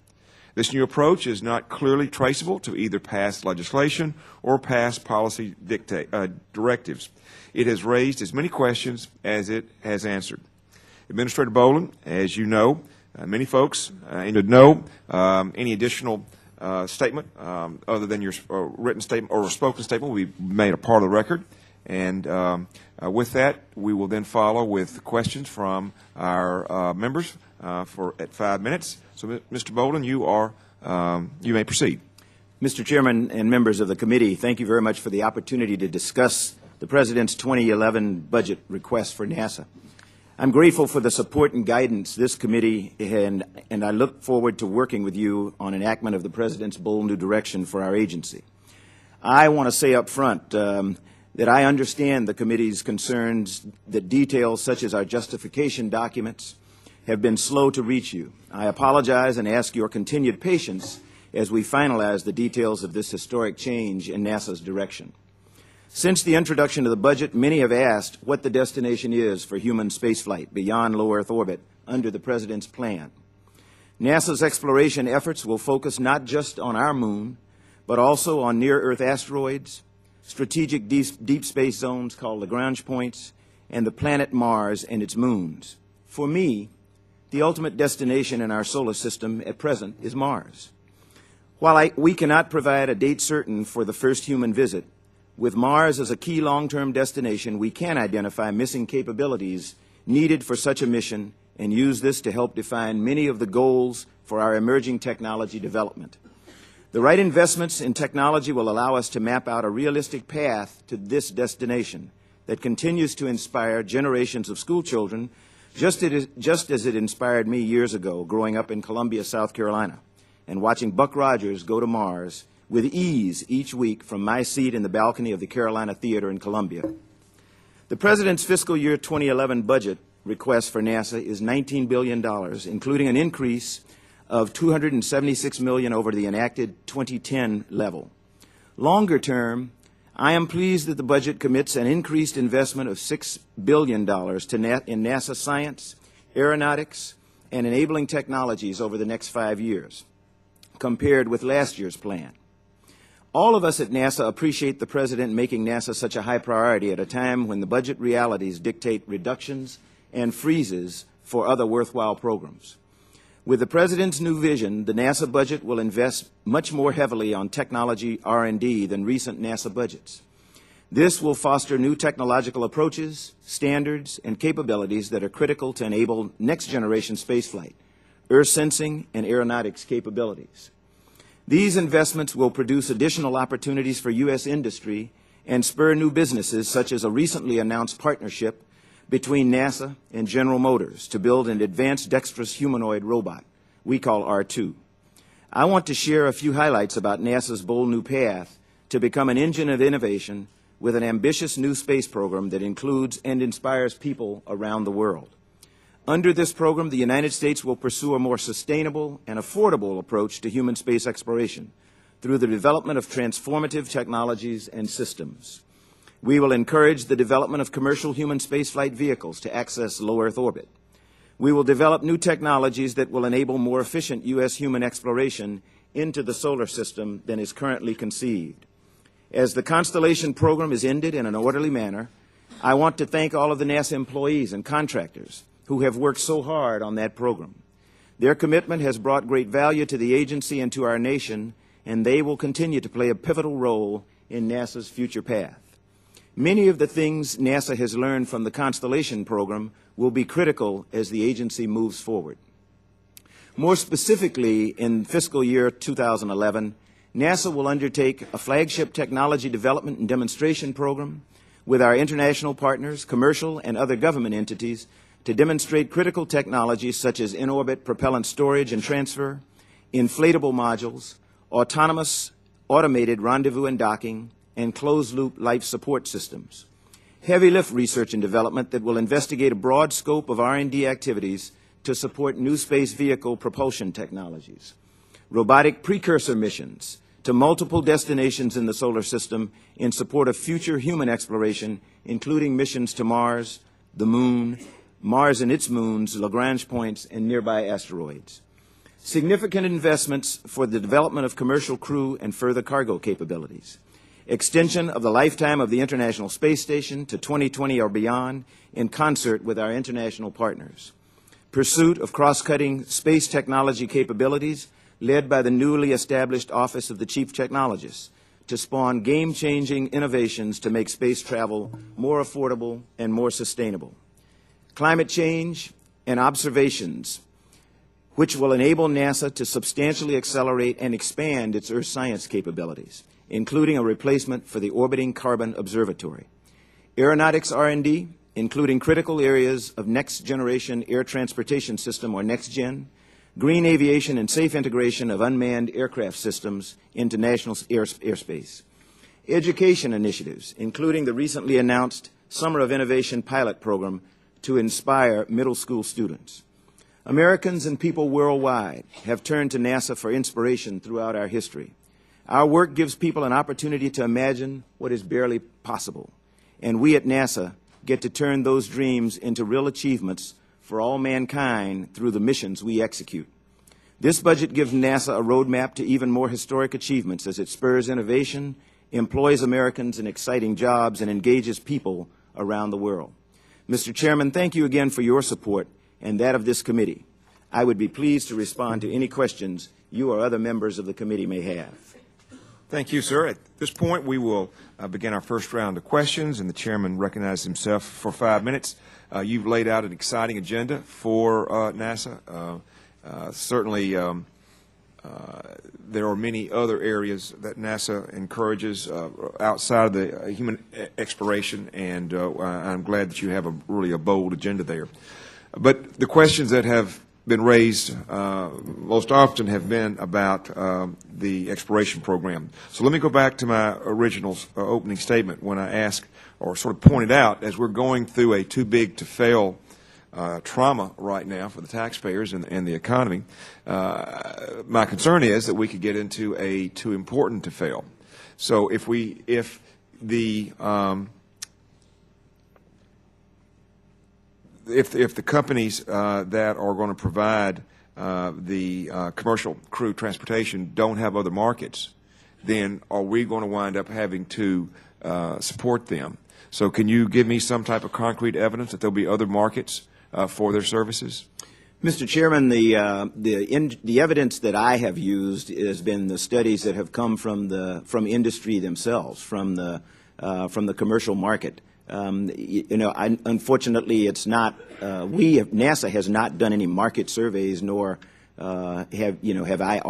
[SPEAKER 1] This new approach is not clearly traceable to either past legislation or past policy directives. It has raised as many questions as it has answered. Administrator Bolin, as you know, many folks need to know any additional statement other than your written statement or spoken statement will be made a part of the record. And with that, we will then follow with questions from our members at 5 minutes. So, Mr. Bolin, you may proceed.
[SPEAKER 3] Mr. Chairman and members of the committee, thank you very much for the opportunity to discuss the President's 2011 budget request for NASA. I'm grateful for the support and guidance this committee and I look forward to working with you on enactment of the President's bold new direction for our agency. I want to say up front that I understand the committee's concerns that details such as our justification documents have been slow to reach you. I apologize and ask your continued patience as we finalize the details of this historic change in NASA's direction. Since the introduction of the budget, many have asked what the destination is for human spaceflight beyond low Earth orbit under the President's plan. NASA's exploration efforts will focus not just on our moon, but also on near-Earth asteroids, strategic deep space zones called Lagrange points, and the planet Mars and its moons. For me, the ultimate destination in our solar system at present is Mars. While we cannot provide a date certain for the first human visit, with Mars as a key long-term destination, we can identify missing capabilities needed for such a mission and use this to help define many of the goals for our emerging technology development. The right investments in technology will allow us to map out a realistic path to this destination that continues to inspire generations of school children, just as it inspired me years ago growing up in Columbia, South Carolina, and watching Buck Rogers go to Mars with ease each week from my seat in the balcony of the Carolina Theater in Columbia. The President's Fiscal Year 2011 budget request for NASA is $19 billion, including an increase of $276 million over the enacted 2010 level. Longer term, I am pleased that the budget commits an increased investment of $6 billion in NASA science, aeronautics, and enabling technologies over the next 5 years, compared with last year's plan. All of us at NASA appreciate the President making NASA such a high priority at a time when the budget realities dictate reductions and freezes for other worthwhile programs. With the President's new vision, the NASA budget will invest much more heavily on technology R&D than recent NASA budgets. This will foster new technological approaches, standards, and capabilities that are critical to enable next-generation spaceflight, Earth sensing, and aeronautics capabilities. These investments will produce additional opportunities for U.S. industry and spur new businesses, such as a recently announced partnership between NASA and General Motors to build an advanced dexterous humanoid robot we call R2. I want to share a few highlights about NASA's bold new path to become an engine of innovation with an ambitious new space program that includes and inspires people around the world. Under this program, the United States will pursue a more sustainable and affordable approach to human space exploration through the development of transformative technologies and systems. We will encourage the development of commercial human spaceflight vehicles to access low Earth orbit. We will develop new technologies that will enable more efficient U.S. human exploration into the solar system than is currently conceived. As the Constellation program is ended in an orderly manner, I want to thank all of the NASA employees and contractors who have worked so hard on that program. Their commitment has brought great value to the agency and to our nation, and they will continue to play a pivotal role in NASA's future path. Many of the things NASA has learned from the Constellation program will be critical as the agency moves forward. More specifically, in fiscal year 2011, NASA will undertake a flagship technology development and demonstration program with our international partners, commercial and other government entities to demonstrate critical technologies such as in-orbit propellant storage and transfer, inflatable modules, autonomous automated rendezvous and docking, and closed-loop life support systems. Heavy lift research and development that will investigate a broad scope of R&D activities to support new space vehicle propulsion technologies. Robotic precursor missions to multiple destinations in the solar system in support of future human exploration, including missions to Mars, the Moon, Mars and its moons, Lagrange points, and nearby asteroids. Significant investments for the development of commercial crew and further cargo capabilities. Extension of the lifetime of the International Space Station to 2020 or beyond in concert with our international partners. Pursuit of cross-cutting space technology capabilities led by the newly established Office of the Chief Technologist to spawn game-changing innovations to make space travel more affordable and more sustainable. Climate change and observations, which will enable NASA to substantially accelerate and expand its Earth science capabilities, including a replacement for the Orbiting Carbon Observatory. Aeronautics R&D, including critical areas of next-generation air transportation system, or NextGen, green aviation and safe integration of unmanned aircraft systems into national airspace. Education initiatives, including the recently announced Summer of Innovation pilot program to inspire middle school students. Americans and people worldwide have turned to NASA for inspiration throughout our history. Our work gives people an opportunity to imagine what is barely possible, and we at NASA get to turn those dreams into real achievements for all mankind through the missions we execute. This budget gives NASA a roadmap to even more historic achievements as it spurs innovation, employs Americans in exciting jobs, and engages people around the world. Mr. Chairman, thank you again for your support and that of this committee. I would be pleased to respond to any questions you or other members of the committee may have.
[SPEAKER 1] Thank you, sir. At this point, we will begin our first round of questions, and the chairman recognizes himself for 5 minutes. You've laid out an exciting agenda for NASA. Certainly, there are many other areas that NASA encourages outside of the human exploration, and I'm glad that you have really a bold agenda there. But the questions that have been raised most often have been about the exploration program. So let me go back to my original opening statement when I asked, or sort of pointed out, as we're going through a too-big-to-fail trauma right now for the taxpayers and the economy, my concern is that we could get into a too-important-to-fail. So if the companies that are going to provide the commercial crew transportation don't have other markets, then are we going to wind up having to support them? So can you give me some type of concrete evidence that there'll be other markets for their services?
[SPEAKER 3] Mr. Chairman, the evidence that I have used has been the studies that have come from industry themselves, from the commercial market. Unfortunately, it's not. NASA has not done any market surveys, nor have I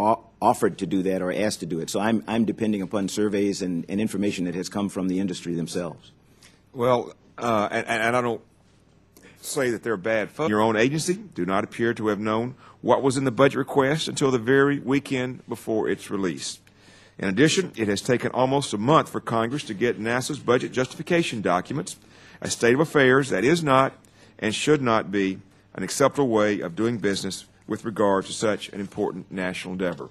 [SPEAKER 3] offered to do that or asked to do it. So I'm depending upon surveys and information that has come from the industry themselves.
[SPEAKER 1] Well, and I don't say that they're bad folks. Your own agency do not appear to have known what was in the budget request until the very weekend before its release. In addition, it has taken almost a month for Congress to get NASA's budget justification documents, a state of affairs that is not and should not be an acceptable way of doing business with regard to such an important national endeavor.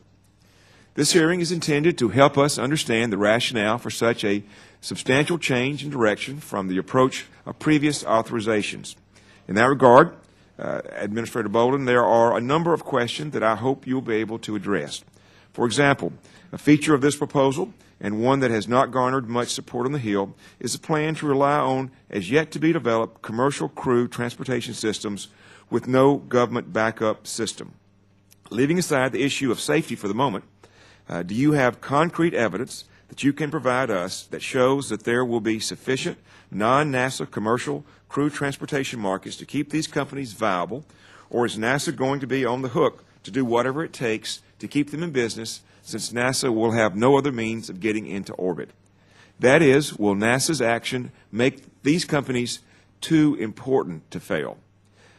[SPEAKER 1] This hearing is intended to help us understand the rationale for such a substantial change in direction from the approach of previous authorizations. In that regard, Administrator Bolden, there are a number of questions that I hope you'll be able to address. For example, a feature of this proposal, and one that has not garnered much support on the Hill, is a plan to rely on as yet to be developed commercial crew transportation systems with no government backup system. Leaving aside the issue of safety for the moment, do you have concrete evidence that you can provide us that shows that there will be sufficient non-NASA commercial crew transportation markets to keep these companies viable, or is NASA going to be on the hook to do whatever it takes to keep them in business, since NASA will have no other means of getting into orbit? That is, will NASA's action make these companies too important to fail?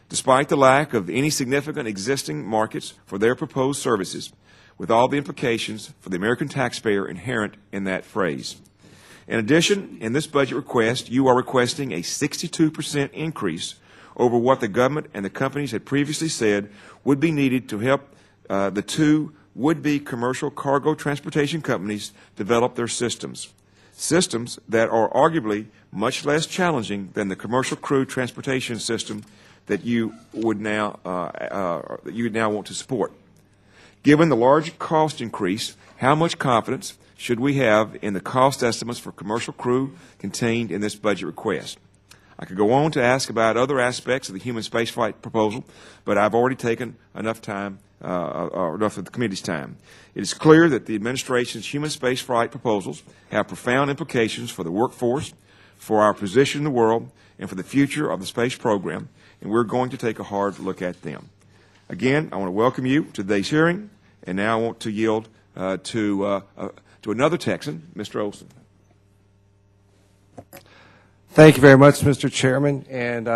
[SPEAKER 1] Despite the lack of any significant existing markets for their proposed services, with all the implications for the American taxpayer inherent in that phrase. In addition, in this budget request, you are requesting a 62% increase over what the government and the companies had previously said would be needed to help the two would-be commercial cargo transportation companies develop their systems that are arguably much less challenging than the commercial crew transportation system that you would now want to support. Given the large cost increase, how much confidence should we have in the cost estimates for commercial crew contained in this budget request? I could go on to ask about other aspects of the human spaceflight proposal, but I've already taken enough time, or enough of the committee's time. It is clear that the administration's human spaceflight proposals have profound implications for the workforce, for our position in the world, and for the future of the space program, and we're going to take a hard look at them. Again, I want to welcome you to today's hearing, and now I want to yield to another Texan, Mr. Olson.
[SPEAKER 2] Thank you very much, Mr. Chairman. And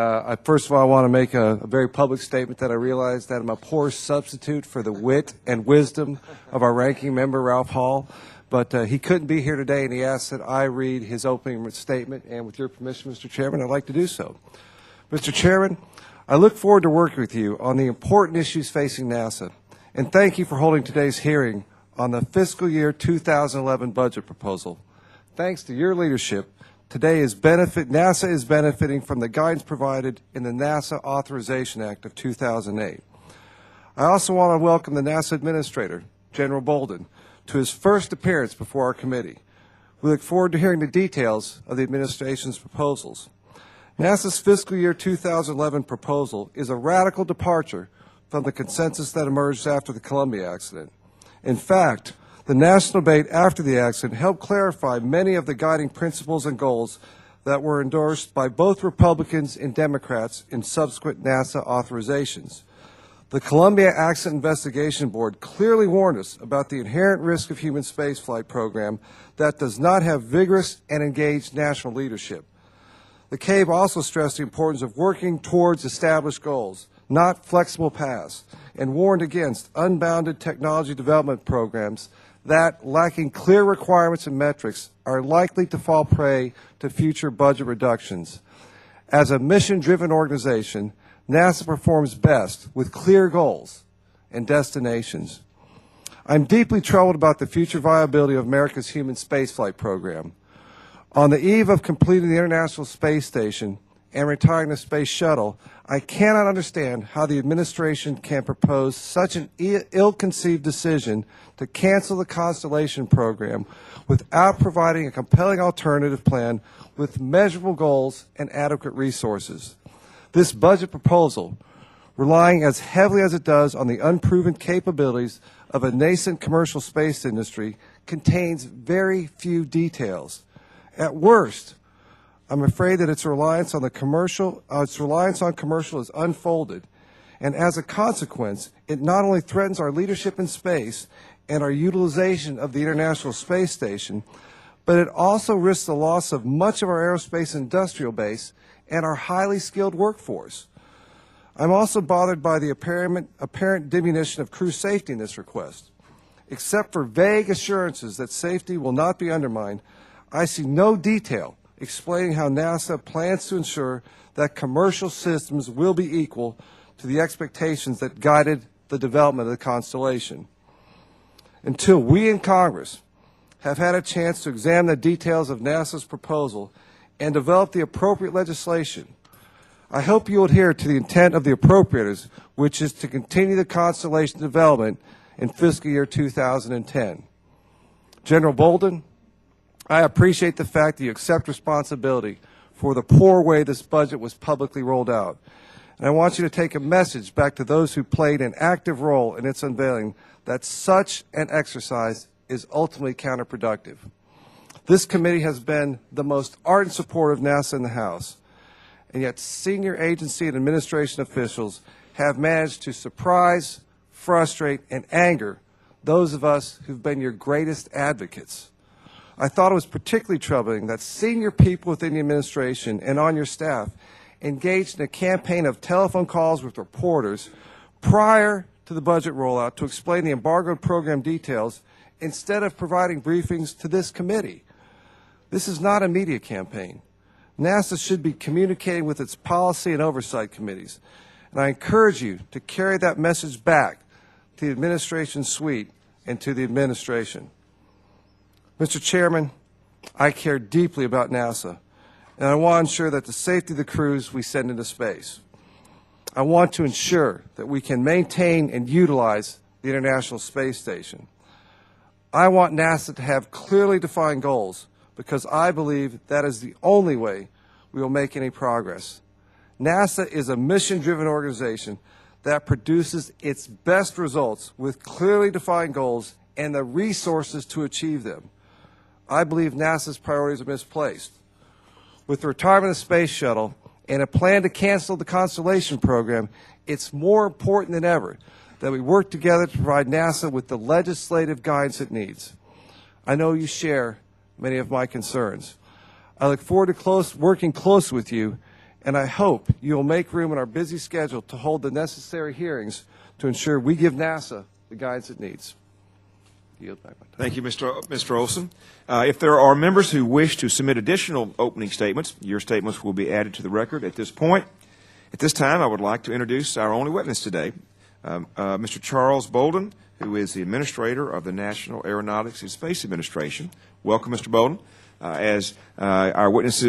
[SPEAKER 2] first of all, I want to make a very public statement that I realize that I'm a poor substitute for the wit and wisdom of our ranking member, Ralph Hall. But he couldn't be here today, and he asked that I read his opening statement. And with your permission, Mr. Chairman, I'd like to do so. Mr. Chairman, I look forward to working with you on the important issues facing NASA. And thank you for holding today's hearing on the fiscal year 2011 budget proposal. Thanks to your leadership, NASA is benefiting from the guidance provided in the NASA Authorization Act of 2008. I also want to welcome the NASA Administrator, General Bolden, to his first appearance before our committee. We look forward to hearing the details of the administration's proposals. NASA's fiscal year 2011 proposal is a radical departure from the consensus that emerged after the Columbia accident. In fact, the national debate after the accident helped clarify many of the guiding principles and goals that were endorsed by both Republicans and Democrats in subsequent NASA authorizations. The Columbia Accident Investigation Board clearly warned us about the inherent risk of human spaceflight program that does not have vigorous and engaged national leadership. The CABE also stressed the importance of working towards established goals, not flexible paths, and warned against unbounded technology development programs that, lacking clear requirements and metrics, are likely to fall prey to future budget reductions. As a mission-driven organization, NASA performs best with clear goals and destinations. I'm deeply troubled about the future viability of America's human spaceflight program. On the eve of completing the International Space Station and retiring the Space Shuttle, I cannot understand how the administration can propose such an ill-conceived decision to cancel the Constellation program without providing a compelling alternative plan with measurable goals and adequate resources. This budget proposal relying as heavily as it does on the unproven capabilities of a nascent commercial space industry, contains very few details. At worst, I'm afraid that its reliance on commercial is unfolded, and as a consequence, it not only threatens our leadership in space and our utilization of the International Space Station, but it also risks the loss of much of our aerospace industrial base and our highly skilled workforce. I'm also bothered by the apparent diminution of crew safety in this request. Except for vague assurances that safety will not be undermined, I see no detail explaining how NASA plans to ensure that commercial systems will be equal to the expectations that guided the development of the constellation. Until we in Congress have had a chance to examine the details of NASA's proposal and develop the appropriate legislation, I hope you will adhere to the intent of the appropriators, which is to continue the constellation development in fiscal year 2010. General Bolden, I appreciate the fact that you accept responsibility for the poor way this budget was publicly rolled out. And I want you to take a message back to those who played an active role in its unveiling that such an exercise is ultimately counterproductive. This committee has been the most ardent supporter of NASA in the House, and yet senior agency and administration officials have managed to surprise, frustrate, and anger those of us who've been your greatest advocates. I thought it was particularly troubling that senior people within the administration and on your staff engaged in a campaign of telephone calls with reporters prior to the budget rollout to explain the embargoed program details instead of providing briefings to this committee. This is not a media campaign. NASA should be communicating with its policy and oversight committees, and I encourage you to carry that message back to the administration suite and to the administration. Mr. Chairman, I care deeply about NASA, and I want to ensure that the safety of the crews we send into space. I want to ensure that we can maintain and utilize the International Space Station. I want NASA to have clearly defined goals because I believe that is the only way we will make any progress. NASA is a mission-driven organization that produces its best results with clearly defined goals and the resources to achieve them. I believe NASA's priorities are misplaced. With the retirement of the Space Shuttle and a plan to cancel the Constellation program, it's more important than ever that we work together to provide NASA with the legislative guidance it needs. I know you share many of my concerns. I look forward to working close with you, and I hope you will make room in our busy schedule to hold the necessary hearings to ensure we give NASA the guidance it needs.
[SPEAKER 1] Thank you, Mr. Olson. If there are members who wish to submit additional opening statements, your statements will be added to the record at this point. At this time, I would like to introduce our only witness today, Mr. Charles Bolden, who is the Administrator of the National Aeronautics and Space Administration. Welcome, Mr. Bolden. As our witness